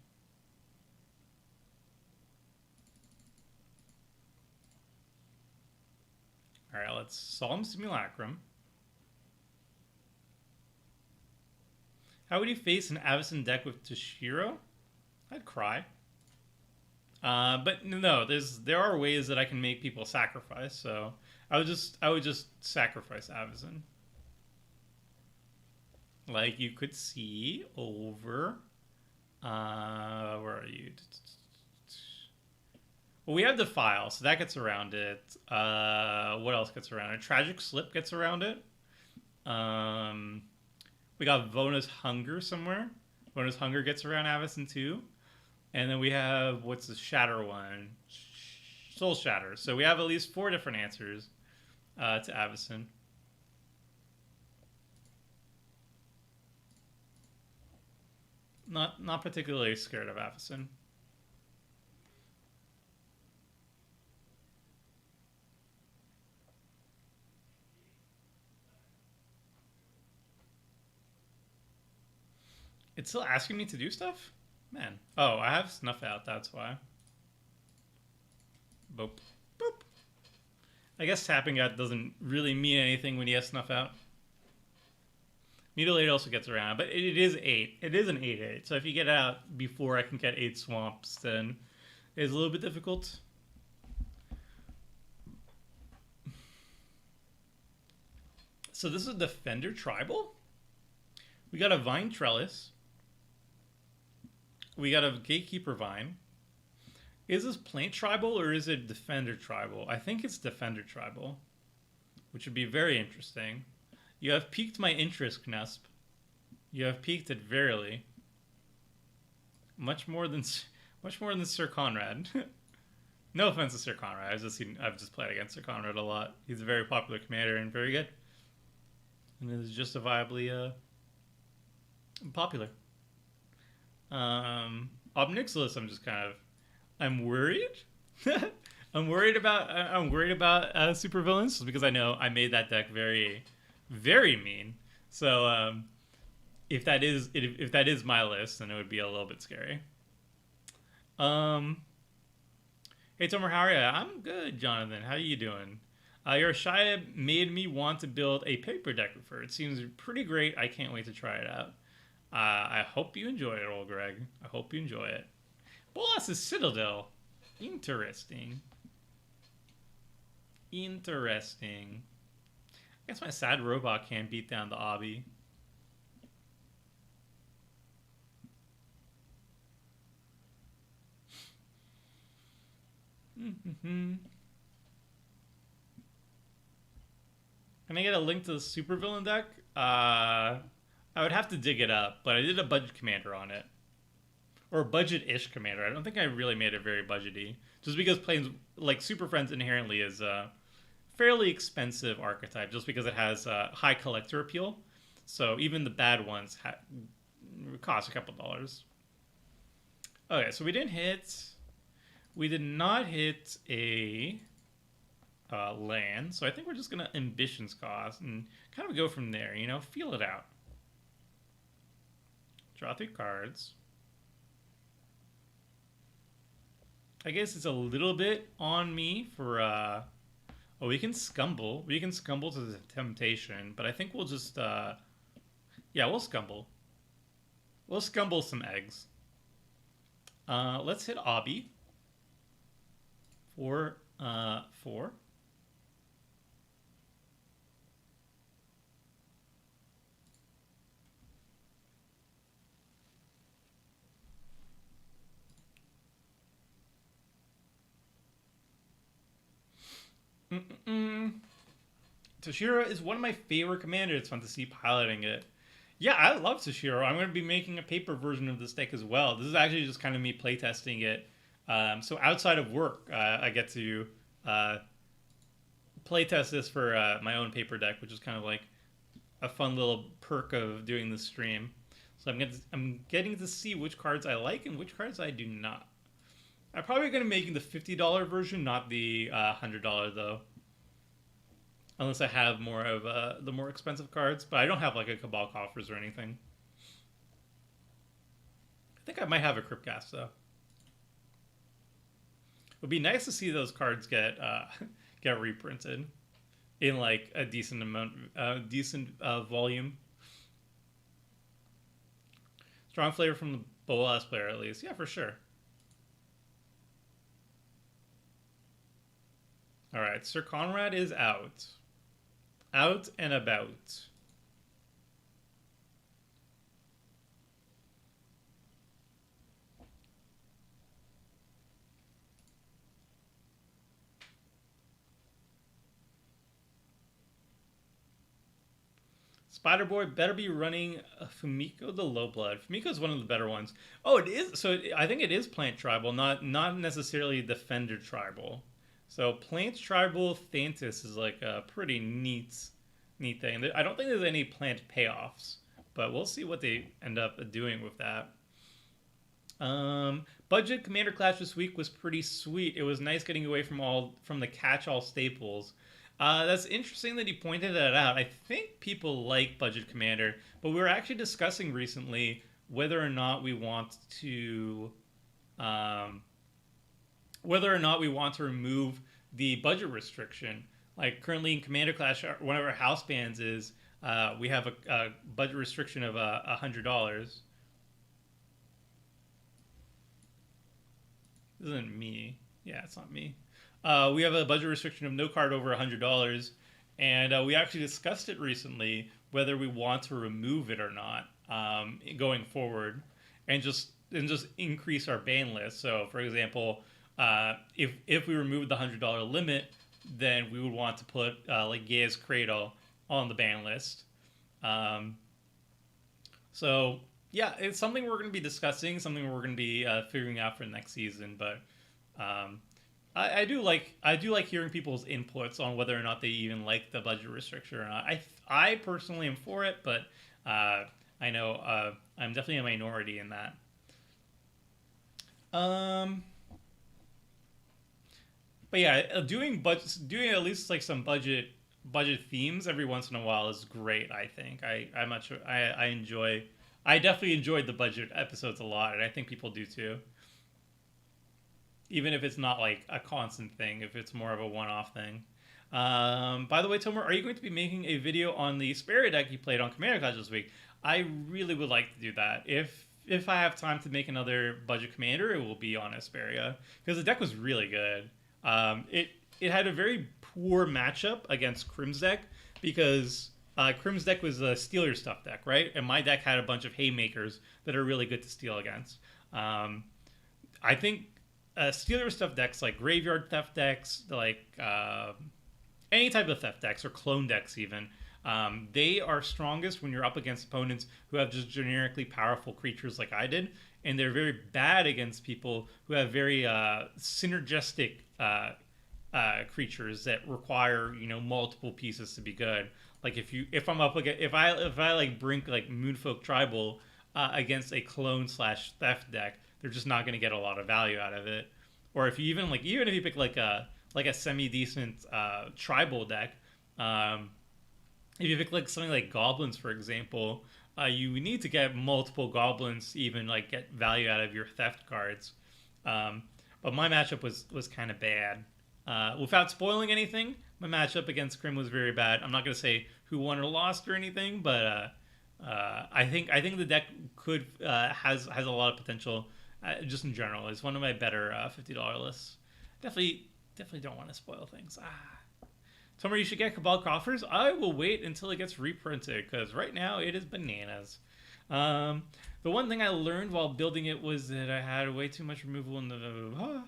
Alright, let's Solemn Simulacrum. How would you face an Avacyn deck with Toshiro? I'd cry. But no, there are ways that I can make people sacrifice. So I would just sacrifice Avison. Like you could see over. Where are you? Well, we have the file, so that gets around it. What else gets around it? Tragic Slip gets around it. We got Vona's Hunger somewhere. Vona's Hunger gets around Avison too. And then we have, what's the Shatter one? Soul Shatter. So we have at least 4 different answers to Avison. Not particularly scared of Avison. It's still asking me to do stuff? Man. Oh, I have Snuff Out, that's why. Boop. Boop. I guess tapping out doesn't really mean anything when you have Snuff Out. Mutilate also gets around, but it is 8. It is an 8/8. So if you get out before I can get 8 swamps, then it's a little bit difficult. So this is Defender Tribal. We got a Vine Trellis. We got a Gatekeeper Vine. Is this Plaint Tribal or is it Defender Tribal? I think it's Defender Tribal, which would be very interesting. You have piqued my interest, Knesp. You have piqued it verily. Much more than Sir Conrad. No offense to Sir Conrad. I've just played against Sir Conrad a lot. He's a very popular commander and very good. And is justifiably popular. Obnixilis, I'm worried. I'm worried about supervillains because I know I made that deck very, very mean. So if that is my list, then it would be a little bit scary. Hey Tomer, how are you? I'm good, Jonathan. How are you doing? Your Shia made me want to build a paper deck for it. It seems pretty great. I can't wait to try it out. I hope you enjoy it, old Greg. I hope you enjoy it. Bolas's Citadel. Interesting. Interesting. I guess my sad robot can't beat down the obby. Can I get a link to the supervillain deck? I would have to dig it up, but I did a budget commander on it. Or a budget-ish commander. I don't think I really made it very budgety. Just because playing, like, Super Friends inherently is a fairly expensive archetype, just because it has high collector appeal. So even the bad ones cost a couple dollars. Okay, so we didn't hit... We did not hit a land, so I think we're just going to Ambitions cost and kind of go from there, you know? Feel it out. Draw 3 cards. I guess it's a little bit on me for, oh, we can Scumble. We can Scumble to the Temptation, but I think we'll just, yeah, we'll Scumble. We'll Scumble some eggs. Let's hit Obby. For, 4. Toshiro is one of my favorite commanders. It's fun to see piloting it. Yeah, I love Toshiro. I'm going to be making a paper version of this deck as well. This is actually just kind of me playtesting it. So outside of work, I get to playtest this for my own paper deck, which is kind of like a fun little perk of doing the stream. So I'm getting to see which cards I like and which cards I do not. I'm probably going to be making the $50 version, not the $100 though. Unless I have more of the more expensive cards. But I don't have like a Cabal Coffers or anything. I think I might have a Cryptcast though. It would be nice to see those cards get get reprinted in like a decent amount, volume. Strong flavor from the Bolas player at least. Yeah, for sure. All right, Sir Conrad is out. Out and about. Spider-Boy better be running Fumiko the Low Blood. Fumiko is one of the better ones. Oh, it is. So I think it is Plant Tribal, not necessarily Defender Tribal. So Plant Tribal Thantis is like a pretty neat thing. I don't think there's any plant payoffs, but we'll see what they end up doing with that. Budget Commander Clash this week was pretty sweet. It was nice getting away from the catch-all staples. That's interesting that he pointed that out. I think people like Budget Commander, but we were actually discussing recently whether or not we want to remove the budget restriction. Like currently in Commander Clash, one of our house bands is we have a budget restriction of $100. This isn't me. Yeah, it's not me. We have a budget restriction of no card over $100, and we actually discussed it recently whether we want to remove it or not going forward, and just increase our ban list. So, for example, if we remove the $100 limit, then we would want to put like Gaia's Cradle on the ban list. So yeah, it's something we're going to be discussing, something we're going to be figuring out for next season, but. I do like hearing people's inputs on whether or not they even like the budget restriction or not. I personally am for it, but I know I'm definitely a minority in that. But yeah, doing at least like some budget themes every once in a while is great. I think I definitely enjoyed the budget episodes a lot, and I think people do too. Even if it's not like a constant thing, if it's more of a one-off thing. By the way, Tomer, are you going to be making a video on the Asperia deck you played on Commander Clash this week? I really would like to do that. If I have time to make another budget commander, it will be on Asperia, because the deck was really good. It had a very poor matchup against Crim's deck, because Crim's deck was a Steal Your Stuff deck, right? And my deck had a bunch of Haymakers that are really good to steal against. I think Steal Your Stuff decks, like Graveyard Theft decks, like any type of Theft decks, or Clone decks even, they are strongest when you're up against opponents who have just generically powerful creatures like I did, and they're very bad against people who have very synergistic creatures that require multiple pieces to be good. Like if I like brink like Moonfolk Tribal against a Clone / Theft deck, they're just not going to get a lot of value out of it. Or if you even if you pick like a semi decent tribal deck, if you pick like something like Goblins, for example, you need to get multiple Goblins to even like get value out of your Theft cards. But my matchup was kind of bad. Without spoiling anything, my matchup against Crim was very bad. I'm not going to say who won or lost or anything, but I think the deck has a lot of potential. Just in general, it's one of my better $50 lists. Definitely don't want to spoil things. Tomer, you should get Cabal Coffers. I will wait until it gets reprinted, because right now it is bananas. The one thing I learned while building it was that I had way too much removal in the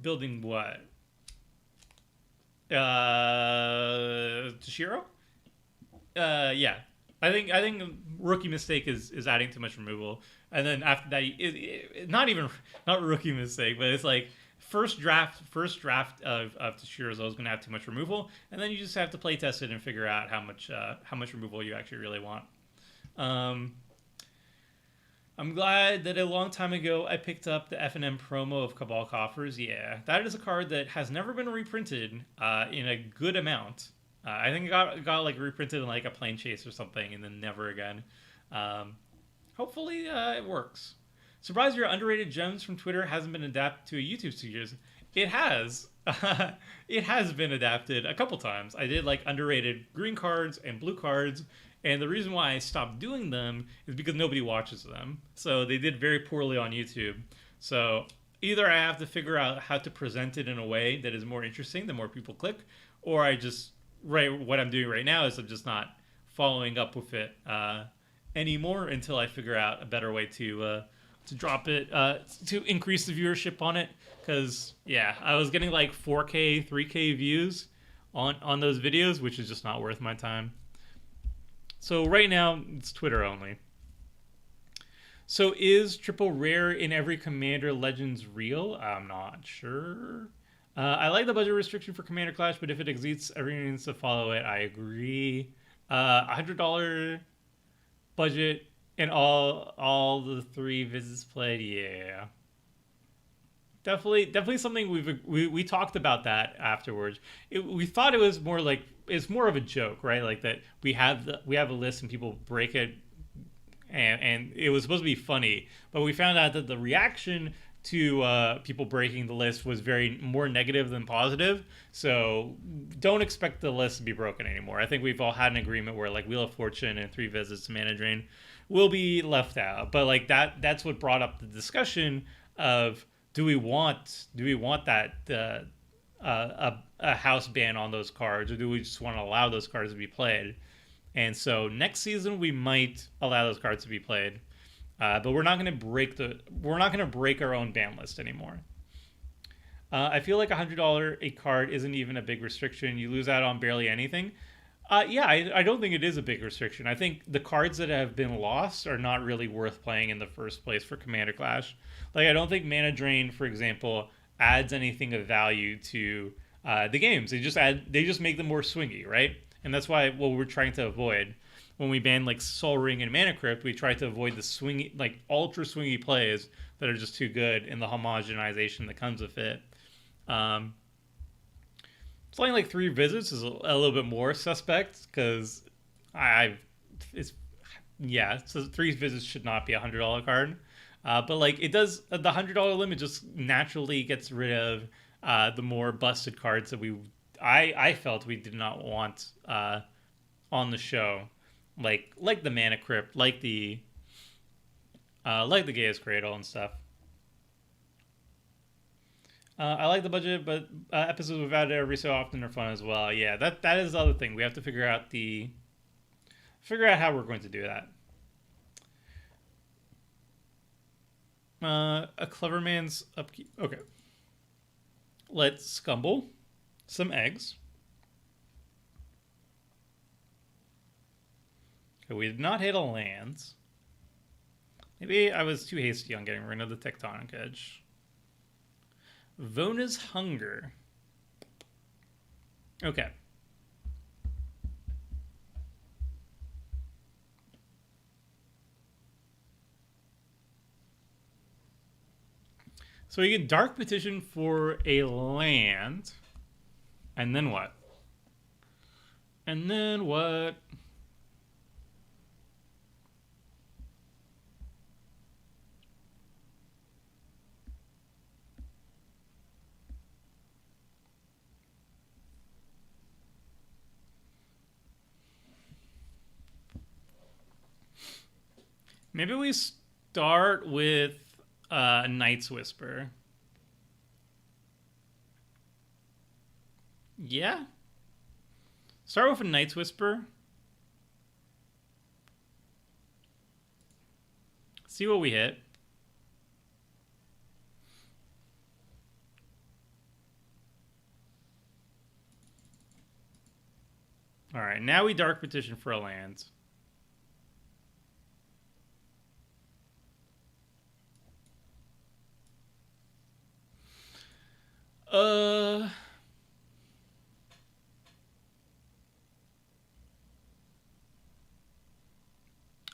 building what? Toshiro? Yeah. I think rookie mistake is adding too much removal, and then after that, not rookie mistake, but it's like first draft of Toshiro's always going to have too much removal, and then you just have to play test it and figure out how much removal you actually really want. I'm glad that a long time ago I picked up the F&M promo of Cabal Coffers. Yeah, that is a card that has never been reprinted in a good amount. I think it got like reprinted in like a Plane Chase or something, and then never again. Hopefully it works. Surprised your underrated gems from Twitter hasn't been adapted to a YouTube series. It has. It has been adapted a couple times. I did like underrated green cards and blue cards, and the reason why I stopped doing them is because nobody watches them. So they did very poorly on YouTube. So either I have to figure out how to present it in a way that is more interesting, the more people click, or I just what I'm doing right now is I'm just not following up with it anymore until I figure out a better way to drop it to increase the viewership on it. Because yeah, I was getting like 4K, 3K views on those videos, which is just not worth my time. So right now it's Twitter only. So is triple rare in every Commander Legends real? I'm not sure. I like the budget restriction for Commander Clash, but if it exceeds, everyone needs to follow it. I agree. $100 budget and all the 3 visits played. Yeah, definitely something we talked about that afterwards. We thought it was more like it's more of a joke, right? Like that we have a list and people break it, and it was supposed to be funny, but we found out that the reaction to people breaking the list was very more negative than positive. So don't expect the list to be broken anymore. I think we've all had an agreement where like Wheel of Fortune and 3 visits to Mana Drain will be left out. But like that's what brought up the discussion of do we want that a house ban on those cards, or do we just want to allow those cards to be played? And so next season we might allow those cards to be played. But we're not going to break our own ban list anymore. I feel like $100 a card isn't even a big restriction. You lose out on barely anything. Yeah, I don't think it is a big restriction. I think the cards that have been lost are not really worth playing in the first place for Commander Clash. Like, I don't think Mana Drain, for example, adds anything of value to the games. They just make them more swingy, right? And that's what we're trying to avoid. When we banned like Soul Ring and Mana Crypt, we tried to avoid the swingy, like ultra swingy plays that are just too good and the homogenization that comes with it. Playing like 3 visits is a little bit more suspect because so 3 visits should not be $100 card. But like it does, the $100 limit just naturally gets rid of the more busted cards that I felt we did not want on the show. Like the Mana Crypt, like the Gaia's Cradle and stuff. I like the budget, but episodes without it every so often are fun as well. Yeah, that is the other thing. We have to figure out how we're going to do that. A clever man's upkeep. Okay. Let's scumble some eggs. Okay, we did not hit a land. Maybe I was too hasty on getting rid of the Tectonic Edge. Vona's Hunger. Okay. So you get Dark Petition for a land. And then what? And then what? Maybe we start with Night's Whisper. Yeah. Start with a Night's Whisper. See what we hit. All right, now we Dark Petition for a land.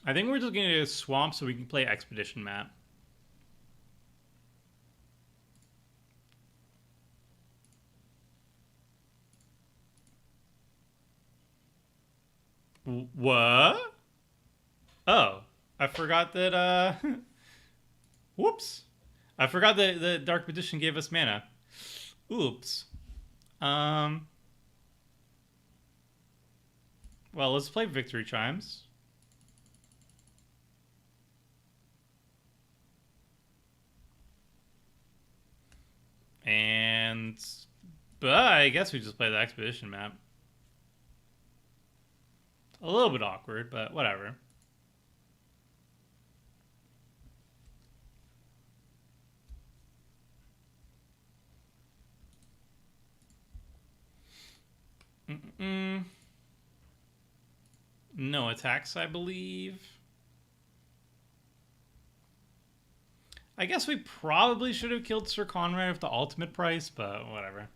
I think we're just going to get a swamp so we can play Expedition map. What? Oh, I forgot that, whoops. I forgot that the Dark Petition gave us mana. Oops. Well, let's play Victory Chimes. But I guess we just play the expedition map. A little bit awkward, but whatever. No attacks, I believe. I guess we probably should have killed Sir Conrad with the ultimate price, but whatever.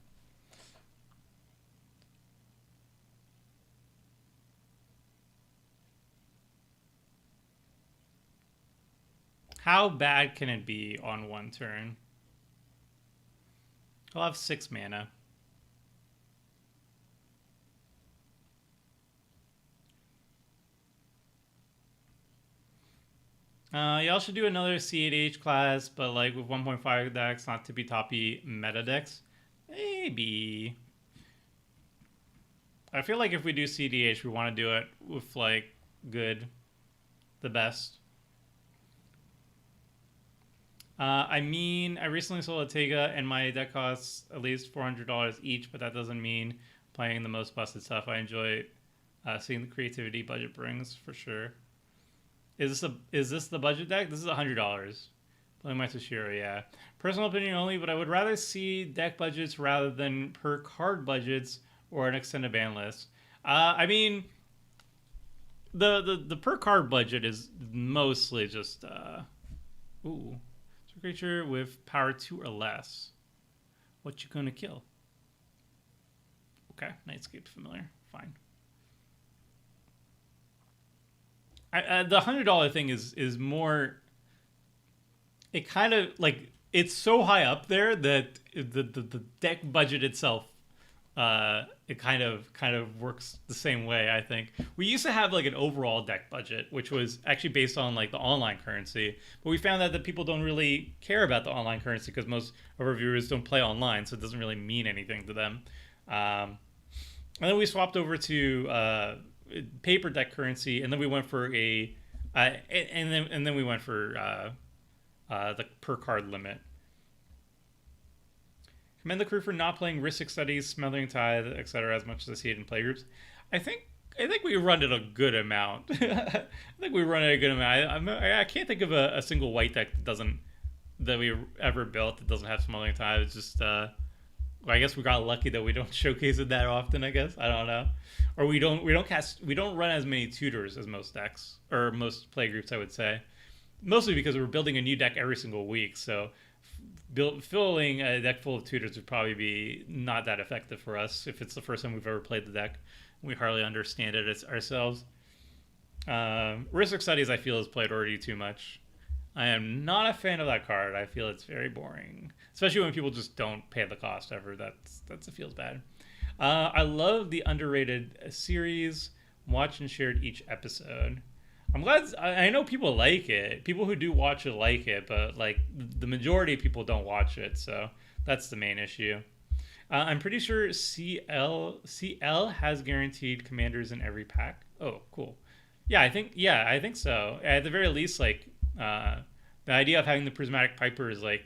How bad can it be on one turn? I'll have 6 mana. Y'all should do another CEDH class, but like with 1.5 decks, not tippy toppy meta decks. Maybe. I feel like if we do CDH, we want to do it with like good, the best. I mean, I recently sold a Tega, and my deck costs at least $400 each, but that doesn't mean playing the most busted stuff. I enjoy seeing the creativity budget brings, for sure. Is this the budget deck? This is $100. Playing my Toshiro, yeah. Personal opinion only, but I would rather see deck budgets rather than per card budgets or an extended ban list. I mean, the per card budget is mostly just ooh. Creature with power 2 or less. What you gonna kill? Okay, Nightscape familiar. Fine. The $100 thing is more. It kind of like it's so high up there that the deck budget itself, it kind of works the same way. I think we used to have like an overall deck budget, which was actually based on like the online currency, but we found that people don't really care about the online currency because most of our viewers don't play online, so it doesn't really mean anything to them. And then we swapped over to paper deck currency, and then we went for and then we went for the per card limit. Commend the crew for not playing Ristic Studies, Smothering Tide, etc. as much as I see it in playgroups. I think we run it a good amount. I can't think of a single white deck that we ever built that doesn't have Smothering Tide. It's just well, I guess we got lucky that we don't showcase it that often. I guess I don't know, or we don't run as many tutors as most decks or most playgroups. I would say, mostly because we're building a new deck every single week, so. Filling a deck full of tutors would probably be not that effective for us if it's the first time we've ever played the deck. We hardly understand it ourselves. Ristic Studies, I feel, is played already too much. I am not a fan of that card. I feel it's very boring, especially when people just don't pay the cost ever. It feels bad. I love the underrated series. Watched and shared each episode. I'm glad. I know people like it. People who do watch it like it, but like the majority of people don't watch it, so that's the main issue. I'm pretty sure CL has guaranteed commanders in every pack. Oh, cool. Yeah, I think so. At the very least, like the idea of having the prismatic piper is like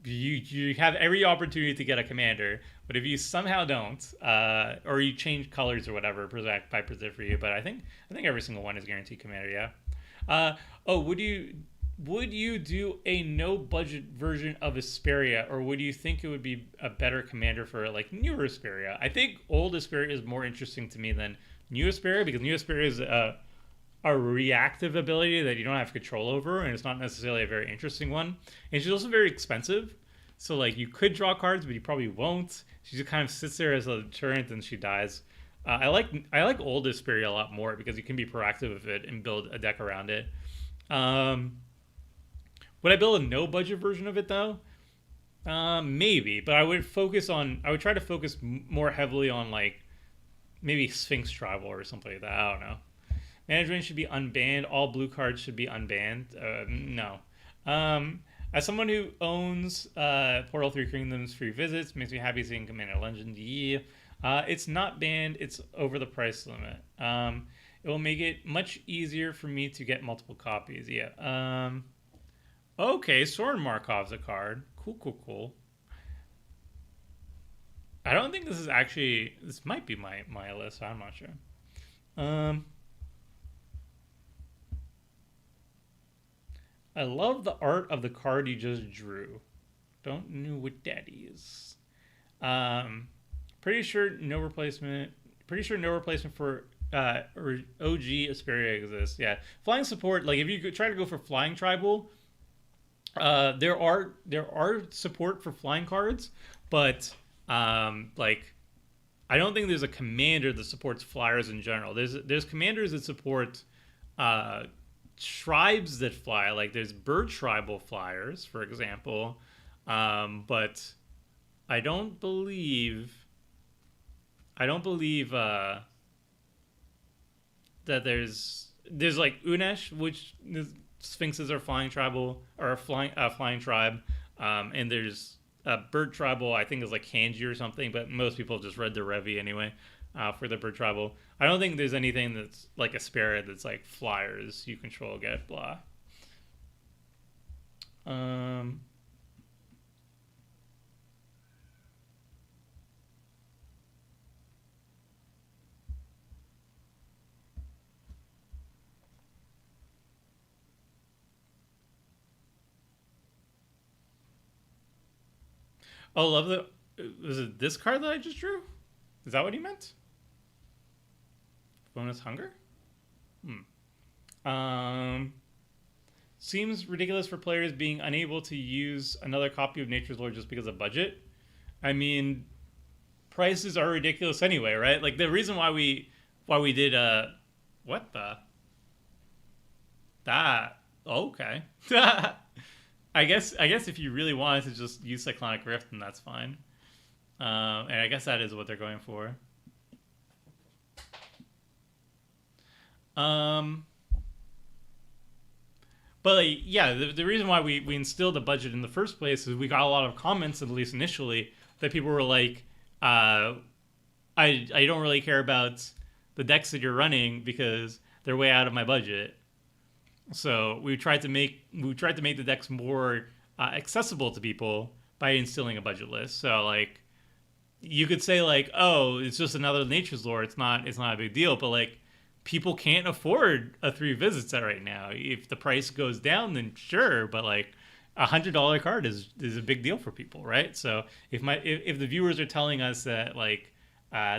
you have every opportunity to get a commander, but if you somehow don't, or you change colors or whatever, prismatic piper's there for you. But I think every single one is guaranteed commander. Yeah. Would you do a no budget version of Asperia, or would you think it would be a better commander for like newer Asperia? I think old Asperia is more interesting to me than new Asperia, because new Asperia is a reactive ability that you don't have control over, and it's not necessarily a very interesting one. And she's also very expensive, so like you could draw cards, but you probably won't. She just kind of sits there as a deterrent, and she dies. I like old Asperia a lot more because you can be proactive with it and build a deck around it. Would I build a no budget version of it though? Maybe, but I would try to focus more heavily on like maybe Sphinx Tribal or something like that. I don't know. Management should be unbanned. All blue cards should be unbanned. No. As someone who owns Portal 3 Kingdoms free visits, makes me happy seeing Commander Legend. Yeah. It's not banned. It's over the price limit. It will make it much easier for me to get multiple copies. Yeah. Okay, Soren Markov's a card. Cool. I don't think this is actually. This might be my list. I'm not sure. Um, I love the art of the card you just drew. Don't know what that is. Um, pretty sure no replacement. Pretty sure no replacement for OG Asperia exists. Yeah, flying support. Like if you try to go for flying tribal, there are support for flying cards, but like I don't think there's a commander that supports flyers in general. There's commanders that support uh, tribes that fly. Like there's bird tribal flyers, for example, but I don't believe I don't believe that there's like Unesh, which sphinxes are flying tribal or a flying tribe, and there's a bird tribal. I think is like Kanji or something, but most people just read the Revi anyway for the bird tribal. I don't think there's anything that's like a spirit that's like flyers you control get blah. Um, oh, love the. Was it this card that I just drew? Is that what he meant? Bonus hunger? Um, seems ridiculous for players being unable to use another copy of Nature's Lord just because of budget. I mean, prices are ridiculous anyway, right? Like the reason why we did what the that okay. I guess if you really wanted to just use Cyclonic Rift, then that's fine. And I guess that is what they're going for. Um, but like, yeah, the reason why we instilled a budget in the first place is we got a lot of comments, at least initially, that people were like, I don't really care about the decks that you're running because they're way out of my budget. So we tried to make the decks more accessible to people by instilling a budget list. So like you could say like, oh, it's just another Nature's Lore. It's not a big deal. But like people can't afford a three visits at right now. If the price goes down, then sure. But like $100 card is a big deal for people, right? So if the viewers are telling us that like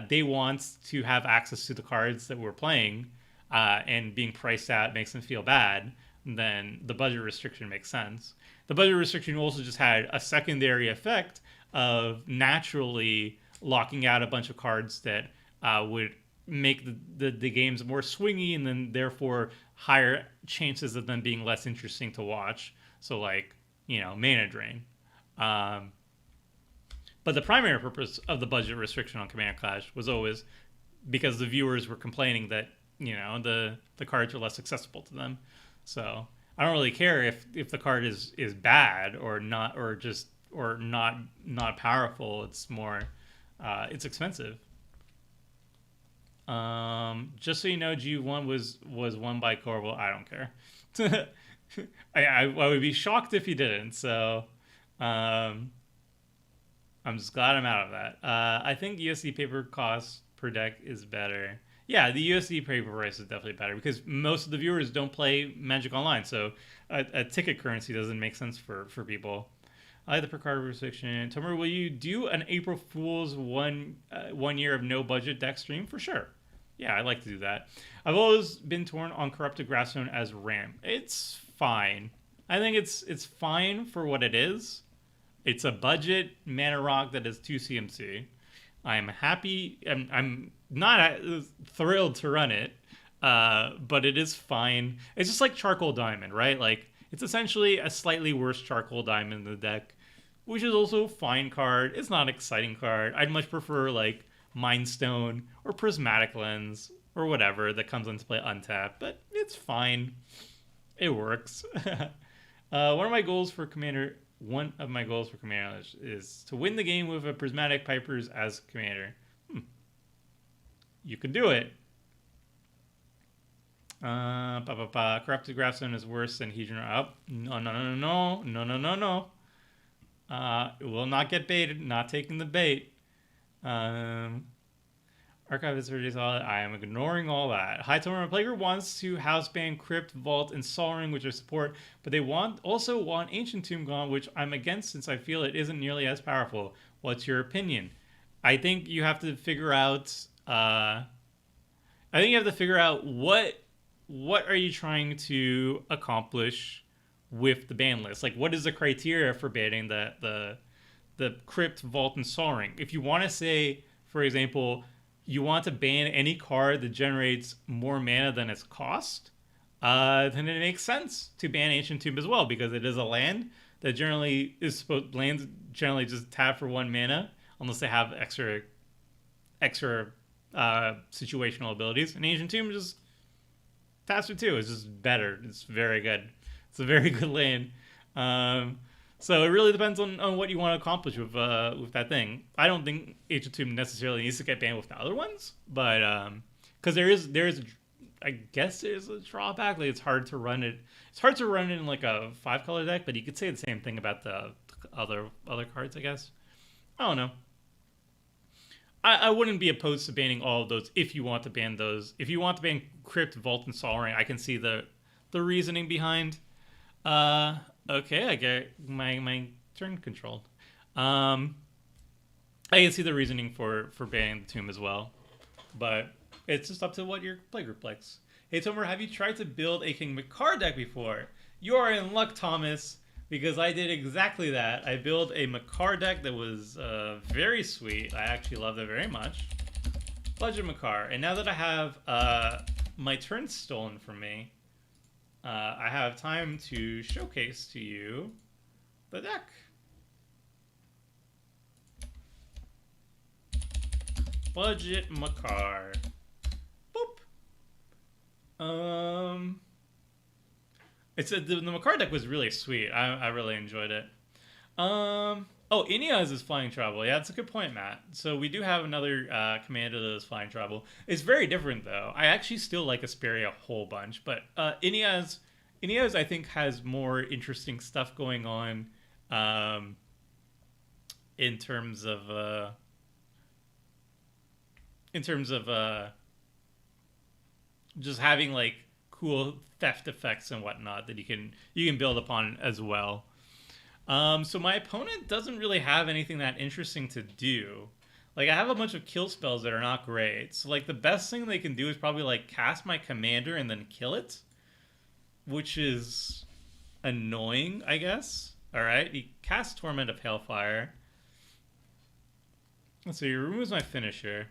they want to have access to the cards that we're playing, and being priced out makes them feel bad, then the budget restriction makes sense. The budget restriction also just had a secondary effect of naturally locking out a bunch of cards that would make the games more swingy and then therefore higher chances of them being less interesting to watch. So like, mana drain. Um, but the primary purpose of the budget restriction on Command Clash was always because the viewers were complaining that the cards are less accessible to them. So I don't really care if the card is bad or not or not powerful. It's more it's expensive. Just so you know, G1 was won by Corval. I don't care. I would be shocked if he didn't. So um, I'm just glad I'm out of that. I think USD paper cost per deck is better. Yeah, the USD paper price is definitely better because most of the viewers don't play Magic Online, so a ticket currency doesn't make sense for people. I like the per card restriction. Tomer, will you do an April Fool's 1 year of no budget deck stream? For sure. Yeah, I'd like to do that. I've always been torn on Corrupted Grassstone as RAM. It's fine. I think it's fine for what it is. It's a budget mana rock that is 2 CMC. I'm happy. I'm not thrilled to run it, but it is fine. It's just like Charcoal Diamond, right? Like it's essentially a slightly worse Charcoal Diamond in the deck, which is also a fine card. It's not an exciting card. I'd much prefer like Mind Stone or Prismatic Lens or whatever that comes into play untapped, but it's fine. It works. One of my goals for Commander is to win the game with a Prismatic Pipers as Commander. You can do it. Corrupted Graphstone is worse than Hedron. Up. No, no, no, no, no, no, no, no, no. It will not get baited. Not taking the bait. Um, Archive is already solid. I am ignoring all that. High Tournament Player wants to house ban Crypt, Vault, and Sol Ring, which are support, but they also want Ancient Tomb gone, which I'm against since I feel it isn't nearly as powerful. What's your opinion? I think you have to figure out. I think you have to figure out what are you trying to accomplish with the ban list. Like, what is the criteria for banning the Crypt, Vault, and Sol Ring? If you want to say, for example, you want to ban any card that generates more mana than its cost, then it makes sense to ban Ancient Tomb as well, because it is a land that generally is supposed lands generally just tap for 1 mana unless they have extra situational abilities. And Ancient Tomb just taps for 2. It's just better. It's very good. It's a very good land. So it really depends on what you want to accomplish with that thing. I don't think Ancient Tomb necessarily needs to get banned with the other ones, but because there is I guess there's a drawback. Like, it's hard to run it. It's hard to run it in like a 5-color deck, but you could say the same thing about the other cards, I guess. I don't know. I wouldn't be opposed to banning all of those if you want to ban those. If you want to ban Crypt, Vault, and Sol Ring, I can see the reasoning behind. Okay, I get my turn controlled. I can see the reasoning for banning the Tomb as well, but it's just up to what your playgroup likes. Hey Tomer, have you tried to build a King Makar deck before? You are in luck, Thomas, because I did exactly that. I built a Makar deck that was very sweet. I actually loved it very much. Budget Makar, and now that I have my turn stolen from me, I have time to showcase to you the deck. Budget Makar. Boop. It's the Makar deck was really sweet. I really enjoyed it. Oh, Ineos is flying travel. Yeah, that's a good point, Matt. So we do have another commander that is flying travel. It's very different though. I actually still like Asperia a whole bunch, but Ineos I think has more interesting stuff going on in terms of just having like cool theft effects and whatnot that you can build upon as well. So my opponent doesn't really have anything that interesting to do. Like, I have a bunch of kill spells that are not great. So like the best thing they can do is probably like cast my commander and then kill it, which is annoying, I guess. All right, he casts Torment of Hailfire. So he removes my finisher.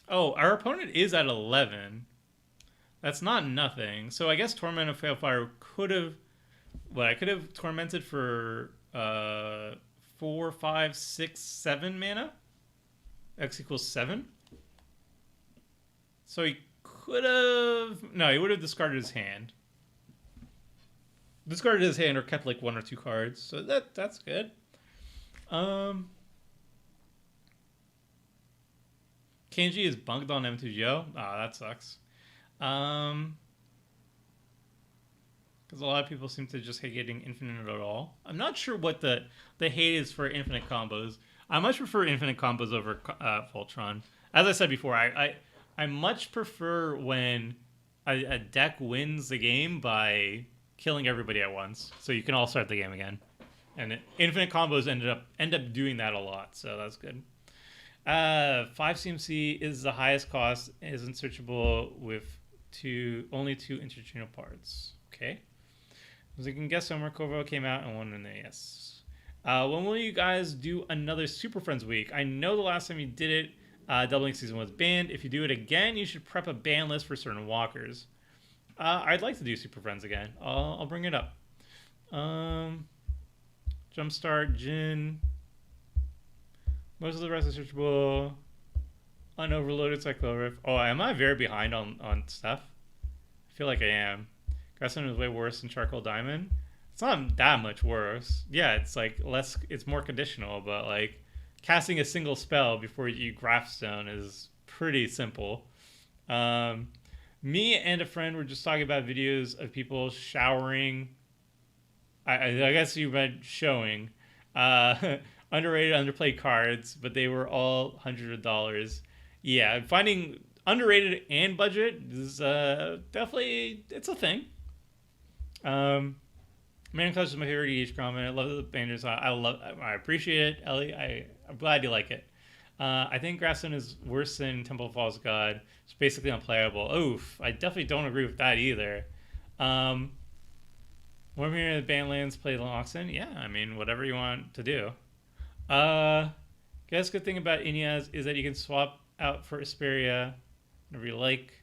Oh, our opponent is at 11. That's not nothing. So I guess Torment of Hailfire could have... Well, I could have tormented for 4, 5, 6, 7 mana. X equals 7. So he could have... No, he would have discarded his hand. Discarded his hand or kept like 1 or 2 cards. So that's good. Kanji is bunked on M2Go. Ah, that sucks. Because a lot of people seem to just hate getting infinite at all. I'm not sure what the hate is for infinite combos. I much prefer infinite combos over Voltron. As I said before, I much prefer when a deck wins the game by killing everybody at once, so you can all start the game again. And infinite combos end up doing that a lot, so that's good. 5 CMC is the highest cost, isn't searchable with only 2 interchangeable parts. Okay. As you can guess, Summer Kovo came out and won in the yes. When will you guys do another Super Friends week? I know the last time you did it, Doubling Season was banned. If you do it again, you should prep a ban list for certain walkers. I'd like to do Super Friends again. I'll bring it up. Jumpstart, Jin. Most of the rest is searchable. Unoverloaded Cyclorif. Oh, am I very behind on stuff? I feel like I am. Gressman is way worse than Charcoal Diamond. It's not that much worse. Yeah, it's like less. It's more conditional, but like casting a single spell before you Graphstone is pretty simple. Me and a friend were just talking about videos of people showering I guess you meant showing. Uh, underrated, underplayed cards, but they were all hundreds of dollars. Yeah, finding underrated and budget is definitely it's a thing. Um, Man Clutch is my favorite EDH comment. I love the banners. I appreciate it, Ellie. I'm glad you like it. I think Grassland is worse than Temple Falls God. It's basically unplayable. Oof, I definitely don't agree with that either. Um, when we're in the Bandlands, play Loxon. Yeah, I mean, whatever you want to do. Guess good thing about Inyaz is that you can swap out for Asperia whenever you like.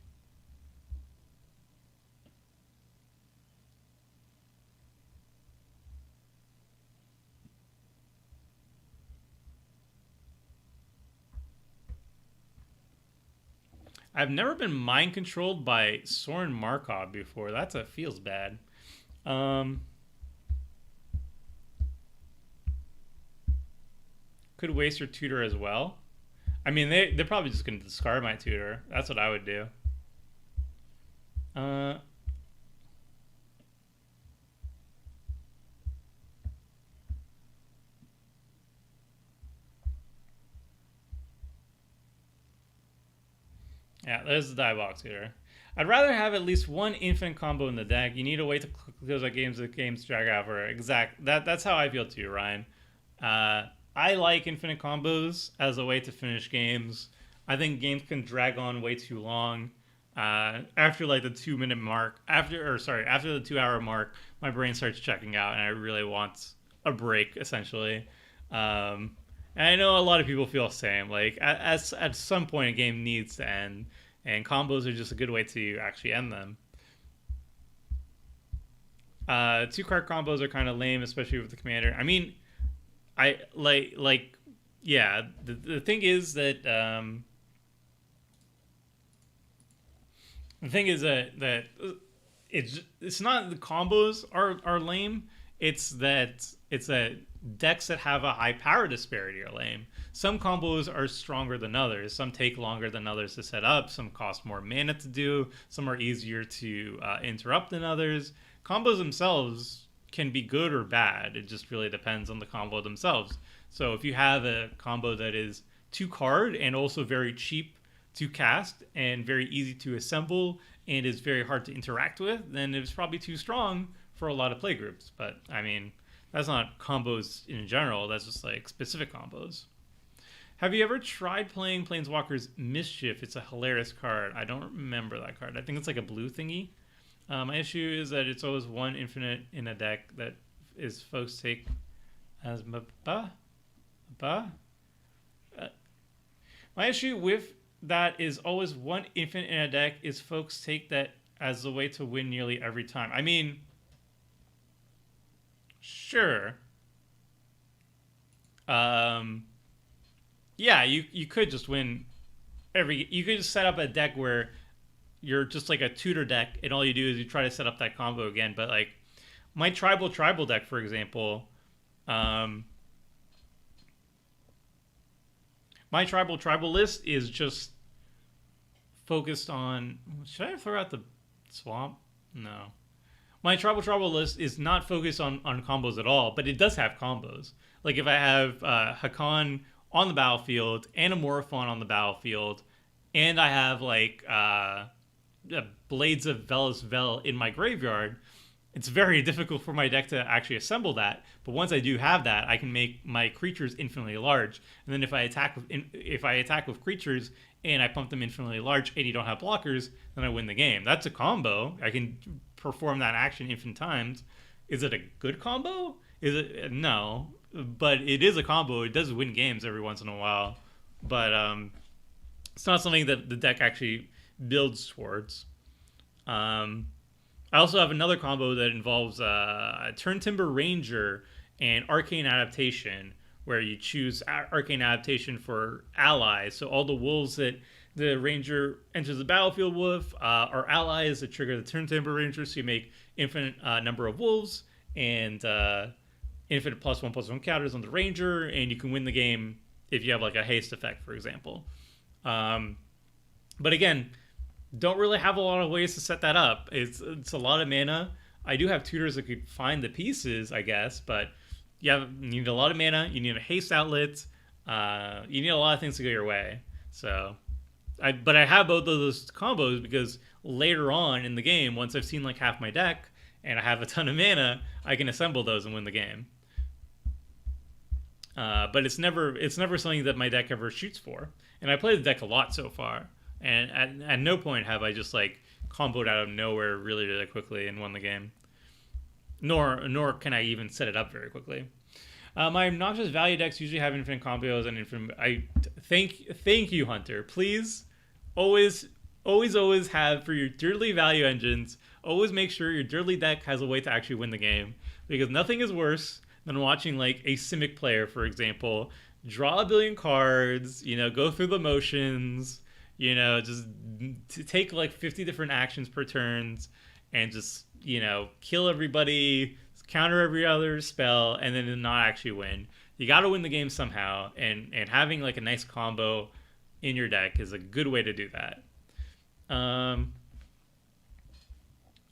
I've never been mind controlled by Soren Markov before. That's a feels bad. Um, could waste your tutor as well. I mean, they're probably just going to discard my tutor. That's what I would do. Uh, yeah, there's the die box tutor. I'd rather have at least one infinite combo in the deck. You need a way to close out games if games drag out for exact. That's how I feel too, Ryan. Uh, I like infinite combos as a way to finish games. I think games can drag on way too long. After like the 2 minute mark, after the 2 hour mark, my brain starts checking out, and I really want a break, essentially. And I know a lot of people feel the same. Like at some point, a game needs to end, and combos are just a good way to actually end them. 2 card combos are kind of lame, especially with the commander. I mean, I like yeah. The thing is that the thing is that it's not the combos are lame. It's that decks that have a high power disparity are lame. Some combos are stronger than others. Some take longer than others to set up. Some cost more mana to do. Some are easier to interrupt than others. Combos themselves can be good or bad. It just really depends on the combo themselves. So if you have a combo that is 2 card and also very cheap to cast and very easy to assemble and is very hard to interact with, then it's probably too strong for a lot of play groups. But I mean, that's not combos in general. That's just like specific combos. Have you ever tried playing Planeswalker's Mischief? It's a hilarious card. I don't remember that card. I think it's like a blue thingy. My issue is that it's always one infinite in a deck that is folks take as Maba. Uh, my issue with that is always one infinite in a deck is folks take that as a way to win nearly every time. I mean, sure. Yeah, you could just win you could just set up a deck where you're just like a tutor deck, and all you do is you try to set up that combo again. But like my tribal deck, for example, my tribal list is just focused on. Should I throw out the swamp? No. My tribal list is not focused on combos at all, but it does have combos. Like if I have Hakan on the battlefield and a Morophon on the battlefield, and I have like Blades of Velos Vel in my graveyard, it's very difficult for my deck to actually assemble that. But once I do have that, I can make my creatures infinitely large. And then if I attack with creatures and I pump them infinitely large, and you don't have blockers, then I win the game. That's a combo. I can perform that action infinite times. Is it a good combo? Is it no? But it is a combo. It does win games every once in a while. But it's not something that the deck actually builds towards. I also have another combo that involves Turn Timber Ranger and Arcane Adaptation, where you choose Arcane Adaptation for allies. So all the wolves that the Ranger enters the battlefield with are allies that trigger the Turn Timber Ranger, so you make infinite number of wolves and infinite +1/+1 counters on the Ranger, and you can win the game if you have like a haste effect, for example. But again, don't really have a lot of ways to set that up. It's a lot of mana. I do have tutors that could find the pieces, I guess, but you need a lot of mana. You need a haste outlet. You need a lot of things to go your way. So, but I have both of those combos because later on in the game, once I've seen like half my deck and I have a ton of mana, I can assemble those and win the game. But it's never something that my deck ever shoots for. And I played the deck a lot so far, and at no point have I just like comboed out of nowhere really quickly and won the game. Nor can I even set it up very quickly. My obnoxious value decks usually have infinite combos and infinite. I thank you, Hunter. Please, always have for your Dirtly value engines. Always make sure your Dirtly deck has a way to actually win the game, because nothing is worse than watching like a Simic player, for example, draw a billion cards, go through the motions, just to take like 50 different actions per turns and just, kill everybody, counter every other spell, and then not actually win. You got to win the game somehow, and having like a nice combo in your deck is a good way to do that.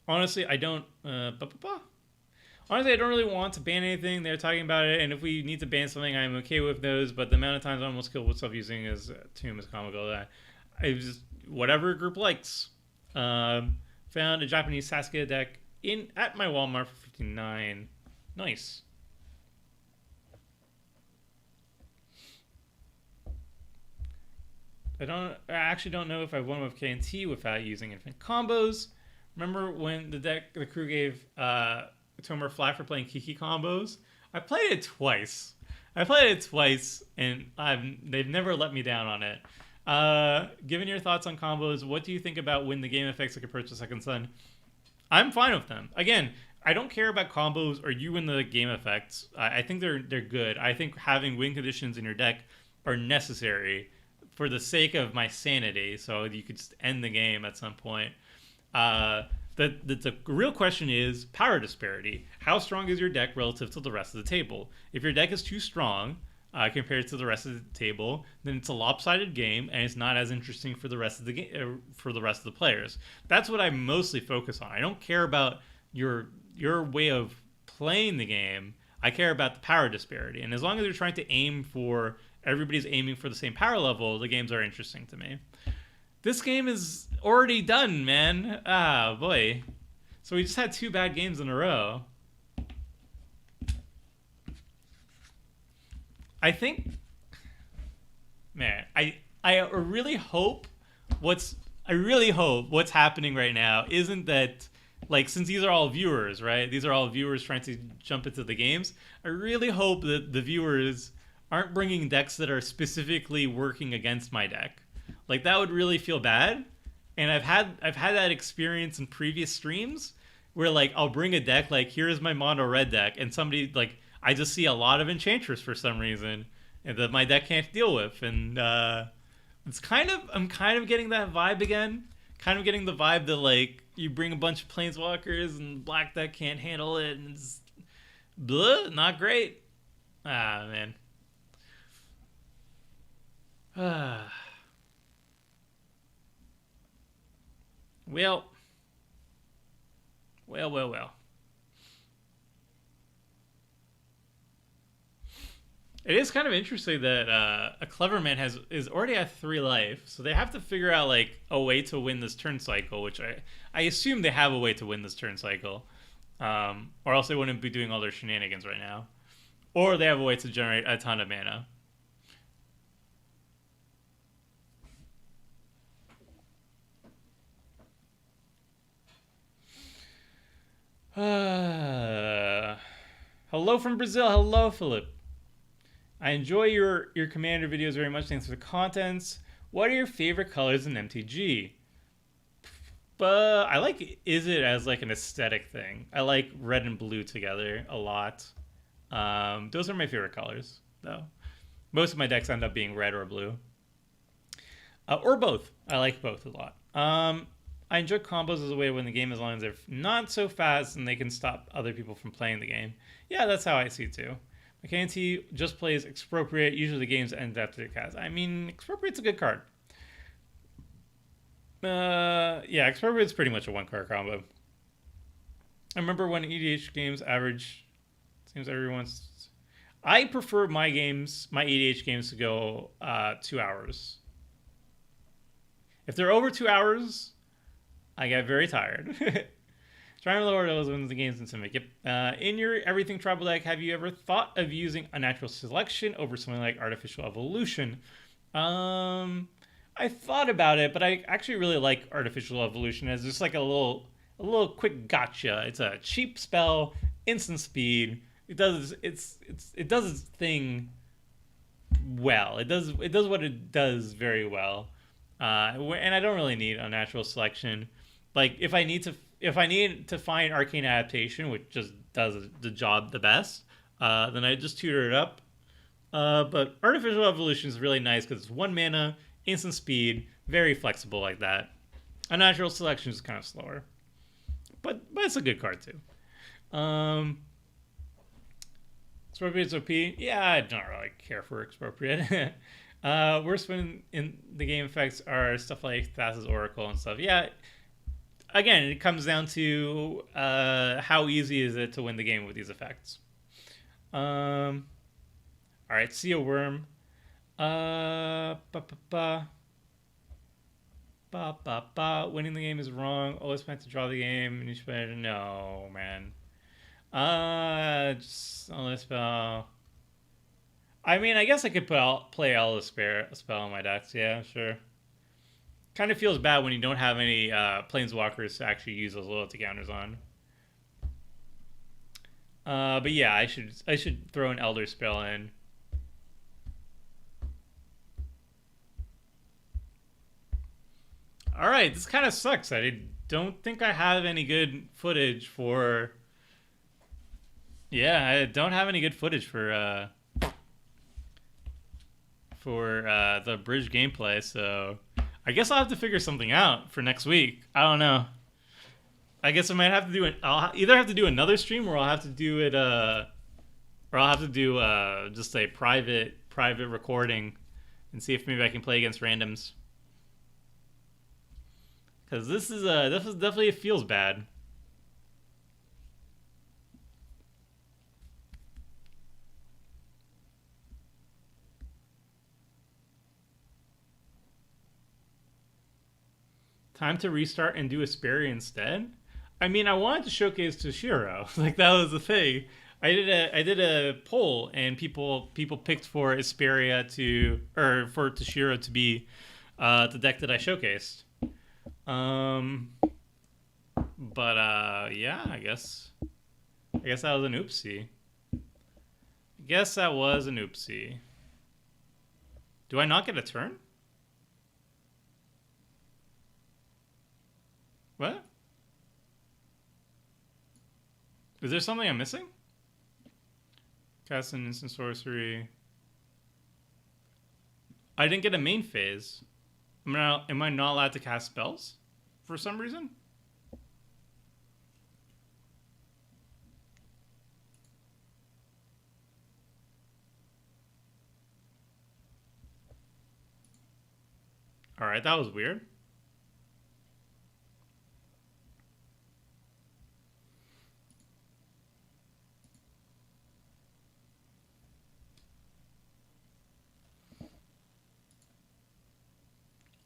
Honestly, I don't... Honestly, I don't really want to ban anything. They're talking about it, and if we need to ban something, I'm okay with those. But the amount of times I almost killed myself using his Tomb is comical. That I just whatever group likes. Found a Japanese Sasuke deck at my Walmart for $59. Nice. I actually don't know if I've won with KNT without using infinite combos. Remember when the crew gave Tomer flat for playing Kiki combos? I played it twice, and they've never let me down on it. Given your thoughts on combos, what do you think about when the game effects like approach the second sun? I'm fine with them. Again, I don't care about combos or you win the game effects. I think they're good. I think having win conditions in your deck are necessary for the sake of my sanity, so you could just end the game at some point. The real question is power disparity. How strong is your deck relative to the rest of the table? If your deck is too strong compared to the rest of the table, then it's a lopsided game and it's not as interesting for the rest of the game for the rest of the players. That's what I mostly focus on. I don't care about your way of playing the game. I care about the power disparity, and as long as you're trying to everybody's aiming for the same power level, the games are interesting to me. This game is already done, man. Ah, boy. So we just had 2 bad games in a row. I think, man, I really hope what's happening right now isn't that, like, since these are all viewers, right? These are all viewers trying to jump into the games. I really hope that the viewers aren't bringing decks that are specifically working against my deck. Like, that would really feel bad. And I've had that experience in previous streams where, like, I'll bring a deck, like, here's my mono red deck, and somebody, like, I just see a lot of Enchantress for some reason and that my deck can't deal with. And I'm kind of getting that vibe again. Kind of getting the vibe that, like, you bring a bunch of Planeswalkers and black deck can't handle it, and it's not great. Ah, man. Well. It is kind of interesting that a clever man is already at 3 life, so they have to figure out like a way to win this turn cycle, which I assume they have a way to win this turn cycle, or else they wouldn't be doing all their shenanigans right now, or they have a way to generate a ton of mana. Hello from Brazil. Hello, Philip. I enjoy your Commander videos very much. Thanks for the contents. What are your favorite colors in MTG? But I like Izzet as like an aesthetic thing. I like red and blue together a lot. Those are my favorite colors, though. Most of my decks end up being red or blue. Or both. I like both a lot. I enjoy combos as a way to win the game as long as they're not so fast and they can stop other people from playing the game. Yeah, that's how I see it too. McKenty just plays Expropriate. Usually the games end after it cast. I mean, Expropriate's a good card. Yeah, Expropriate's pretty much a 1-card combo. I remember when EDH games average, seems everyone's. I prefer my EDH games to go 2 hours. If they're over 2 hours, I get very tired. Trying to lower those wins the games in Simic. Yep. In your everything tribal deck, have you ever thought of using unnatural selection over something like artificial evolution? I thought about it, but I actually really like artificial evolution as just like a little quick gotcha. It's a cheap spell, instant speed. It does its thing well. It does what it does very well. And I don't really need unnatural selection. Like if I need to find arcane adaptation, which just does the job the best, then I just tutor it up. But artificial evolution is really nice because it's 1 mana, instant speed, very flexible like that. Unnatural selection is kind of slower, but it's a good card too. Expropriate's OP. Yeah, I don't really care for Expropriate. Worst when in the game effects are stuff like Thassa's Oracle and stuff. Yeah, again, it comes down to how easy is it to win the game with these effects. All right, see a worm. Winning the game is wrong. Always meant to draw the game. And you spend no, man. Just on this spell. I mean, I guess I could play Elder spell on my decks. Yeah, sure. Kind of feels bad when you don't have any planeswalkers to actually use those loyalty counters on. But yeah, I should throw an Elder spell in. All right, this kind of sucks. I don't think I have any good footage for. Yeah, I don't have any good footage for the bridge gameplay, so I guess I'll have to figure something out for next week. I don't know. I guess I might have to do I'll either have to do another stream, or I'll have to do it or I'll have to do just a private recording and see if maybe I can play against randoms. Because this is definitely, it feels bad. Time to restart and do Asperia instead? I mean, I wanted to showcase Toshiro. Like, that was the thing. I did a poll, and people picked for Asperia for Toshiro to be the deck that I showcased. But yeah, I guess that was an oopsie. Do I not get a turn? What? Is there something I'm missing? Cast an instant sorcery. I didn't get a main phase. Am I not allowed to cast spells for some reason? All right, that was weird.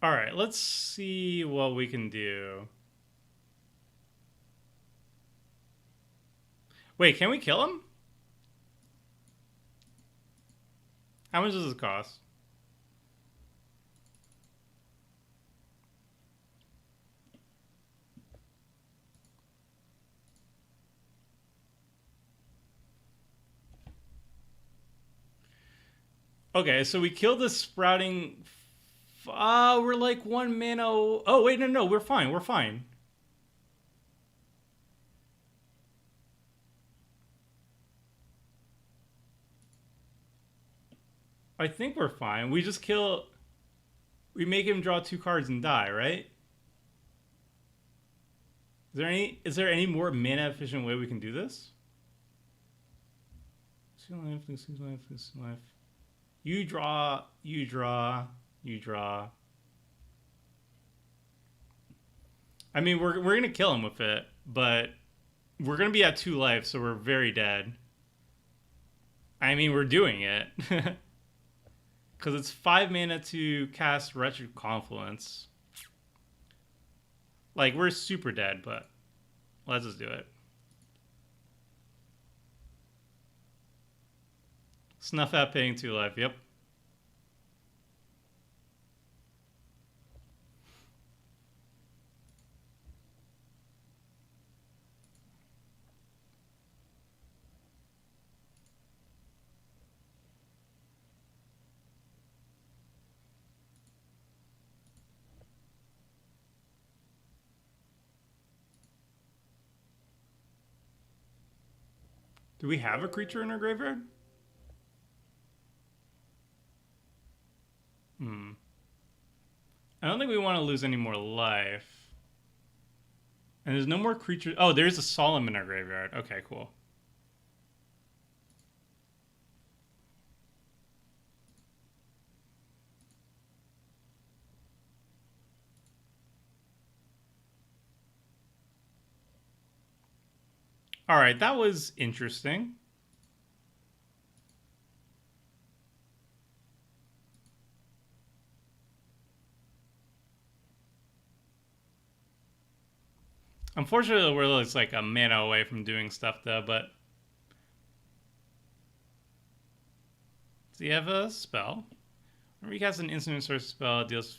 All right, let's see what we can do. Wait, can we kill him? How much does this cost? Okay, so we killed the sprouting. We're like 1 mana. Oh wait, no, we're fine. I think we're fine. We just kill. We make him draw 2 cards and die, right? Is there any more mana efficient way we can do this? Life. You draw. I mean, we're gonna kill him with it, but We're gonna be at 2 life, so we're very dead. I mean, we're doing it. Because it's 5 mana to cast Wretched Confluence. Like, we're super dead, but let's just do it. Snuff out paying 2 life, yep. Do we have a creature in our graveyard? I don't think we want to lose any more life. And there's no more creatures. Oh, there's a Solemn in our graveyard. Okay, cool. All right, that was interesting. Unfortunately, we're just like a mana away from doing stuff, though, but... Do you have a spell? Whenever you cast an instant source spell, this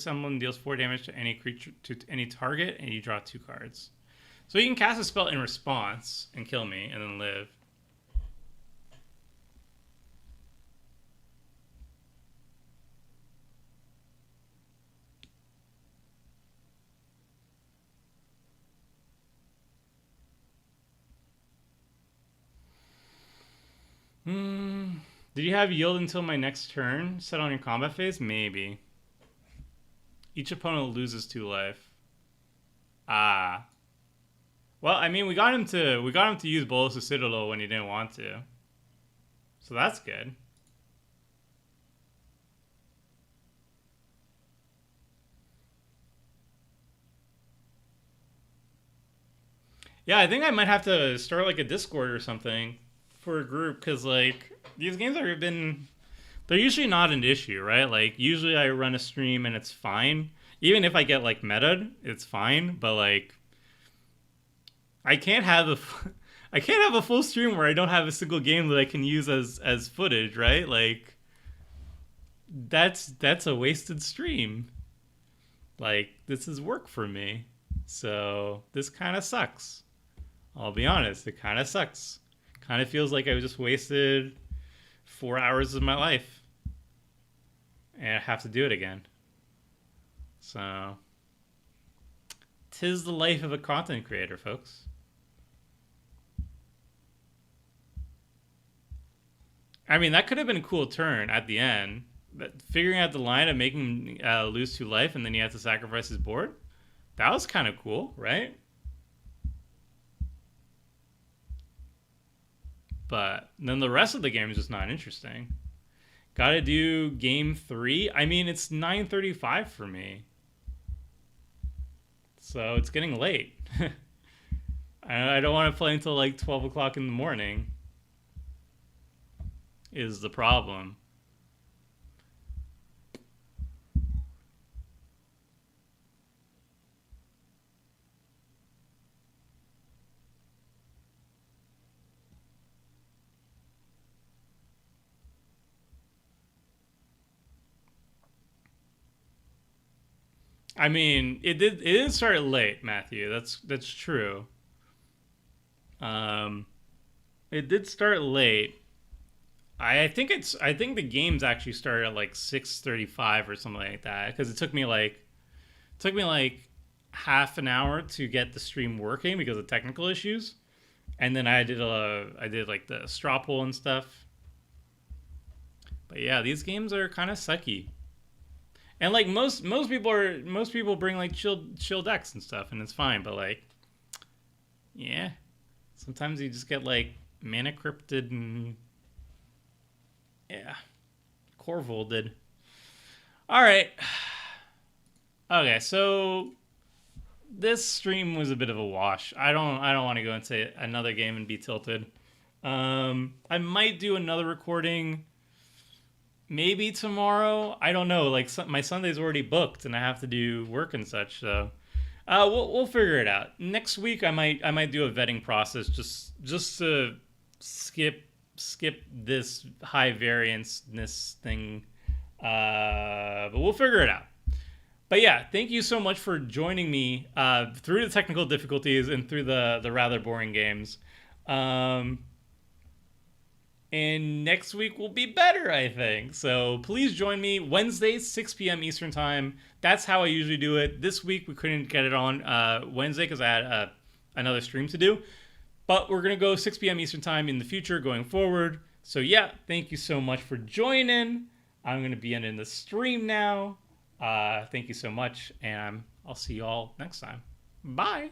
emblem deals 4 damage to any creature, to any target, and you draw 2 cards. So you can cast a spell in response and kill me, and then live. Did you have yield until my next turn? Set on your combat phase? Maybe. Each opponent loses 2 life. Ah. Well, I mean, we got him to use Bolus of Citadel when he didn't want to. So that's good. Yeah, I think I might have to start like a Discord or something for a group, because like these games have been, they're usually not an issue, right? Like usually I run a stream and it's fine. Even if I get like meta'd, it's fine. But like I can't have a full stream where I don't have a single game that I can use as footage, right? Like that's a wasted stream. Like this is work for me. So this kind of sucks. I'll be honest, it kind of sucks. Kind of feels like I just wasted 4 hours of my life. And I have to do it again. So, 'tis the life of a content creator, folks. I mean, that could have been a cool turn at the end. But figuring out the line of making lose 2 life and then he had to sacrifice his board. That was kind of cool, right? But then the rest of the game is just not interesting. Gotta do game 3. I mean, it's 9:35 for me. So it's getting late. I don't want to play until like 12 o'clock in the morning. Is the problem. I mean, it did start late, Matthew. That's true. It did start late. I think the games actually started at like 6:35 or something like that, because it took me like half an hour to get the stream working because of technical issues, and then I did like the straw poll and stuff. But yeah, these games are kind of sucky. And like most people bring like chill decks and stuff, and it's fine. But like, yeah, sometimes you just get like mana cryptid and yeah, Corvul did. All right. Okay, so this stream was a bit of a wash. I don't want to go into another game and be tilted. I might do another recording maybe tomorrow. I don't know. Like my Sunday's already booked, and I have to do work and such. So we'll figure it out. Next week I might do a vetting process just to skip this high variance-ness thing. But we'll figure it out. But yeah, thank you so much for joining me through the technical difficulties and through the rather boring games. And next week will be better, I think. So please join me Wednesday, 6 p.m. Eastern Time. That's how I usually do it. This week we couldn't get it on Wednesday because I had another stream to do. But we're going to go 6 p.m. Eastern Time in the future going forward. So yeah, thank you so much for joining. I'm going to be ending the stream now. Thank you so much, and I'll see you all next time. Bye.